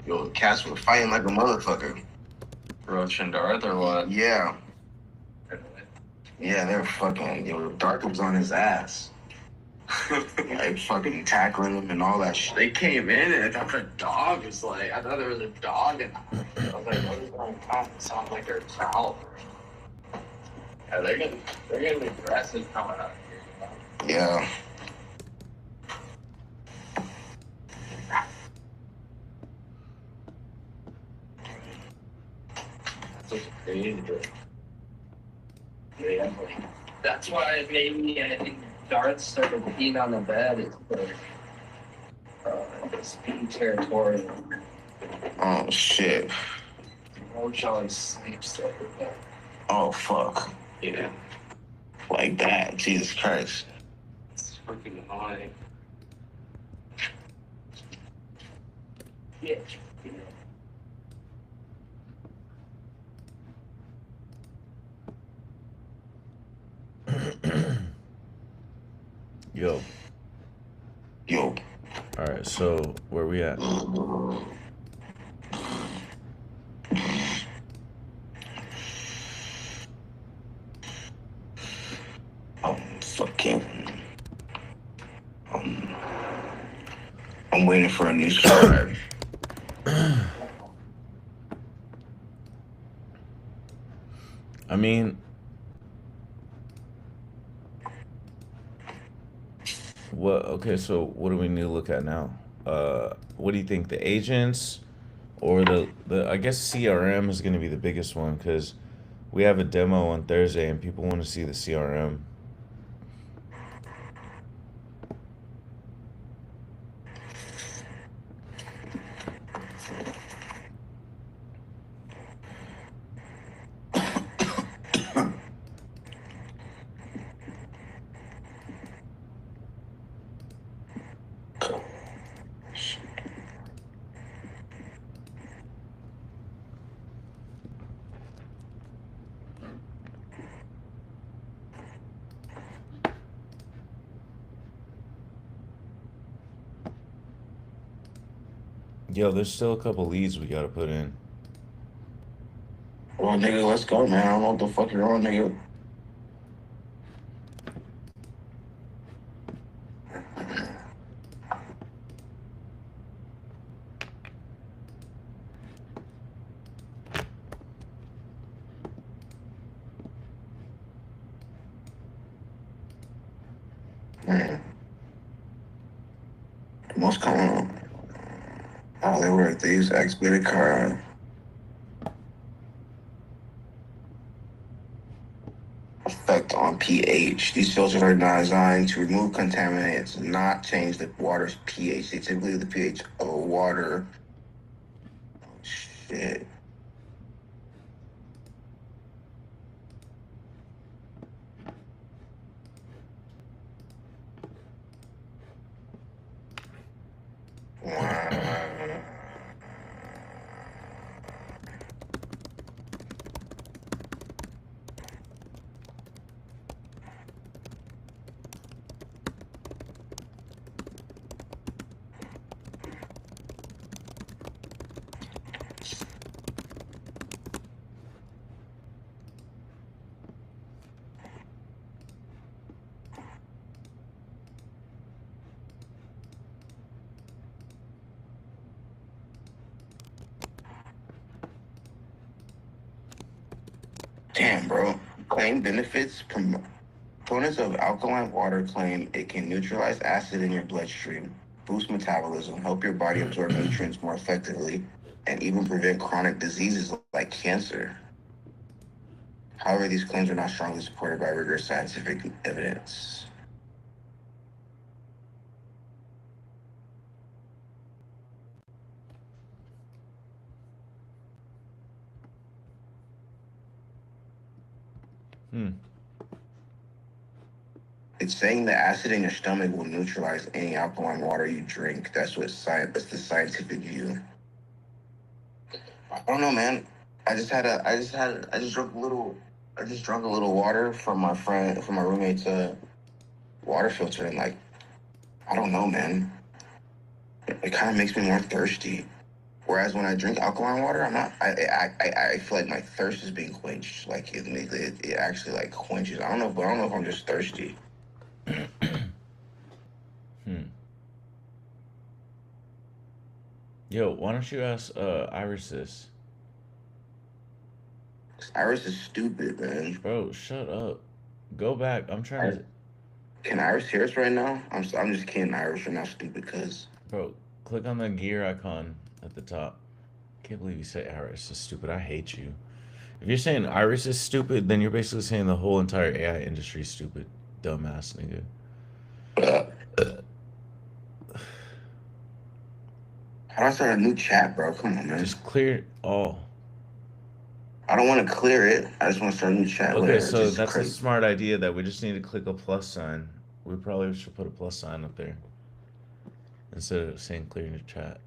Yo, the cats were fighting like a motherfucker. Roach and Darth or what? Yeah. Yeah, they're fucking. Yo, Dark was on his ass. Like fucking tackling him and all that shit. They came in and I thought the dog was like, I thought there was a dog and I was like, what is going on? It sounds like they're growling. Yeah, they're gonna be aggressive coming up here. Yeah. That's crazy. Yeah, that's why it made me, I think, Darth started peeing on the bed. It's being territorial. Oh shit. Roach always sleeps over there. Oh fuck. Yeah, Like that. Jesus Christ. it's freaking annoying. Yeah. Yo. Yo. All right. So where we at? Fucking. I'm waiting for a new scribe. I mean, what? Okay. So what do we need to look at now? What do you think? The agents or the? I guess CRM is going to be the biggest one because we have a demo on Thursday and people want to see the CRM. Yo, there's still a couple leads we gotta put in. Well, nigga, let's go, man. I don't know what the fuck you're on, nigga. Man. Most common. Oh, they were thieves, expedited car. Effect on pH. These filters are designed to remove contaminants, not change the water's pH. They typically leave the pH of water. Oh, shit. Wow. Damn, bro. Claim benefits. Proponents of alkaline water claim it can neutralize acid in your bloodstream, boost metabolism, help your body absorb nutrients more effectively, and even prevent chronic diseases like cancer. However, these claims are not strongly supported by rigorous scientific evidence. It's saying the acid in your stomach will neutralize any alkaline water you drink. That's the scientific view. I don't know, man. I just drunk a little water from my roommate's water filter, and like, I don't know, man. It kind of makes me more thirsty. Whereas when I drink alkaline water, I'm not. I feel like my thirst is being quenched. Like it actually like quenches. I don't know, but I don't know if I'm just thirsty. Yo, why don't you ask Iris this? Iris is stupid, man. Bro, shut up. Go back. I'm trying to. Can Iris hear us right now? I'm just kidding, Iris. You're not stupid, cause Bro, click on the gear icon at the top. Can't believe you say Iris is stupid. I hate you. If you're saying Iris is stupid, then you're basically saying the whole entire AI industry is stupid. Dumbass nigga. How do I start a new chat, bro? Come on, man. Just clear all. I don't want to clear it. I just want to start a new chat. Okay, Whatever. so Just that's a crazy. smart idea that we just need to click a plus sign. We probably should put a plus sign up there instead of saying clear your chat.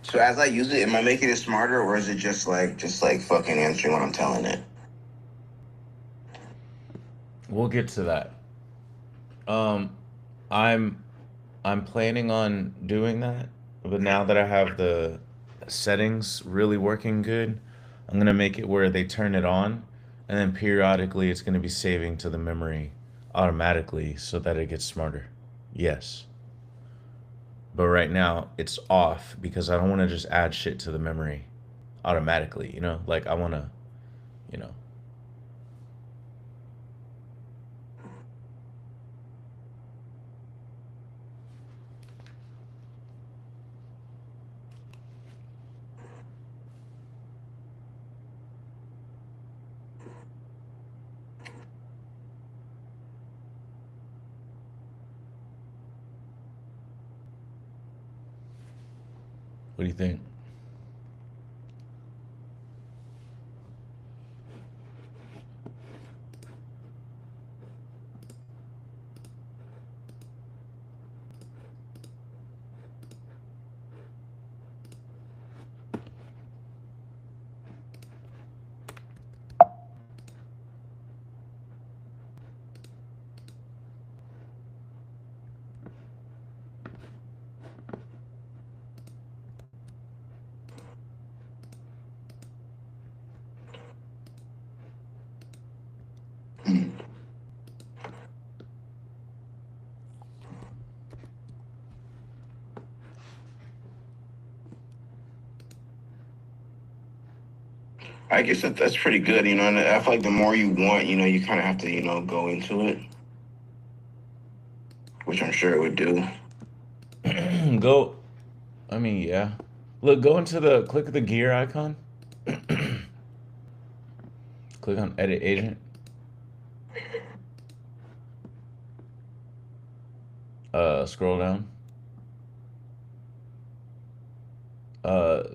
So as I use it, am I making it smarter, or is it just like fucking answering what I'm telling it? We'll get to that. I'm planning on doing that, but now that I have the settings really working good, I'm gonna make it where they turn it on, and then periodically it's gonna be saving to the memory automatically so that it gets smarter. Yes. But right now it's off because I don't want to just add shit to the memory automatically, you know? Like I want to, you know. What do you think? I guess that's pretty good, you know. And I feel like the more you want, you know, you kind of have to, you know, go into it, which I'm sure it would do. Go. I mean, yeah. Look, go into click the gear icon. Click on edit agent. Scroll down.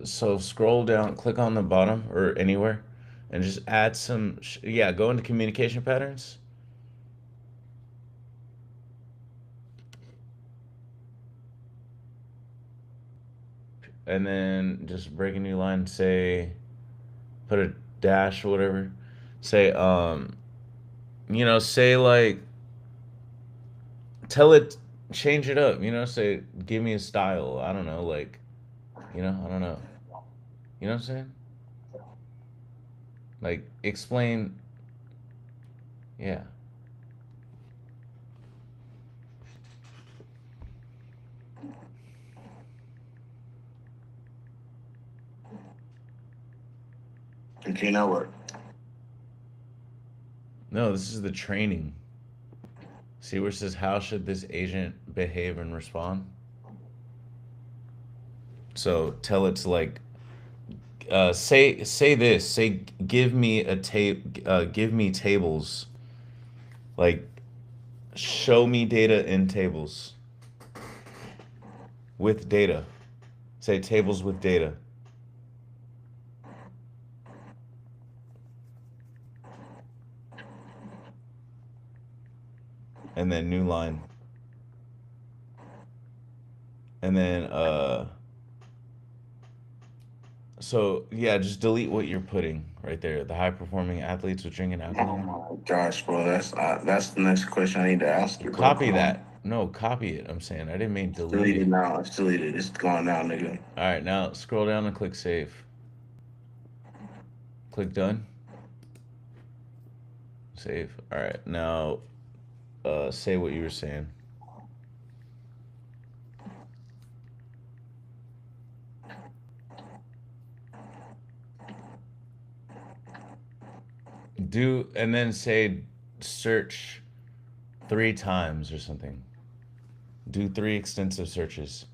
So scroll down, click on the bottom or anywhere, and just add some. Yeah, go into communication patterns. And then just break a new line. Say, put a dash or whatever. Say, you know, say like, tell it, change it up. You know, say, give me a style. I don't know, like, you know, I don't know. You know what I'm saying? Like, explain. Yeah. Okay, now what? No, this is the training. See where it says, how should this agent behave and respond? So tell it to like, say this. Say, give me give me tables. Like, show me data in tables. with data. Say tables with data. And then new line. And then so yeah, just delete what you're putting right there. The high performing athletes with drinking Oh alcohol. my gosh, bro, that's the next question I need to ask you, bro. Copy Come on. that. No, copy it. I'm saying I didn't mean delete Delete it. it now. It's deleted. It's gone now, nigga. All right, now scroll down and click save. Click done. Save. All right, now say what you were saying. Do and then say search 3 times or something. Do 3 extensive searches.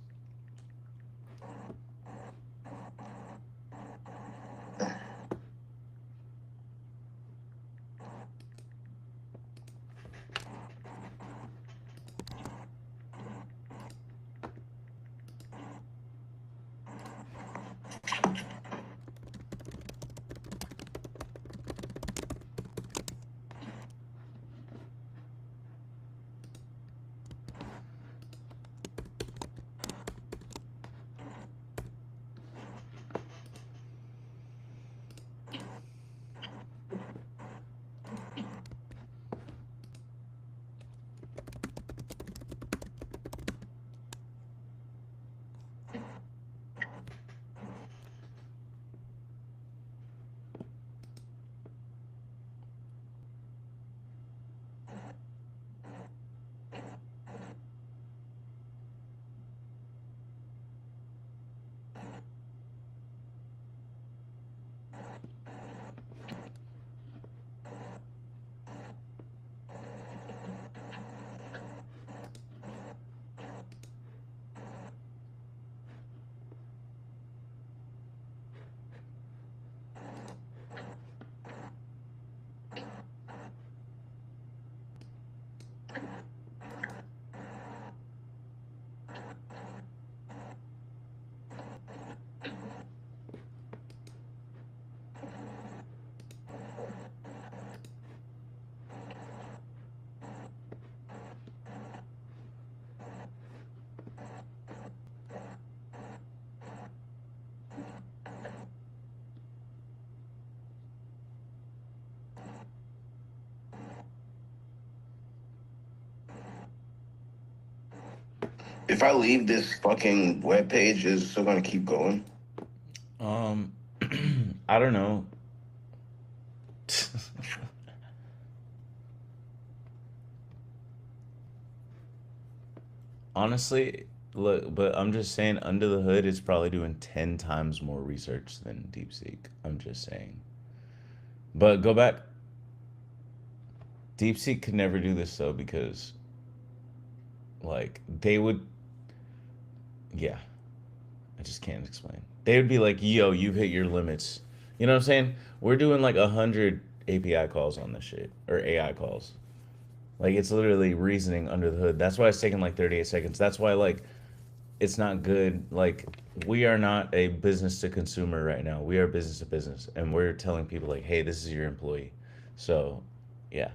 If I leave this fucking web page, is it still gonna keep going? I don't know. Honestly, look, but I'm just saying under the hood it's probably doing 10 times more research than DeepSeek. I'm just saying. But go back. DeepSeek could never do this though because like they would yeah, I just can't explain. They would be like, "Yo, you've hit your limits." You know what I'm saying? We're doing like 100 API calls on this shit or AI calls. Like it's literally reasoning under the hood. That's why it's taking like 38 seconds. That's why like it's not good. Like we are not a business to consumer right now. We are business to business, and we're telling people like, "Hey, this is your employee." So, yeah.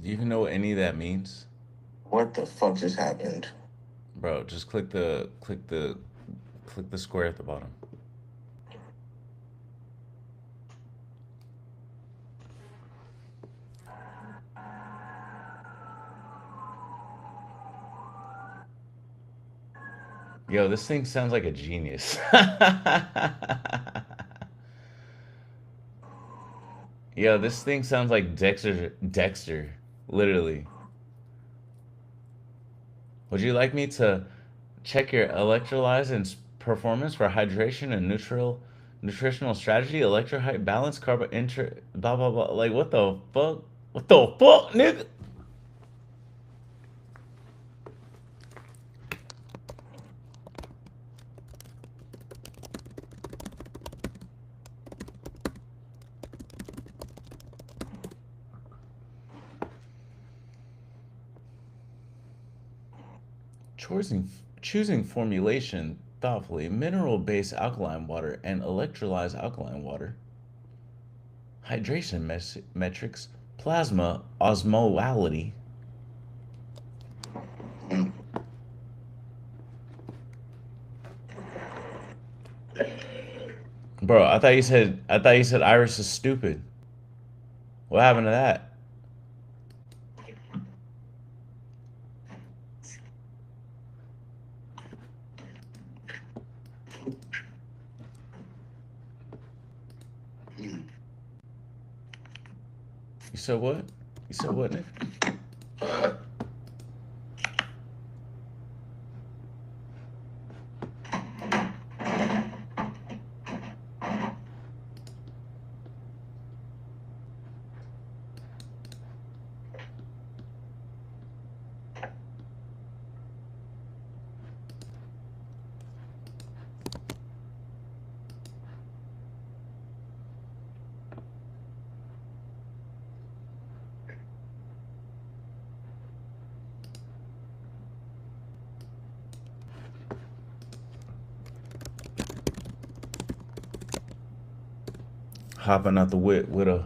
Do you even know what any of that means? What the fuck just happened? Bro, just click the square at the bottom. Yo, this thing sounds like a genius. Yo, this thing sounds like Dexter, literally. Would you like me to check your electrolytes and performance for hydration and nutritional strategy, electrolyte balance, blah blah blah. Like what the fuck? What the fuck, nigga? Choosing formulation thoughtfully, mineral-based alkaline water and electrolyzed alkaline water. Hydration metrics, plasma osmolality. Bro, I thought you said Iris is stupid. What happened to that? You said what? You said what, Nick? Hopping out the whip with a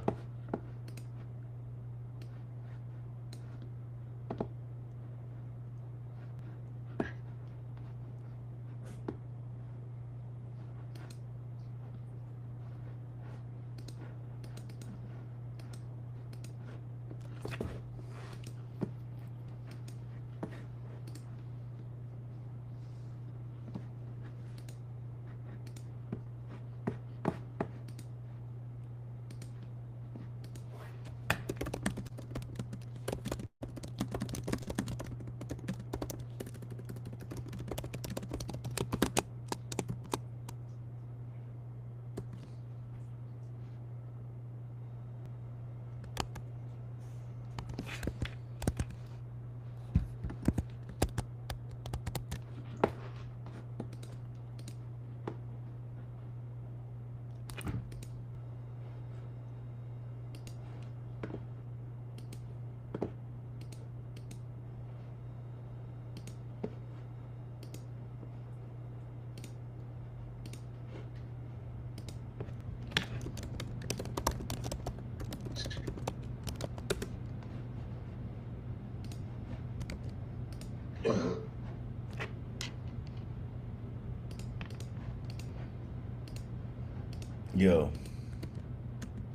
yo.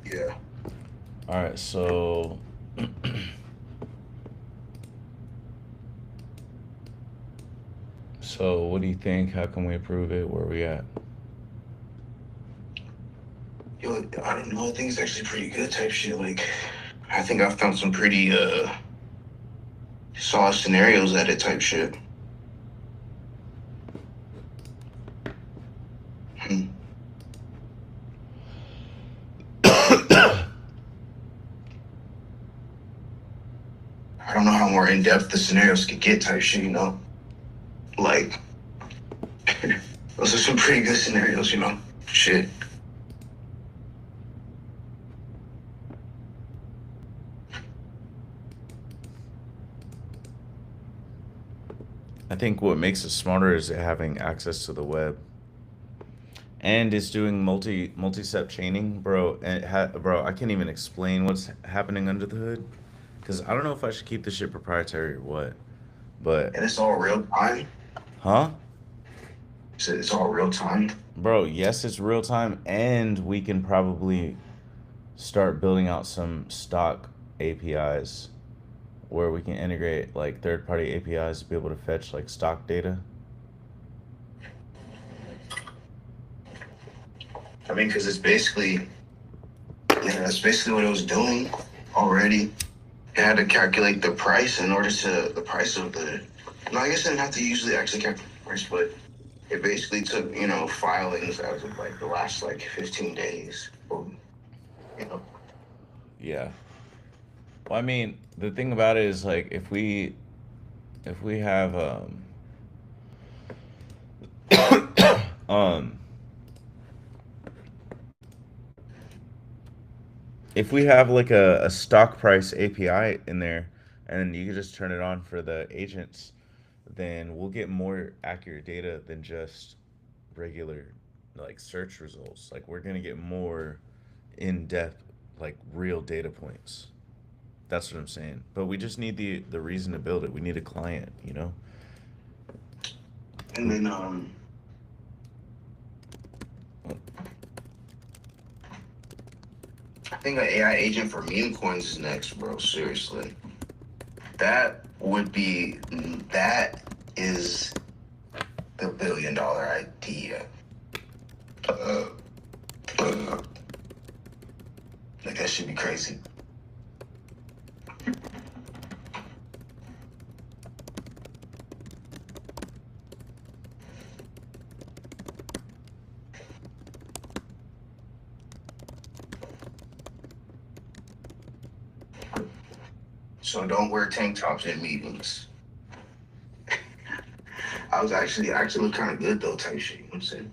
Yeah. All right, so so what do you think? How can we improve it? Where are we at? Yo, I don't know. I think it's actually pretty good type shit. Like, I think I found some pretty solid scenarios at it type shit. I don't know how more in depth the scenarios could get type shit, you know? Like, those are some pretty good scenarios, you know? Shit. I think what makes it smarter is having access to the web. And it's doing multi-step chaining, bro. And bro, I can't even explain what's happening under the hood, because I don't know if I should keep this shit proprietary or what. But And it's all real time. huh, So it's all real time. bro? Yes, it's real time, and we can probably start building out some stock APIs where we can integrate like third-party APIs to be able to fetch like stock data. I mean, because it's basically, yeah, that's basically what it was doing already. It had to calculate the price in order to, the price of the, no, I guess it didn't have to usually actually calculate the price, but it basically took, you know, filings as of like the last like 15 days. Or, you know, Yeah. Well, I mean, the thing about it is like if we have um if we have like a stock price API in there and you can just turn it on for the agents, then we'll get more accurate data than just regular like search results. Like we're gonna get more in depth, like real data points. That's what I'm saying. But we just need the reason to build it. We need a client, you know? and then I think an AI agent for meme coins is next, bro. Seriously, that is the $1 billion idea. Like that should be crazy. So don't wear tank tops in meetings. I was actually look kind of good though, type shit. You know what I'm saying?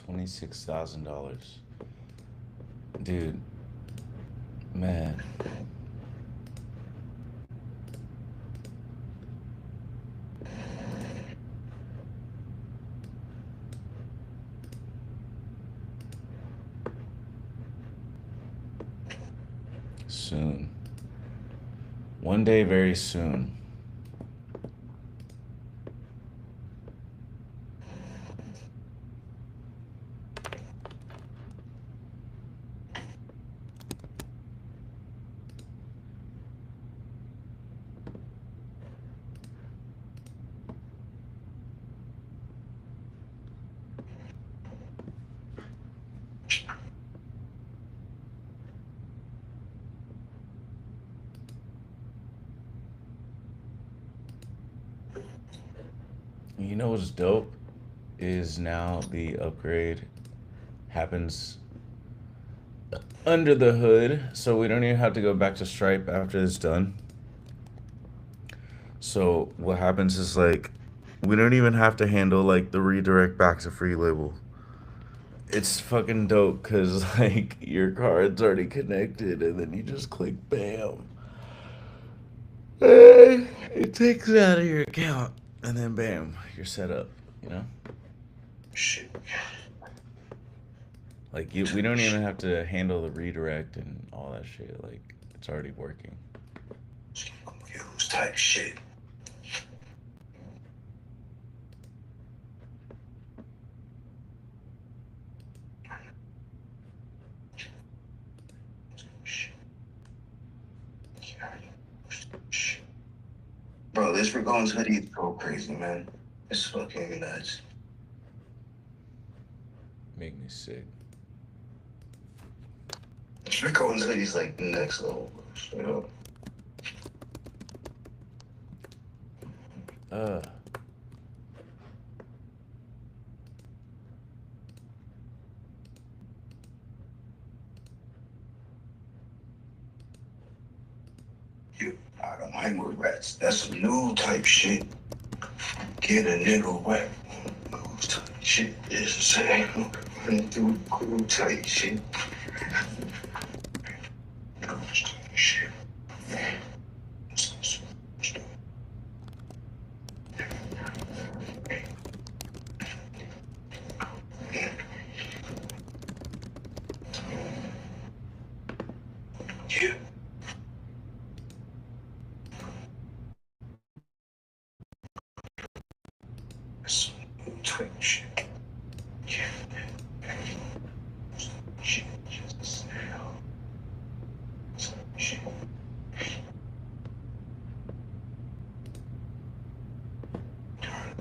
$26,000, dude. Man, soon. One day, very soon. You know what's dope is now the upgrade happens under the hood, so we don't even have to go back to Stripe after it's done. So what happens is like we don't even have to handle like the redirect back to free label. It's fucking dope because like your card's already connected and then you just click bam. It takes it out of your account and then bam, you're set up, you know? Shit. Like we don't even have to handle the redirect and all that shit. Like it's already working. Confused type shit. Bro, this Ragon's hoodie is so crazy, man. It's fucking nuts. Make me sick. This Ragon's hoodie's like next level, bro. Straight up. You, I don't hang with rats. That's some new type shit. Get a nigga wet. Those type shit is the same. Do cool type shit. Those type shit.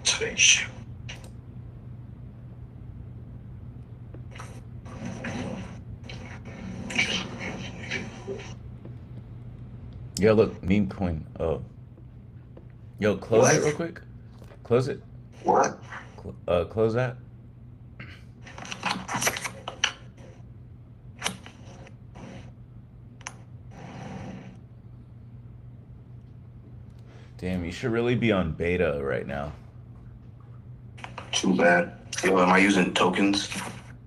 Today's shit. Yo, look, meme coin. Oh. Yo, close it What? real quick. Close it. What? Close that. Damn, you should really be on beta right now. Too bad. Yo, am I using tokens?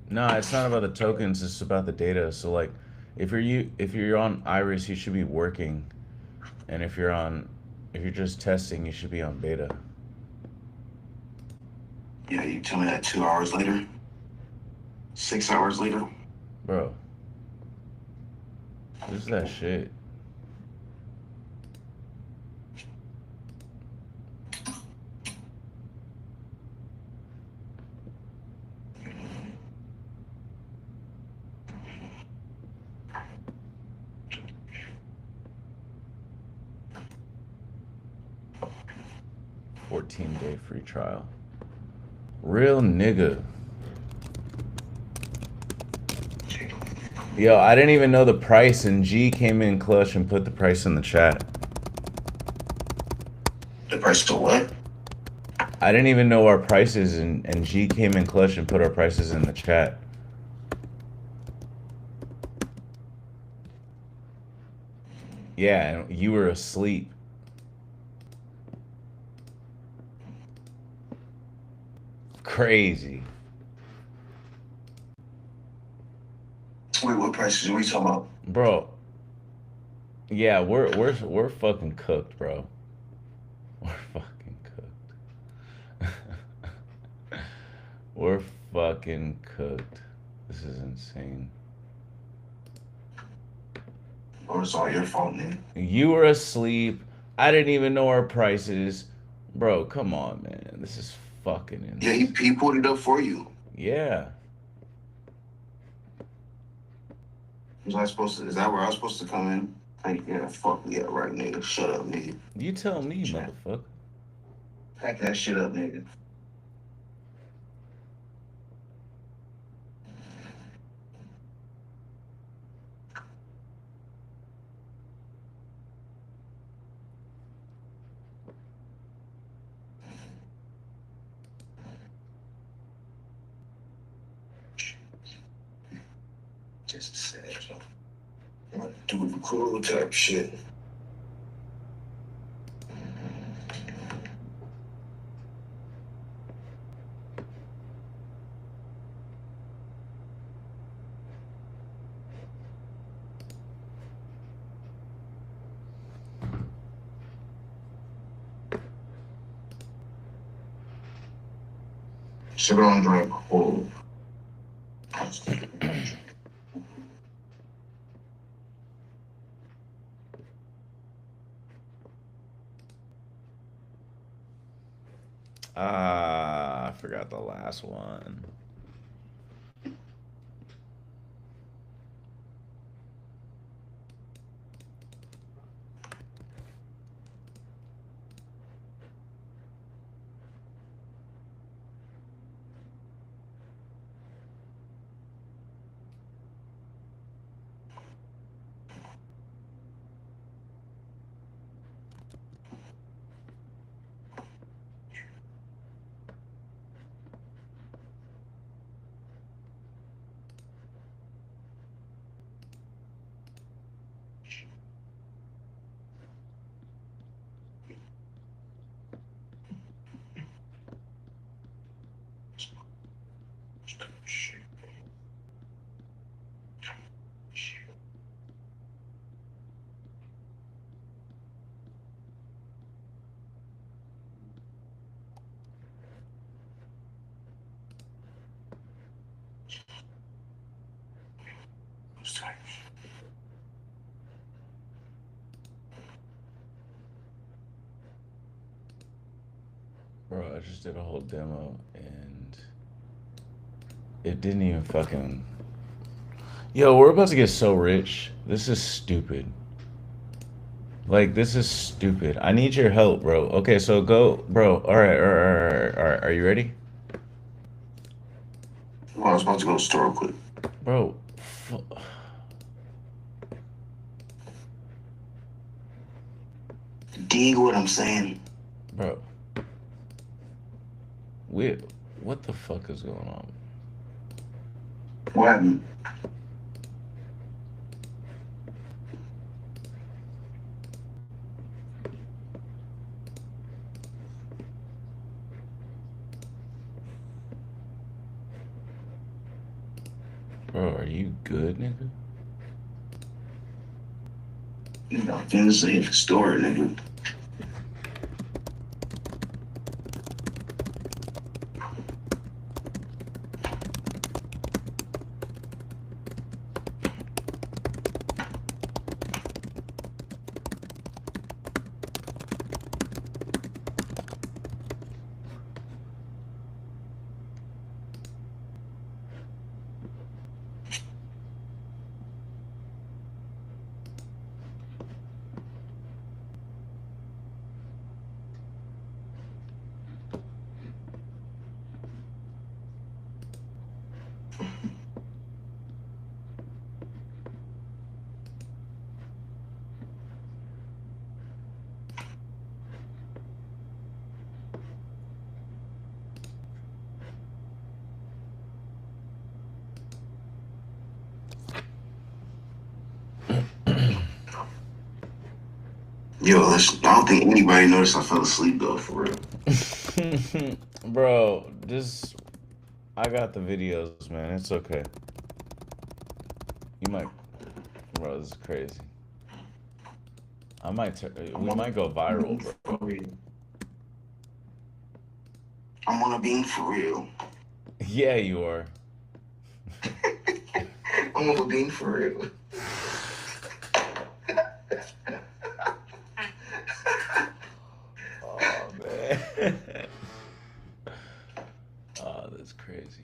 No, it's not about the tokens, it's about the data. So like if you're on Iris, you should be working. And if you're just testing, you should be on beta. Yeah, you tell me that 2 hours later? 6 hours later? Bro. Who's that shit? $14-day free trial. Real nigga. Yo, I didn't even know the price, and G came in clutch and put the price in the chat. The price to what? I didn't even know our prices, and G came in clutch and put our prices in the chat. Yeah, and you were asleep. Crazy. Wait, what prices are we talking about? Bro. Yeah, we're fucking cooked, bro. We're fucking cooked. We're fucking cooked. This is insane. Or it's all your fault, man. You were asleep. I didn't even know our prices. Bro, come on, man. This is fucking Yeah, insane. he pulled it up for you. Yeah. Was I supposed to? Is that where I was supposed to come in? Like, yeah, fuck yeah, right, nigga. Shut up, nigga. You tell me, Chat. motherfucker. Pack that shit up, nigga. Just sad, so. I'm gonna do the cool type shit. Sugar on drink, cold. Ah, I forgot the last one. Bro, I just did a whole demo and it didn't even fucking. Yo, we're about to get so rich. This is stupid. Like, this is stupid. I need your help, bro. Okay, so go, bro. All right, all right, all right. Are you ready? Well, I was about to go to the store real quick. Bro. Dig what I'm saying. Bro. What the fuck is going on? What happened? Bro, are you good, nigga? You know, things to hit the store, nigga. Yo, listen, I don't think anybody noticed I fell asleep though, for real. Bro, I got the videos, man. It's okay. You might, bro, this is crazy. We might go viral, bro. I'm on a beam for real. Yeah, you are. I'm on a beam for real. Oh, man. Oh, that's crazy.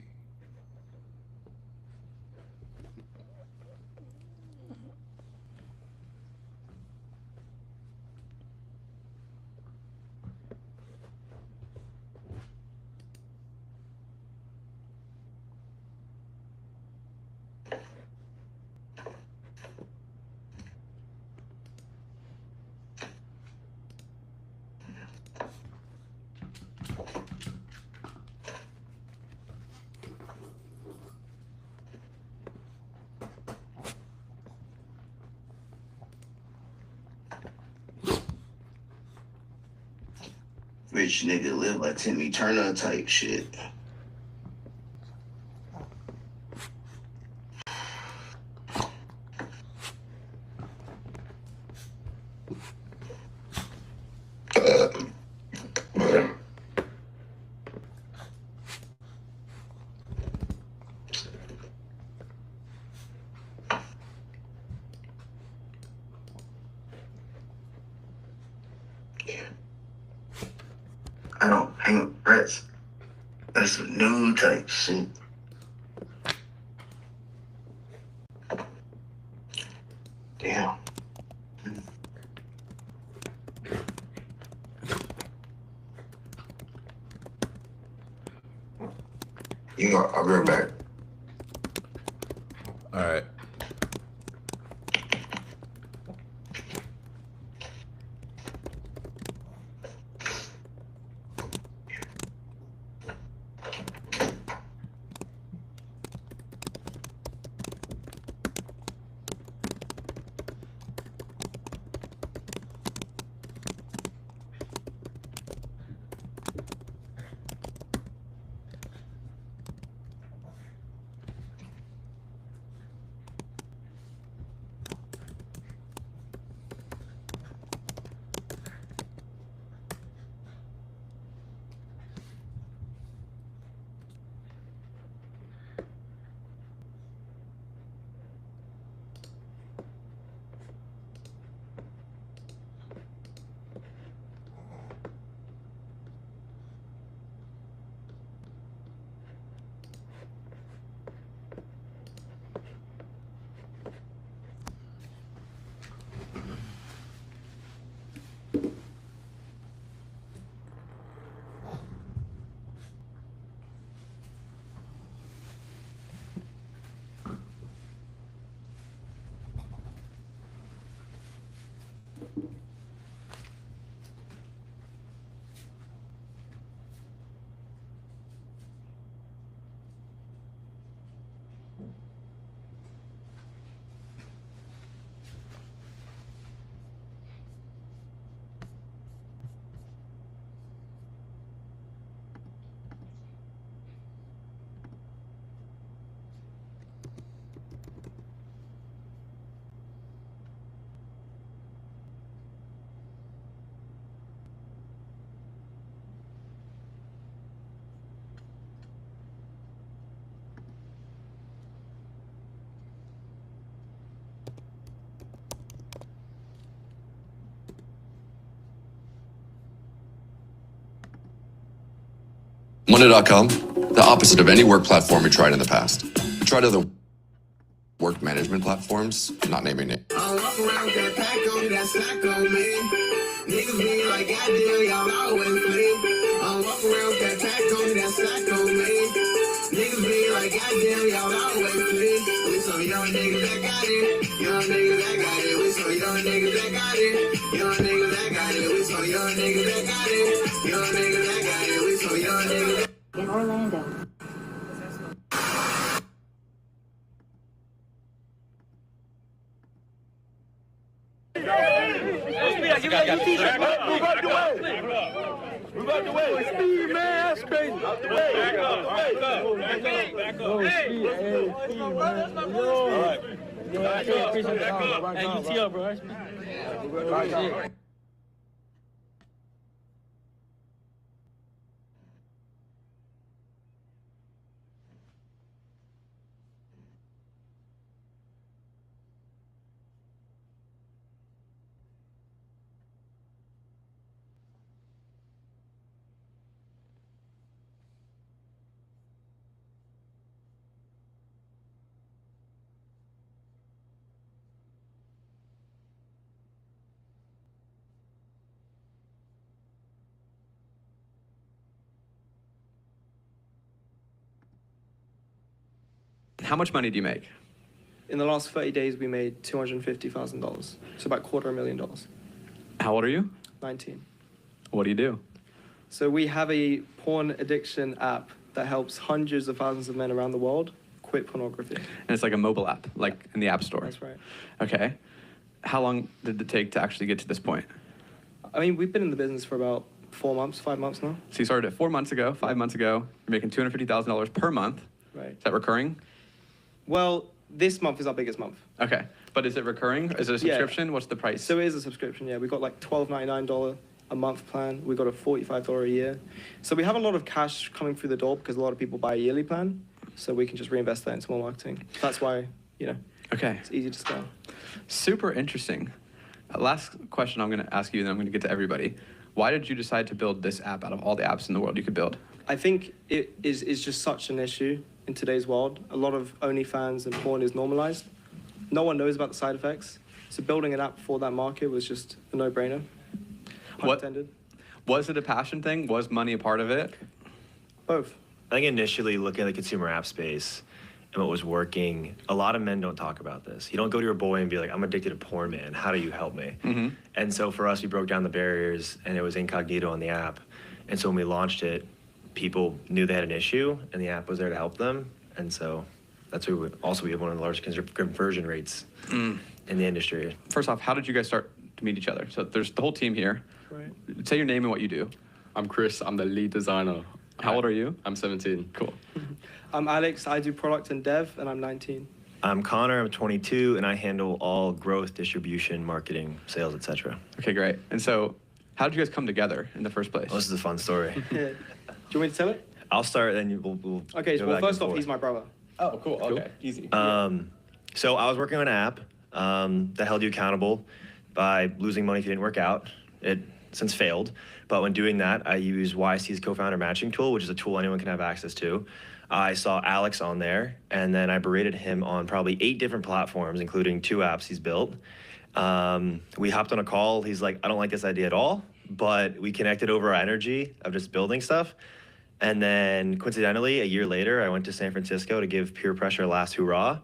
Rich nigga live like Timmy Turner type shit. I don't hang with Reds. That's some new type shit. Damn. You know, I'll be right back. All right. Monday.com, the opposite of any work platform we tried in the past. We tried other work management platforms, not naming it. I walk around with that pack on me, that slack on me. Niggas be like, goddamn, y'all always flee. I walk around with that pack on me, that slack on me. Niggas be like, goddamn, y'all always flee. We some young niggas that got it, young niggas that got it. We some young niggas that got it, young niggas that got it. We some young niggas that got it, young niggas that got it. We some young niggas. In Orlando. Move out the way. Speed, man. That's crazy. Out the way. Back up. Back up. Hey, speed, man. All right. Back up. Hey, you tee up, bro. Right. How much money do you make? In the last 30 days, we made $250,000. So about $250,000. How old are you? 19. What do you do? So we have a porn addiction app that helps hundreds of thousands of men around the world quit pornography. And it's like a mobile app, like in the App Store. That's right. Okay. How long did it take to actually get to this point? I mean, we've been in the business for about 4 months, 5 months now. So you started 4 months ago, 5 months ago. You're making $250,000 per month. Right. Is that recurring? Well, this month is our biggest month. Okay. But is it recurring? Is it a Yeah. subscription? What's the price? So it is a subscription, yeah. We got like $12.99 a month plan. We got a $45 a year. So we have a lot of cash coming through the door because a lot of people buy a yearly plan. So we can just reinvest that into more marketing. That's why, Okay. it's easy to scale. Super interesting. Last question I'm going to ask you, and then I'm going to get to everybody. Why did you decide to build this app out of all the apps in the world you could build? I think it is just such an issue in today's world. A lot of OnlyFans and porn is normalized. No one knows about the side effects. So building an app for that market was just a no-brainer. Pun What- intended. Was it a passion thing? Was money a part of it? Both. I think initially looking at the consumer app space and what was working, a lot of men don't talk about this. You don't go to your boy and be like, I'm addicted to porn, man. How do you help me? Mm-hmm. And so for us, we broke down the barriers and it was incognito on the app. And so when we launched it, people knew they had an issue and the app was there to help them. And so that's why we have one of the largest conversion rates in the industry. First off, how did you guys start to meet each other? So there's the whole team here. Right. Say your name and what you do. I'm Chris. I'm the lead designer. How old are you? I'm 17. Cool. I'm Alex. I do product and dev, and I'm 19. I'm Connor, I'm 22, and I handle all growth, distribution, marketing, sales, etc. Okay, great. And so how did you guys come together in the first place? This is a fun story. Yeah. Do you want me to tell it? I'll start, then we'll Okay, go well, back and first off, forth. he's my brother. Oh, cool. Okay, easy. So I was working on an app that held you accountable by losing money if you didn't work out. It since failed, but when doing that, I used YC's co-founder matching tool, which is a tool anyone can have access to. I saw Alex on there, and then I berated him on probably 8 different platforms, including 2 apps he's built. We hopped on a call. He's like, I don't like this idea at all, but we connected over our energy of just building stuff. And then coincidentally, a year later, I went to San Francisco to give Peer Pressure a last hurrah,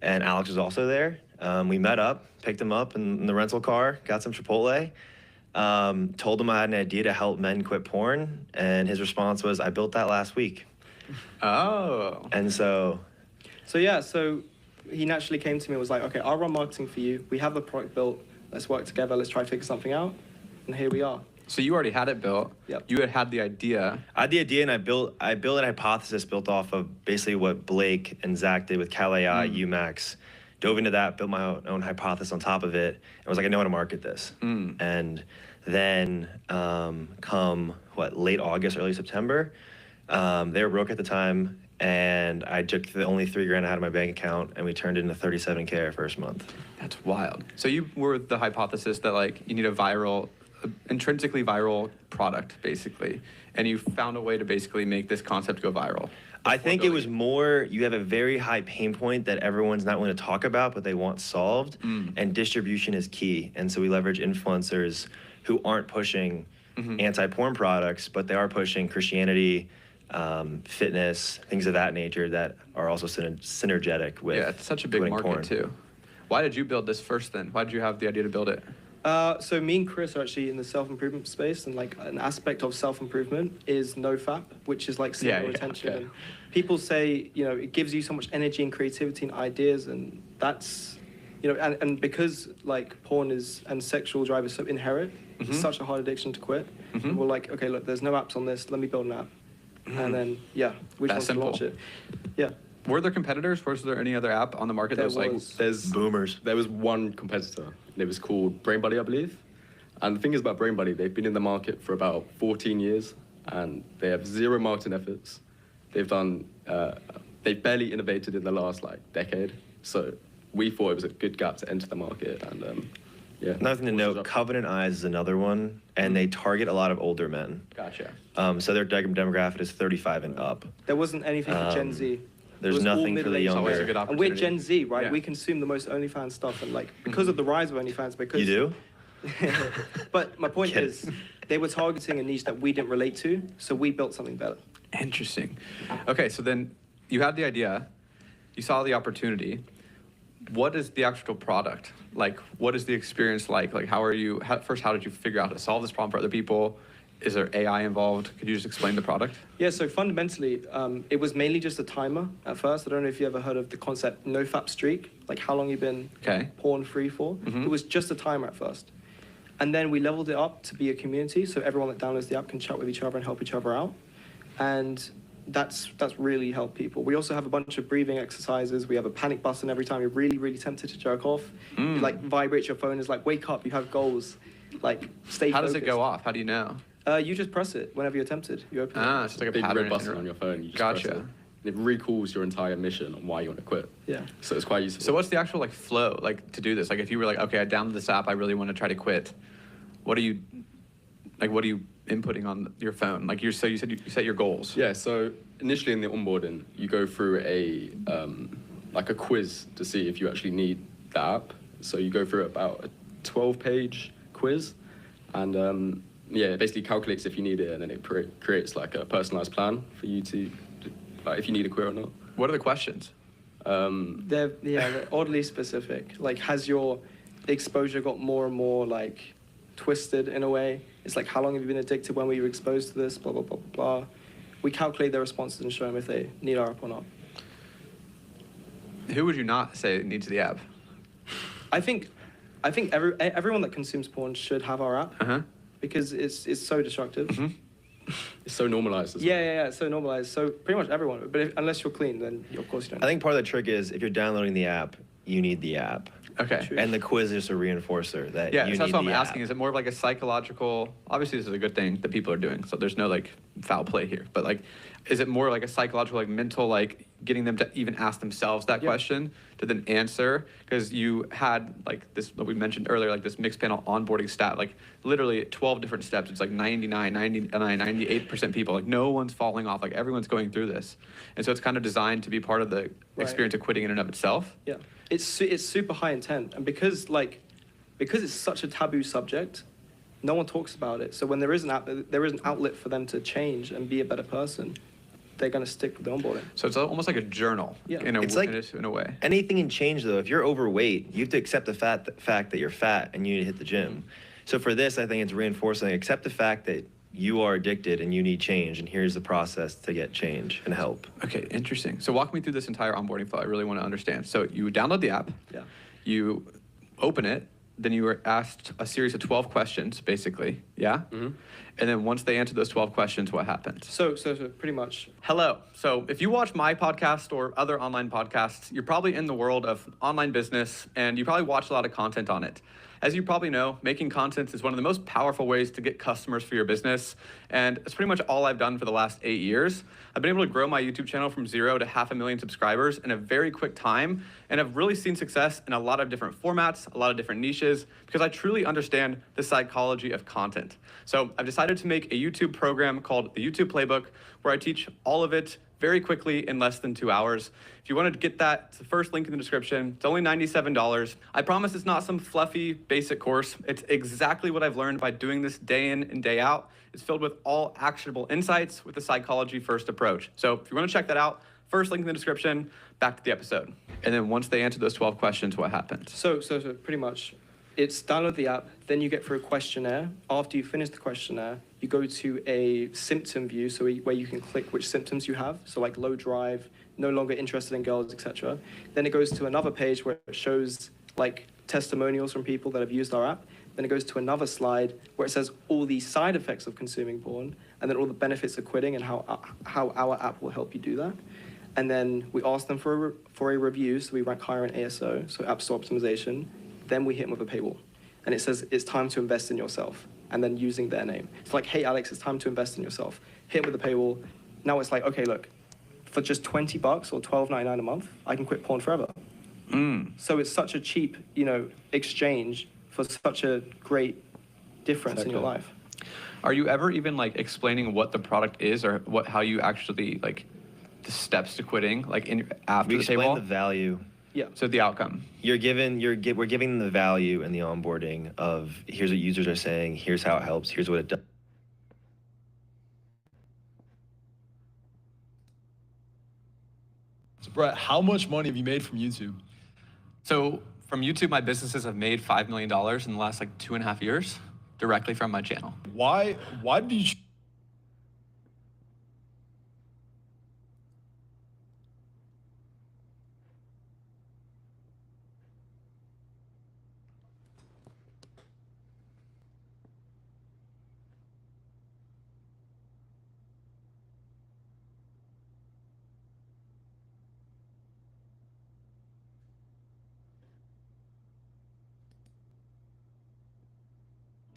and Alex was also there. We met up, picked him up in the rental car, got some Chipotle, told him I had an idea to help men quit porn, and his response was, I built that last week. Oh. And so So yeah, so he naturally came to me and was like, okay, I'll run marketing for you. We have the product built. Let's work together. Let's try to figure something out. And here we are. So you already had it built. Yep. You had the idea. I had the idea, and I built a hypothesis built off of basically what Blake and Zach did with Cal AI, UMax. Dove into that, built my own hypothesis on top of it, and was like, I know how to market this. And then come late August, early September, they were broke at the time, and I took the only $3,000 I had in my bank account, and we turned it into $37K our first month. That's wild. So you were the hypothesis that like you need a viral, intrinsically viral product, basically, and you found a way to basically make this concept go viral. I think it was more, you have a very high pain point that everyone's not willing to talk about, but they want solved, and distribution is key. And so we leverage influencers who aren't pushing anti-porn products, but they are pushing Christianity, fitness, things of that nature that are also synergetic with. Yeah, it's such a big market porn. too. Why did you build this first then? Why did you have the idea to build it? So me and Chris are actually in the self-improvement space, and like an aspect of self-improvement is NoFap, which is like single retention. okay. And people say, you know, it gives you so much energy and creativity and ideas, and that's, you know, and because like porn is and sexual drive is so inherent, it's such a hard addiction to quit. And we're like, okay, look, there's no apps on this. Let me build an app, and then we just want to launch it. Yeah. Were there competitors? Was there any other app on the market that was like? There's boomers. There was one competitor. And it was called BrainBuddy, I believe. And the thing is about BrainBuddy, they've been in the market for about 14 years, and they have zero marketing efforts. They've done, they've barely innovated in the last decade. So we thought it was a good gap to enter the market, and yeah. Another thing to note, Covenant Eyes is another one, and they target a lot of older men. Gotcha. So their demographic is 35 and up. There wasn't anything for Gen Z. There's nothing for the younger. And we're Gen Z, right? We consume the most OnlyFans stuff, and like because of the rise of OnlyFans, because You do? But my point is, they were targeting a niche that we didn't relate to, so we built something better. Interesting. Okay, so then you had the idea, you saw the opportunity. What is the actual product? Like, what is the experience like? Like, how did you figure out how to solve this problem for other people? Is there AI involved? Could you just explain the product? Yeah, so fundamentally, it was mainly just a timer at first. I don't know if you ever heard of the concept NoFap streak, like how long you've been porn free for. It was just a timer at first. And then we leveled it up to be a community, so everyone that downloads the app can chat with each other and help each other out. And that's really helped people. We also have a bunch of breathing exercises. We have a panic button every time you're really, really tempted to jerk off. You like vibrate your phone, it's like, wake up, you have goals. Like, stay How focused. does it go off? How do you know? You just press it whenever you're tempted. You open it. It's like a big pattern red button on your phone. You just press it. And it recalls your entire mission on why you want to quit. Yeah. So it's quite useful. So what's the actual flow to do this? Like if you were like, okay, I downloaded this app, I really want to try to quit. What are you inputting on your phone? Like you said you set your goals. Yeah. So initially in the onboarding, you go through a quiz to see if you actually need the app. So you go through about a 12-page quiz, and it basically calculates if you need it, and then it creates like a personalized plan for you to, if you need a quit or not. What are the questions? They're oddly specific. Like, has your exposure got more and more like twisted in a way? It's like, how long have you been addicted? When were you exposed to this? Blah, blah, blah, blah, blah. We calculate their responses and show them if they need our app or not. Who would you not say needs the app? I think everyone that consumes porn should have our app. Because it's so destructive. It's so normalized as well. Yeah, it's so normalized. So pretty much everyone, but unless you're clean, then of course you don't. I think part of the trick is if you're downloading the app, you need the app. Okay. And the quiz is a reinforcer that you need so that's what I'm the asking. app. Is it more of like a psychological? Obviously, this is a good thing that people are doing, so there's no foul play here. But is it more like a psychological, mental, getting them to even ask themselves that question to then answer? Because you had this, what we mentioned earlier, this mixed panel onboarding stat, literally 12 different steps. It's 99, 99, 98% people. No one's falling off. Everyone's going through this, and so it's kind of designed to be part of the experience of quitting in and of itself. Yeah. It's super high intent, and because it's such a taboo subject, no one talks about it. So when there is an outlet for them to change and be a better person, they're going to stick with the onboarding. So it's almost like a journal. Yeah. In a way. Anything can change though. If you're overweight, you have to accept the fact that you're fat and you need to hit the gym. So for this, I think it's reinforcing. Accept the fact that you are addicted and you need change, and here's the process to get change and help. Okay, interesting. So walk me through this entire onboarding flow. I really want to understand. So you download the app. Yeah. You open it. Then you were asked a series of 12 questions, basically. Yeah? Mm-hmm. And then once they answer those 12 questions, what happens? So pretty much. Hello. So if you watch my podcast or other online podcasts, you're probably in the world of online business and you probably watch a lot of content on it. As you probably know, making content is one of the most powerful ways to get customers for your business. And it's pretty much all I've done for the last 8 years. I've been able to grow my YouTube channel from 0 to 500,000 subscribers in a very quick time. And I've really seen success in a lot of different formats, a lot of different niches, because I truly understand the psychology of content. So I've decided to make a YouTube program called the YouTube Playbook, where I teach all of it very quickly in less than 2 hours. If you want to get that, it's the first link in the description. It's only $97. I promise it's not some fluffy basic course. It's exactly what I've learned by doing this day in and day out. It's filled with all actionable insights with a psychology first approach. So if you want to check that out, first link in the description, back to the episode. And then once they answer those 12 questions, what happens? So pretty much, it's download the app, then you get through a questionnaire. After you finish the questionnaire, you go to a symptom view, so where you can click which symptoms you have, so like low drive, no longer interested in girls, etc. Then it goes to another page where it shows like testimonials from people that have used our app. Then it goes to another slide where it says all the side effects of consuming porn, and then all the benefits of quitting and how our app will help you do that. And then we ask them for a review, so we rank higher in ASO, so App Store Optimization. Then we hit them with a paywall. And it says, it's time to invest in yourself. And then using their name. It's like, hey, Alex, it's time to invest in yourself. Hit them with a paywall. Now it's like, okay, look, for just $20 or $12.99 a month, I can quit porn forever. So it's such a cheap, exchange for such a great difference in your life. Are you ever even like explaining what the product is or how you actually like the steps to quitting, like after We the explain paywall? the value. Yeah. So the outcome. We're giving them the value and the onboarding of here's what users are saying, here's how it helps, here's what it does. So Brett, how much money have you made from YouTube? So from YouTube, my businesses have made $5 million in the last like 2.5 years directly from my channel. Why did you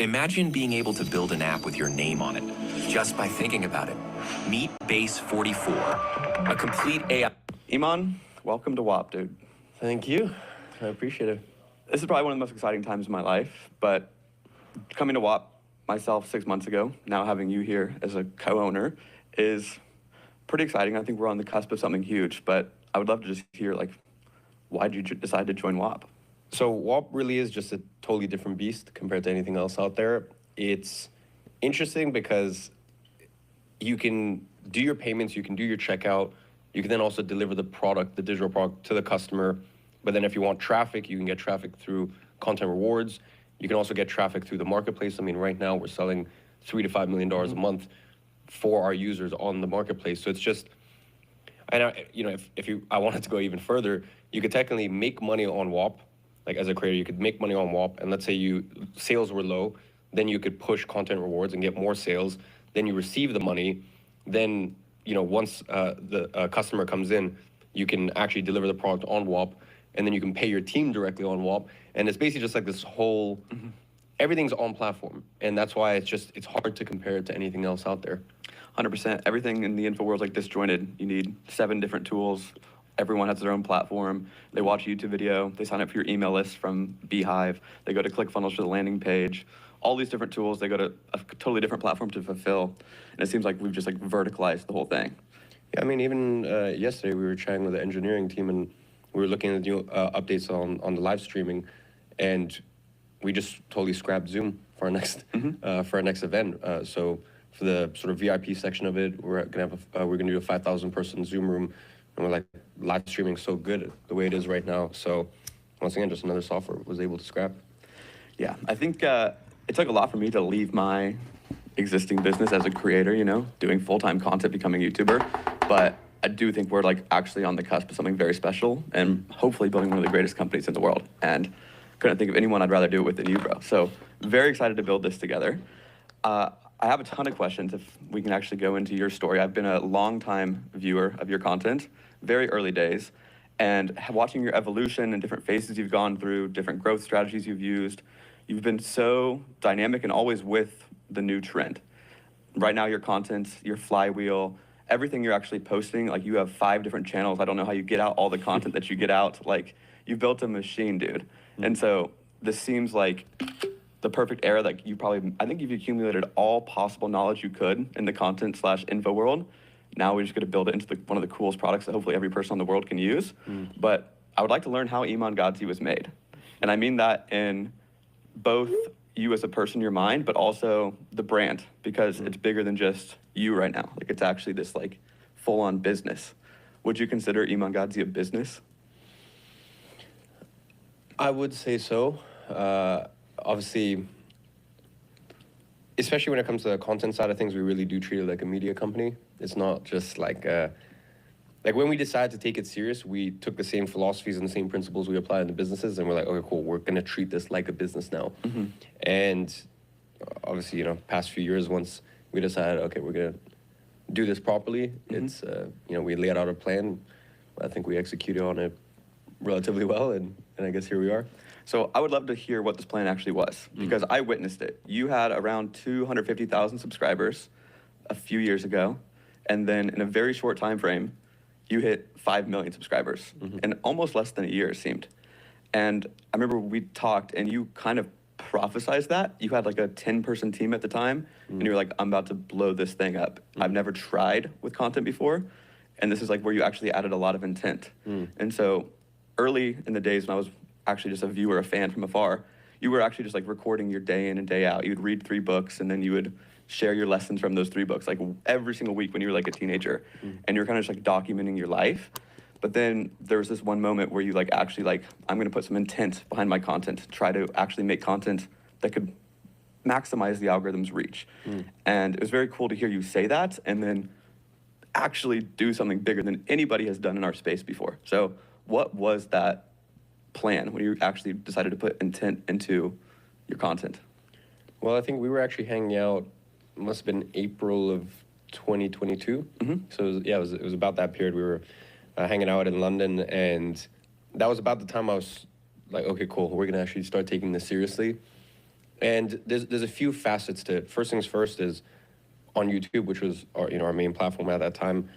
Imagine being able to build an app with your name on it, just by thinking about it. Meet Base 44, a complete AI. Iman, welcome to WAP, dude. Thank you. I appreciate it. This is probably one of the most exciting times of my life, but coming to WAP myself 6 months ago, now having you here as a co-owner, is pretty exciting. I think we're on the cusp of something huge, but I would love to just hear, like, why did you decide to join WAP? So WAP really is just a totally different beast compared to anything else out there. It's interesting because you can do your payments, you can do your checkout, you can then also deliver the product, the digital product, to the customer. But then if you want traffic, you can get traffic through content rewards. You can also get traffic through the marketplace. I mean, right now we're selling $3 to $5 million a month for our users on the marketplace. So it's just, and I wanted to go even further, you could technically make money on WAP. Like as a creator, you could make money on WAP, and let's say sales were low, then you could push content rewards and get more sales. Then you receive the money. Then, once the customer comes in, you can actually deliver the product on WAP, and then you can pay your team directly on WAP. And it's basically just like this whole, everything's on platform. And that's why it's hard to compare it to anything else out there. 100%. Everything in the info world is like disjointed. You need 7 different tools. Everyone has their own platform. They watch a YouTube video. They sign up for your email list from Beehive. They go to ClickFunnels for the landing page. All these different tools, they go to a totally different platform to fulfill. And it seems like we've just like verticalized the whole thing. Yeah, I mean, even yesterday we were chatting with the engineering team and we were looking at new updates on the live streaming, and we just totally scrapped Zoom for our next event. So for the sort of VIP section of it, we're gonna do a 5,000 person Zoom room. And we're like, live streaming so good the way it is right now. So once again, just another software was able to scrap. Yeah, I think it took a lot for me to leave my existing business as a creator, you know, doing full-time content, becoming a YouTuber. But I do think we're like actually on the cusp of something very special and hopefully building one of the greatest companies in the world. And couldn't think of anyone I'd rather do it with than you, bro. So very excited to build this together. I have a ton of questions if we can actually go into your story. I've been a long-time viewer of your content, very early days, and watching your evolution and different phases you've gone through, different growth strategies you've used. You've been so dynamic and always with the new trend. Right now, your content, your flywheel, everything you're actually posting, like you have 5 different channels. I don't know how you get out all the content that you get out. Like, you've built a machine, dude. And so this seems like the perfect era that I think you've accumulated all possible knowledge you could in the content/info world. Now we're just going to build it into one of the coolest products that hopefully every person in the world can use. But I would like to learn how Iman Gadzhi was made. And I mean that in both you as a person, your mind, but also the brand, because it's bigger than just you right now. Like, it's actually this like full-on business. Would you consider Iman Gadzhi a business? I would say so. Obviously, especially when it comes to the content side of things, we really do treat it like a media company. It's not just like when we decided to take it serious, we took the same philosophies and the same principles we apply in the businesses, and we're like, okay, cool, we're gonna treat this like a business now. And obviously, you know, past few years, once we decided, okay, we're gonna do this properly, it's you know, we laid out a plan. I think we executed on it relatively well, and I guess here we are. So I would love to hear what this plan actually was, because I witnessed it. You had around 250,000 subscribers a few years ago, and then in a very short time frame, you hit 5 million subscribers in almost less than a year, it seemed. And I remember we talked, and you kind of prophesized that. You had like a 10-person team at the time, and you were like, I'm about to blow this thing up. I've never tried with content before, and this is like where you actually added a lot of intent. And so early in the days when I was actually just a viewer, a fan from afar, you were actually just like recording your day in and day out. You'd read 3 books, and then you would share your lessons from those 3 books, like every single week when you were like a teenager. And you were kind of just like documenting your life. But then there was this one moment where you like actually like, I'm gonna put some intent behind my content, try to actually make content that could maximize the algorithm's reach. And it was very cool to hear you say that and then actually do something bigger than anybody has done in our space before. So what was that plan when you actually decided to put intent into your content? Well, I think we were actually hanging out, must have been April of 2022. So it was about that period. We were hanging out in London, and that was about the time I was like, okay, cool, we're gonna actually start taking this seriously. And there's a few facets to it. First things first is on YouTube, which was our main platform at that time.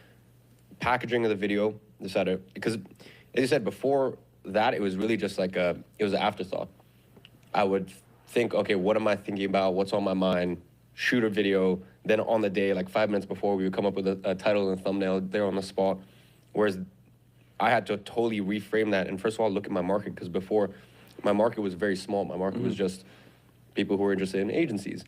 Packaging of the video, decided, because as I said before that, it was really just like it was an afterthought. I would think, okay, what am I thinking about? What's on my mind? Shoot a video. Then on the day, like 5 minutes before, we would come up with a title and a thumbnail there on the spot. Whereas I had to totally reframe that. And first of all, look at my market, because before, my market was very small. My market was just people who were interested in agencies.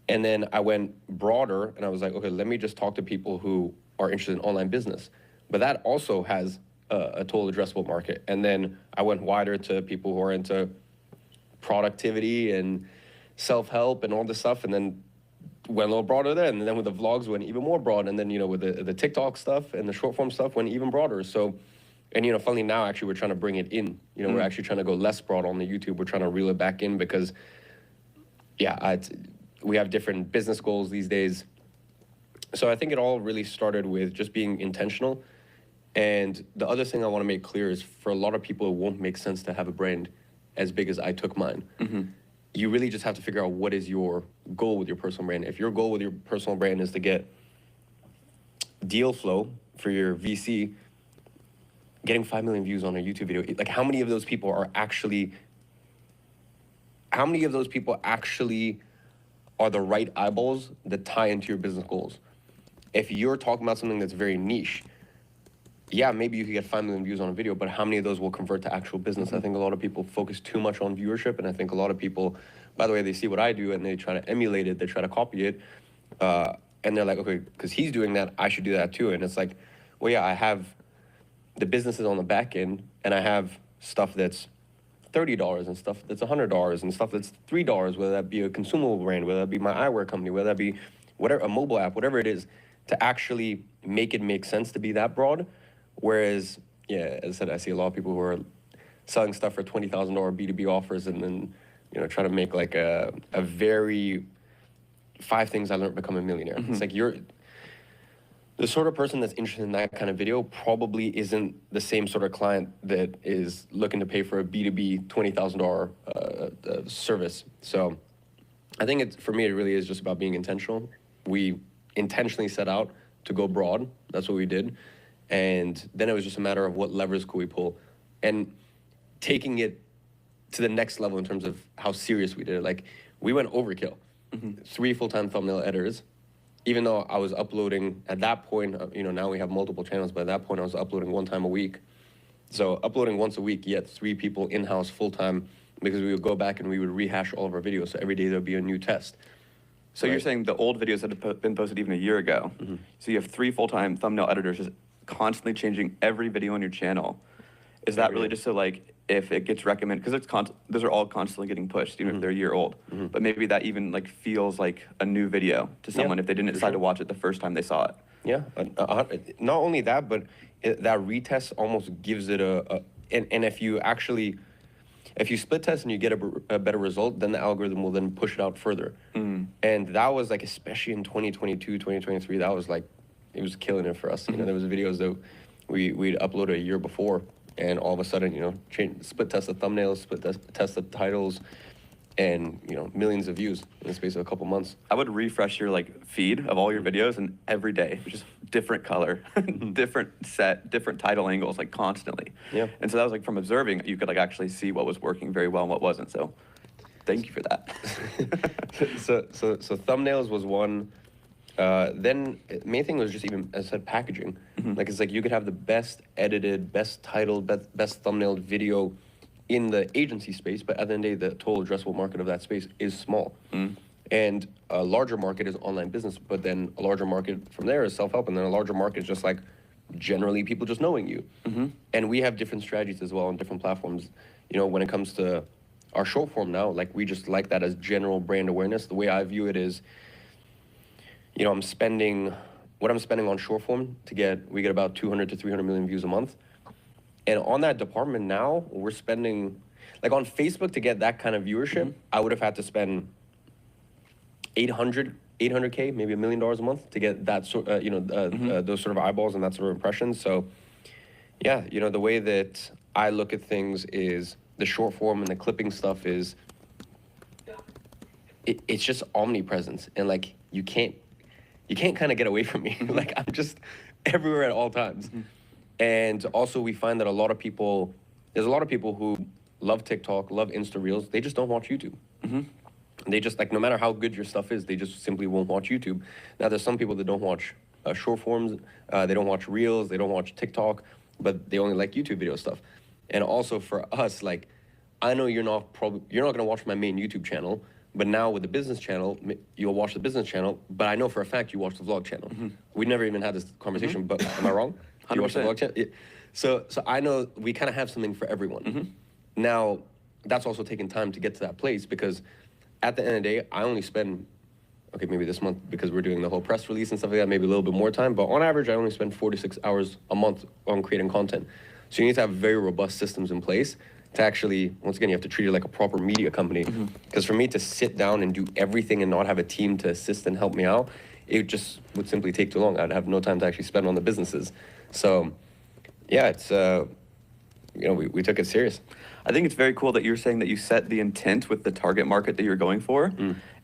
And then I went broader, and I was like, okay, let me just talk to people who are interested in online business. But that also has a total addressable market. And then I went wider to people who are into productivity and self-help and all this stuff, and then went a little broader there. And then with the vlogs went even more broad. And then, with the TikTok stuff and the short form stuff went even broader. So, and, funnily now, actually, we're trying to bring it in. We're actually trying to go less broad on the YouTube. We're trying to reel it back in because, we have different business goals these days. So I think it all really started with just being intentional. And the other thing I want to make clear is for a lot of people, it won't make sense to have a brand as big as I took mine. You really just have to figure out what is your goal with your personal brand. If your goal with your personal brand is to get deal flow for your VC, getting 5 million views on a YouTube video, like how many of those people actually are the right eyeballs that tie into your business goals? If you're talking about something that's very niche, maybe you could get 5 million views on a video, but how many of those will convert to actual business? I think a lot of people focus too much on viewership, and I think a lot of people, by the way, they see what I do and they try to emulate it, they try to copy it, and they're like, okay, because he's doing that, I should do that too. And it's like, well, I have the businesses on the back end, and I have stuff that's $30 and stuff that's $100 and stuff that's $3, whether that be a consumable brand, whether that be my eyewear company, whether that be whatever, a mobile app, whatever it is, to actually make it make sense to be that broad. Whereas, yeah, as I said, I see a lot of people who are selling stuff for $20,000 B2B offers and then, you know, trying to make like a very 5 things I learned to become a millionaire. It's like the sort of person that's interested in that kind of video probably isn't the same sort of client that is looking to pay for a B2B $20,000 service. So I think for me, it really is just about being intentional. We intentionally set out to go broad. That's what we did. And then it was just a matter of what levers could we pull and taking it to the next level in terms of how serious we did it. Like, we went overkill. 3 full-time thumbnail editors. Even though I was uploading at that point, you know, now we have multiple channels, but at that point I was uploading 1 time a week. So uploading once a week, yet 3 people in-house full-time, because we would go back and we would rehash all of our videos. So every day there'd be a new test. So you're saying the old videos that have been posted even a year ago. So you have 3 full-time thumbnail editors just constantly changing every video on your channel. Is that really just so, like, if it gets recommended, because those are all constantly getting pushed, even if they're a year old. But maybe that even like feels like a new video to someone if they didn't decide to watch it the first time they saw it. Yeah, not only that, but that retest almost gives it and if you split test and you get a better result, then the algorithm will then push it out further. And that was like, especially in 2022, 2023, that was like, it was killing it for us. You know, there was videos that we'd upload a year before, and all of a sudden, you know, split test the thumbnails, split test the titles, and, you know, millions of views in the space of a couple months. I would refresh your like feed of all your videos, and every day, just different color, different set, different title angles, like constantly. Yeah. And so that was like, from observing, you could like actually see what was working very well and what wasn't. So thank you for that. so thumbnails was one. Then main thing was just, even, as I said, packaging. Like, it's like you could have the best edited, best titled, best thumbnailed video in the agency space, but at the end of the day, the total addressable market of that space is small. And a larger market is online business, but then a larger market from there is self-help, and then a larger market is just like generally people just knowing you. And we have different strategies as well on different platforms. You know, when it comes to our short form now, like, we just like that as general brand awareness. The way I view it is, you know, what I'm spending on short form we get about 200 to 300 million views a month. And on that department now, we're spending, like, on Facebook to get that kind of viewership, I would have had to spend 800K, maybe $1 million a month to get that sort, those sort of eyeballs and that sort of impressions. So, yeah, you know, the way that I look at things is the short form and the clipping stuff is, it's just omnipresence, and like, you can't kind of get away from me. Like, I'm just everywhere at all times. And also, we find that there's a lot of people who love TikTok, love Insta Reels, they just don't watch YouTube. They just, like, no matter how good your stuff is, they just simply won't watch YouTube. Now, there's some people that don't watch short forms, they don't watch Reels, they don't watch TikTok, but they only like YouTube video stuff. And also for us, like, I know you're not gonna watch my main YouTube channel, but now with the business channel, you'll watch the business channel, but I know for a fact you watch the vlog channel. We never even had this conversation, but am I wrong? Do you watch the vlog channel? Yeah. So I know we kind of have something for everyone. Now, that's also taking time to get to that place, because at the end of the day, I only spend, okay, maybe this month, because we're doing the whole press release and stuff like that, maybe a little bit more time, but on average, I only spend 4 to 6 hours a month on creating content. So you need to have very robust systems in place to actually, once again, you have to treat it like a proper media company. Because for me to sit down and do everything and not have a team to assist and help me out, it just would simply take too long. I'd have no time to actually spend on the businesses. So, yeah, it's, we took it serious. I think it's very cool that you're saying that you set the intent with the target market that you're going for.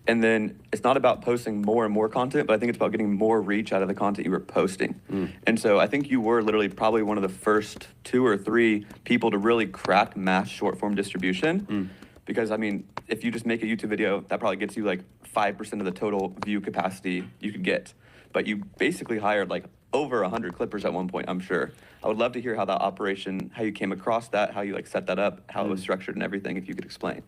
And then it's not about posting more and more content, but I think it's about getting more reach out of the content you were posting. And so I think you were literally probably one of the first 2 or 3 people to really crack mass short form distribution. Because, I mean, if you just make a YouTube video, that probably gets you like 5% of the total view capacity you could get. But you basically hired like over 100 clippers at one point, I'm sure. I would love to hear how that operation, how you came across that, how you like set that up, how it was structured and everything, if you could explain.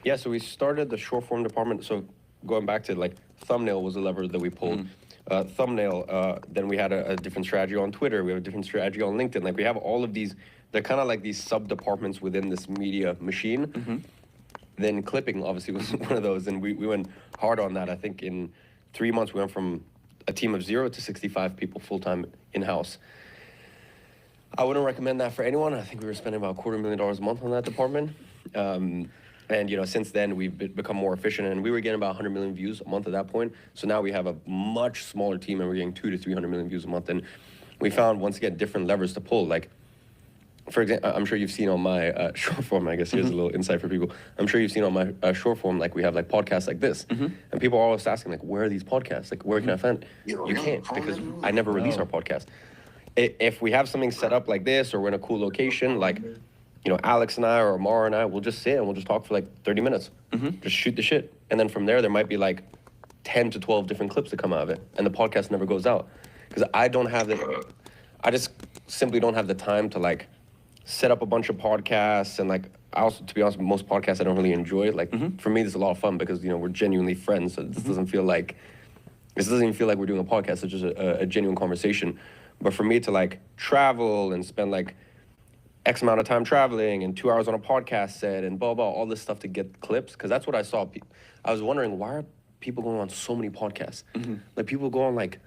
Yeah, so we started the short form department. So going back to, like, thumbnail was a lever that we pulled. Thumbnail, then we had a different strategy on Twitter. We have a different strategy on LinkedIn. Like, we have all of these they're kind of like these sub departments within this media machine. Then clipping obviously was one of those, and we went hard on that. I think in 3 months we went from a team of 0 to 65 people full time in house. I wouldn't recommend that for anyone. I think we were spending about $250,000 a month on that department. And you know, since then we've become more efficient, and we were getting about 100 million views a month at that point. So now we have a much smaller team, and we're getting 200 to 300 million views a month. And we found once again different levers to pull. Like, for example, I'm sure you've seen on my short form. I guess here's a little insight for people. I'm sure you've seen on my short form, like we have like podcasts like this, and people are always asking like, where are these podcasts? Like, where can I find? You can't, because I never release our podcast. If we have something set up like this, or we're in a cool location, like, you know, Alex and I or Amar and I will just sit and we'll just talk for like 30 minutes. Just shoot the shit. And then from there might be like 10 to 12 different clips that come out of it. And the podcast never goes out. Because I just simply don't have the time to like set up a bunch of podcasts. And like, I also, to be honest, most podcasts I don't really enjoy. Like, for me, this is a lot of fun because, you know, we're genuinely friends. So this doesn't feel like, even feel like we're doing a podcast. It's just a genuine conversation. But for me to like travel and spend like X amount of time traveling and 2 hours on a podcast set and blah, blah, all this stuff to get clips. Because that's what I saw. I was wondering, why are people going on so many podcasts? Like, people go on like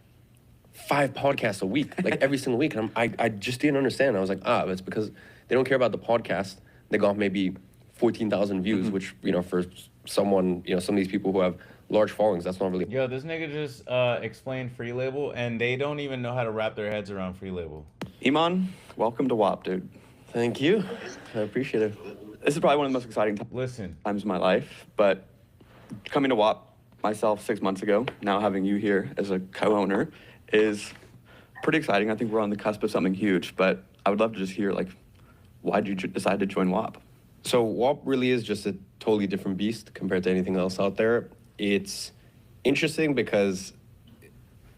5 podcasts a week, like every single week. And I just didn't understand. I was like, it's because they don't care about the podcast. They got maybe 14,000 views, which, you know, for someone, you know, some of these people who have large followings, that's not really. Yo, this nigga just explained Free Label, and they don't even know how to wrap their heads around Free Label. Iman, welcome to WAP, dude. Thank you. I appreciate it. This is probably one of the most exciting times of my life, but coming to WAP myself 6 months ago, now having you here as a co-owner is pretty exciting. I think we're on the cusp of something huge, but I would love to just hear, like, why did you decide to join WAP? So WAP really is just a totally different beast compared to anything else out there. It's interesting because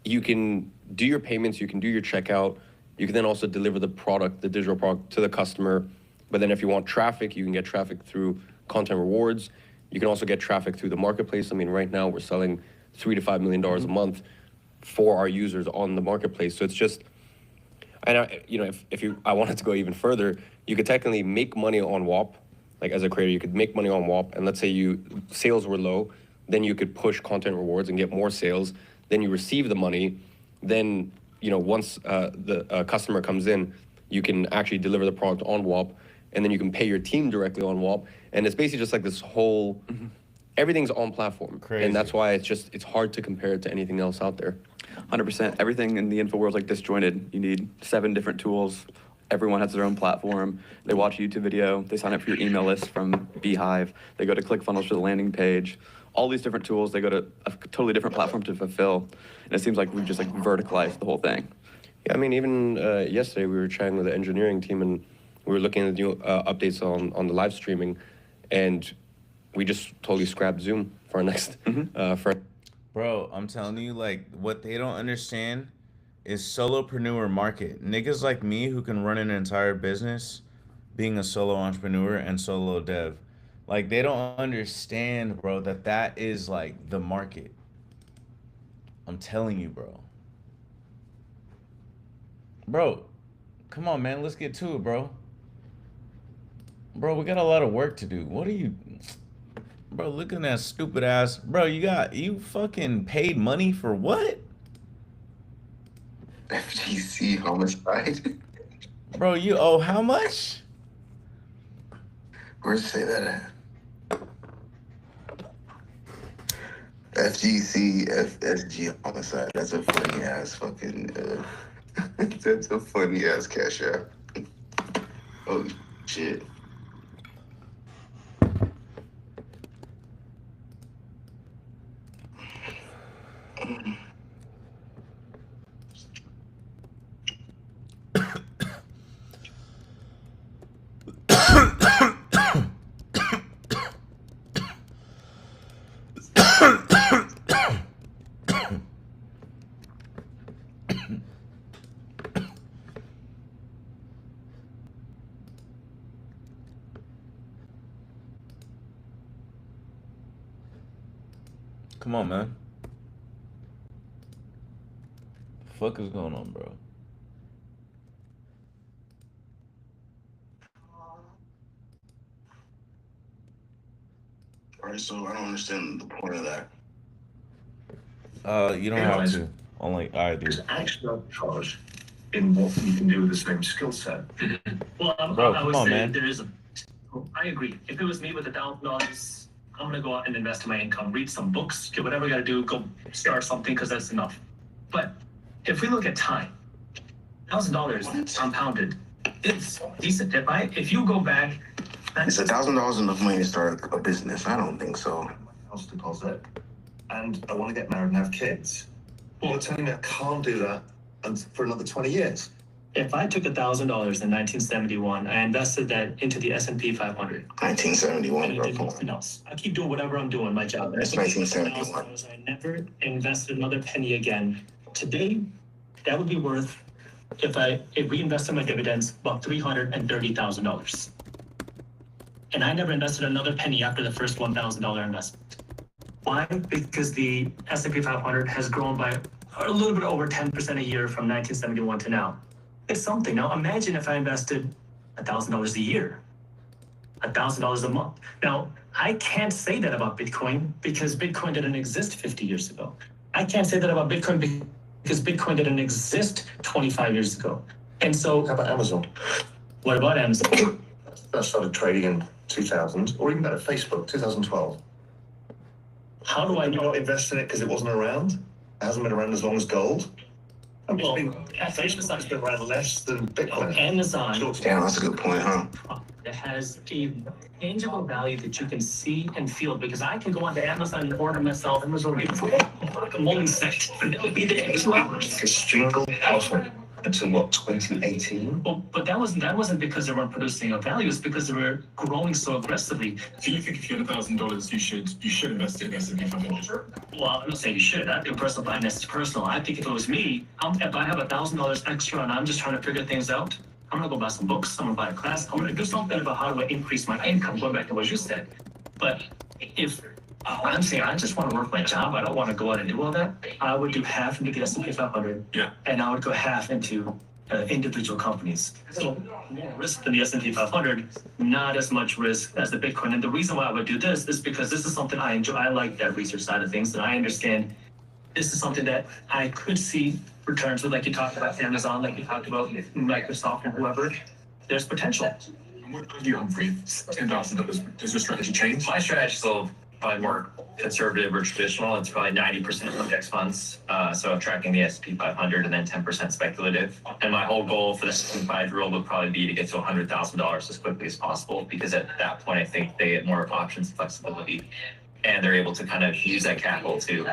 you can do your payments, you can do your checkout, you can then also deliver the product, the digital product, to the customer. But then if you want traffic, you can get traffic through content rewards. You can also get traffic through the marketplace. I mean, right now we're selling $3 to $5 million a month for our users on the marketplace. So it's just, and I wanted to go even further, you could technically make money on WAP. Like, as a creator, you could make money on WAP, and let's say sales were low, then you could push content rewards and get more sales. Then you receive the money. Then, you know, once the customer comes in, you can actually deliver the product on WAP, and then you can pay your team directly on WAP. And it's basically just like this whole, everything's on platform. Crazy. And that's why it's hard to compare it to anything else out there. 100%. Everything in the info world is like disjointed. You need 7 different tools. Everyone has their own platform. They watch a YouTube video. They sign up for your email list from Beehive. They go to ClickFunnels for the landing page. All these different tools, they go to a totally different platform to fulfill. And it seems like we've just like verticalized the whole thing. Yeah, I mean, even yesterday we were chatting with the engineering team, and we were looking at the new updates on the live streaming, and we just totally scrapped Zoom for our next Bro, I'm telling you, like, what they don't understand is solopreneur market. Niggas like me who can run an entire business being a solo entrepreneur and solo dev. Like, they don't understand, bro, that is like the market. I'm telling you, bro. Bro, come on, man. Let's get to it, bro. Bro, we got a lot of work to do. What are you... Bro, look at that stupid ass... Bro, you fucking paid money for what? FGC homicide. Bro, you owe how much? Where's say that at? FGC FSG homicide. That's a funny ass fucking that's a funny ass cash app. Oh shit. Come on, man. The fuck is going on, bro? Right, so I don't understand the point of that. You don't have to. Only I do. There's actually arbitrage in what you can do with the same skill set. Well, Bro, I come would on, say man. there is a. I agree. If it was me with $1,000, I'm gonna go out and invest in my income, read some books, do whatever I gotta do, go start something because that's enough. But if we look at time, $1,000 compounded, it's decent. If you go back, Is $1,000 enough money to start a business? I don't think so. House deposit, and I want to get married and have kids. Well, you're telling me I can't do that for another 20 years. if I took $1,000 in 1971, I invested that into the S&P 500. 1971, And I did nothing else. I keep doing whatever I'm doing, my job. That's 1971. I never invested another penny again. Today, that would be worth, if we invested my dividends, about $330,000. And I never invested another penny after the first $1,000 investment. Why? Because the S&P 500 has grown by a little bit over 10% a year from 1971 to now. It's something. Now imagine if I invested $1,000 a year, $1,000 a month. Now, I can't say that about Bitcoin because Bitcoin didn't exist 50 years ago. I can't say that about Bitcoin because Bitcoin didn't exist 25 years ago. And so... How about Amazon? What about Amazon? That started trading in 2000, or even better, Facebook, 2012. How do I know? You not invest in it because it wasn't around? It hasn't been around as long as gold? Well, Facebook's been around less than Bitcoin. Amazon. Damn, that's a good point, huh? That has a tangible value that you can see and feel, because I can go onto Amazon and order myself Amazon like a moldy set, and it'll be there in 2 hours. A single household until what, 2018? Well, but that wasn't because they weren't producing a value. It's because they were growing so aggressively. Do you think if you had $1,000, you should invest in S&P 500? Well, I'm not saying you should. I think personal finance is personal. I think if it was me, if I have $1,000 extra and I'm just trying to figure things out, I'm gonna go buy some books. I'm gonna buy a class. I'm gonna do something about how do I increase my income. Going back to what you said. But if I'm saying I just want to work my job, I don't want to go out and do all that, I would do half into the S&P 500, and I would go half into individual companies. So more risk than the S&P 500, not as much risk as the Bitcoin. And the reason why I would do this is because this is something I enjoy. I like that research side of things, and I understand this is something that I could see returns with, like you talked about Amazon, like you talked about Microsoft and whoever. There's potential. And what about you, Humphrey? $10,000. Does your strategy change? My strategy is still probably more conservative or traditional. It's probably 90% index funds. So I'm tracking the S&P 500 and then 10% speculative. And my whole goal for the 5-year-old would probably be to get to $100,000 as quickly as possible, because at that point, I think they get more options and flexibility. And they're able to kind of use that capital to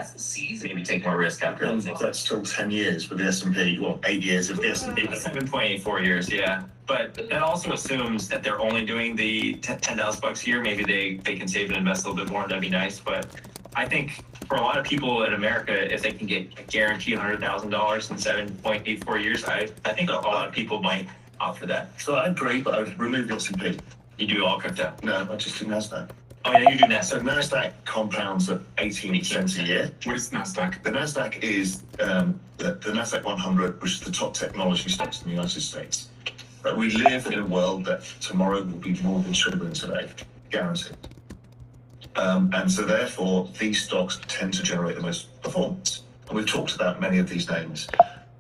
maybe take more risk after. That's still 10 years with the S&P, well, 8 years of the S&P. 7.84 years, yeah. But that also assumes that they're only doing the $10,000 a year. Maybe they can save and invest a little bit more. That'd be nice. But I think for a lot of people in America, if they can get a guaranteed $100,000 in 7.84 years, I think a lot of people might opt for that. So I agree, but I would remove the S&P. You do all crypto? No, I just do NASDAQ. Oh yeah, you do NASDAQ. So NASDAQ compounds at 18% a year. What is NASDAQ? The NASDAQ is the NASDAQ 100, which is the top technology stocks in the United States. But we live in a world that tomorrow will be more than should have been today, guaranteed. And so therefore, these stocks tend to generate the most performance. And we've talked about many of these names.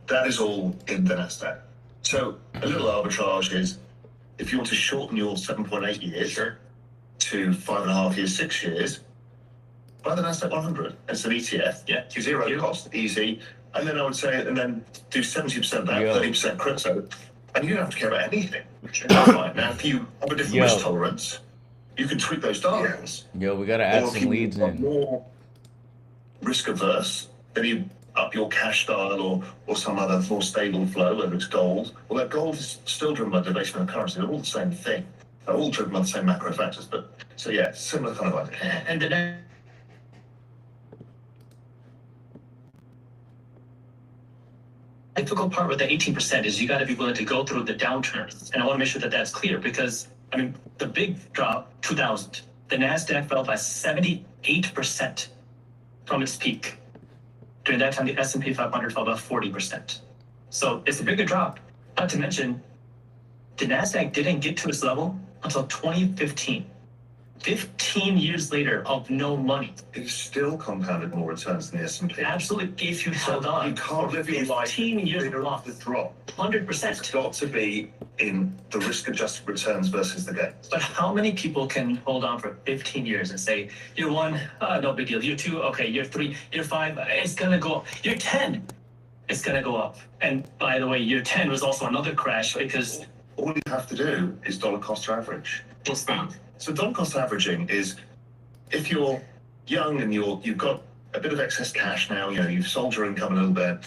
That is all in the NASDAQ. So a little arbitrage is, if you want to shorten your 7.8 years to 5.5 years, 6 years, buy the NASDAQ 100. It's an ETF. Yeah, zero cost, easy. And then I would say, and then do 70% that, 30% crypto. And you don't have to care about anything. Now, if you have a different risk tolerance, you can tweak those dials. Yo, we gotta add Or if some you leads are in. more risk averse, then you up your cash style or some other more stable flow, whether it's gold. Well, that gold is still driven by debasement of currency. They're all the same thing. They're all driven by the same macro factors. But so yeah, similar kind of idea. And the difficult part with the 18% is you got to be willing to go through the downturns. And I want to make sure that that's clear, because, I mean, the big drop, 2000, the NASDAQ fell by 78% from its peak. During that time, the S&P 500 fell by 40%. So it's a bigger drop. Not to mention, the NASDAQ didn't get to its level until 2015. 15 years later of no money. It's still compounded more returns than the S&P. Absolutely, if you held on. You can't live your life 15 years of off the drop. 100%. It's got to be in the risk-adjusted returns versus the gain. But how many people can hold on for 15 years and say, year one, no big deal. Year two, okay. Year three, year five, it's gonna go up. Year 10, it's gonna go up. And by the way, year 10 was also another crash because all you have to do is dollar cost average. What's that? So dollar cost averaging is if you're young and you've got a bit of excess cash now, you've sold your income a little bit,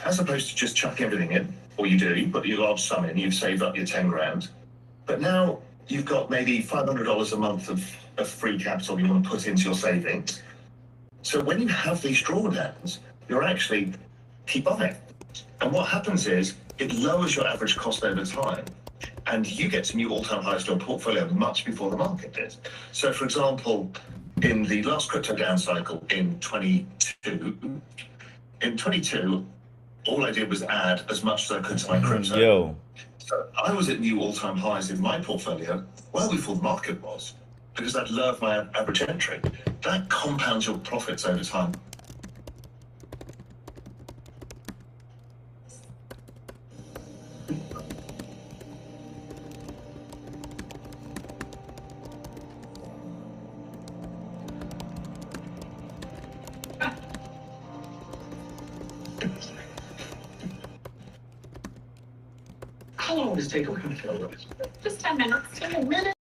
as opposed to just chuck everything in, or you do, you put your large sum in, you've saved up your 10 grand. But now you've got maybe $500 a month of free capital you want to put into your savings. So when you have these drawdowns, you're actually keep buying. And what happens is it lowers your average cost over time. And you get to new all-time highs to your portfolio much before the market did. So, for example, in the last crypto down cycle in 22, all I did was add as much as I could to my crypto. Yo. So I was at new all-time highs in my portfolio well before the market was, because I'd lowered my average entry. That compounds your profits over time. how long does it take a week? Just 10 minutes. 10 minutes.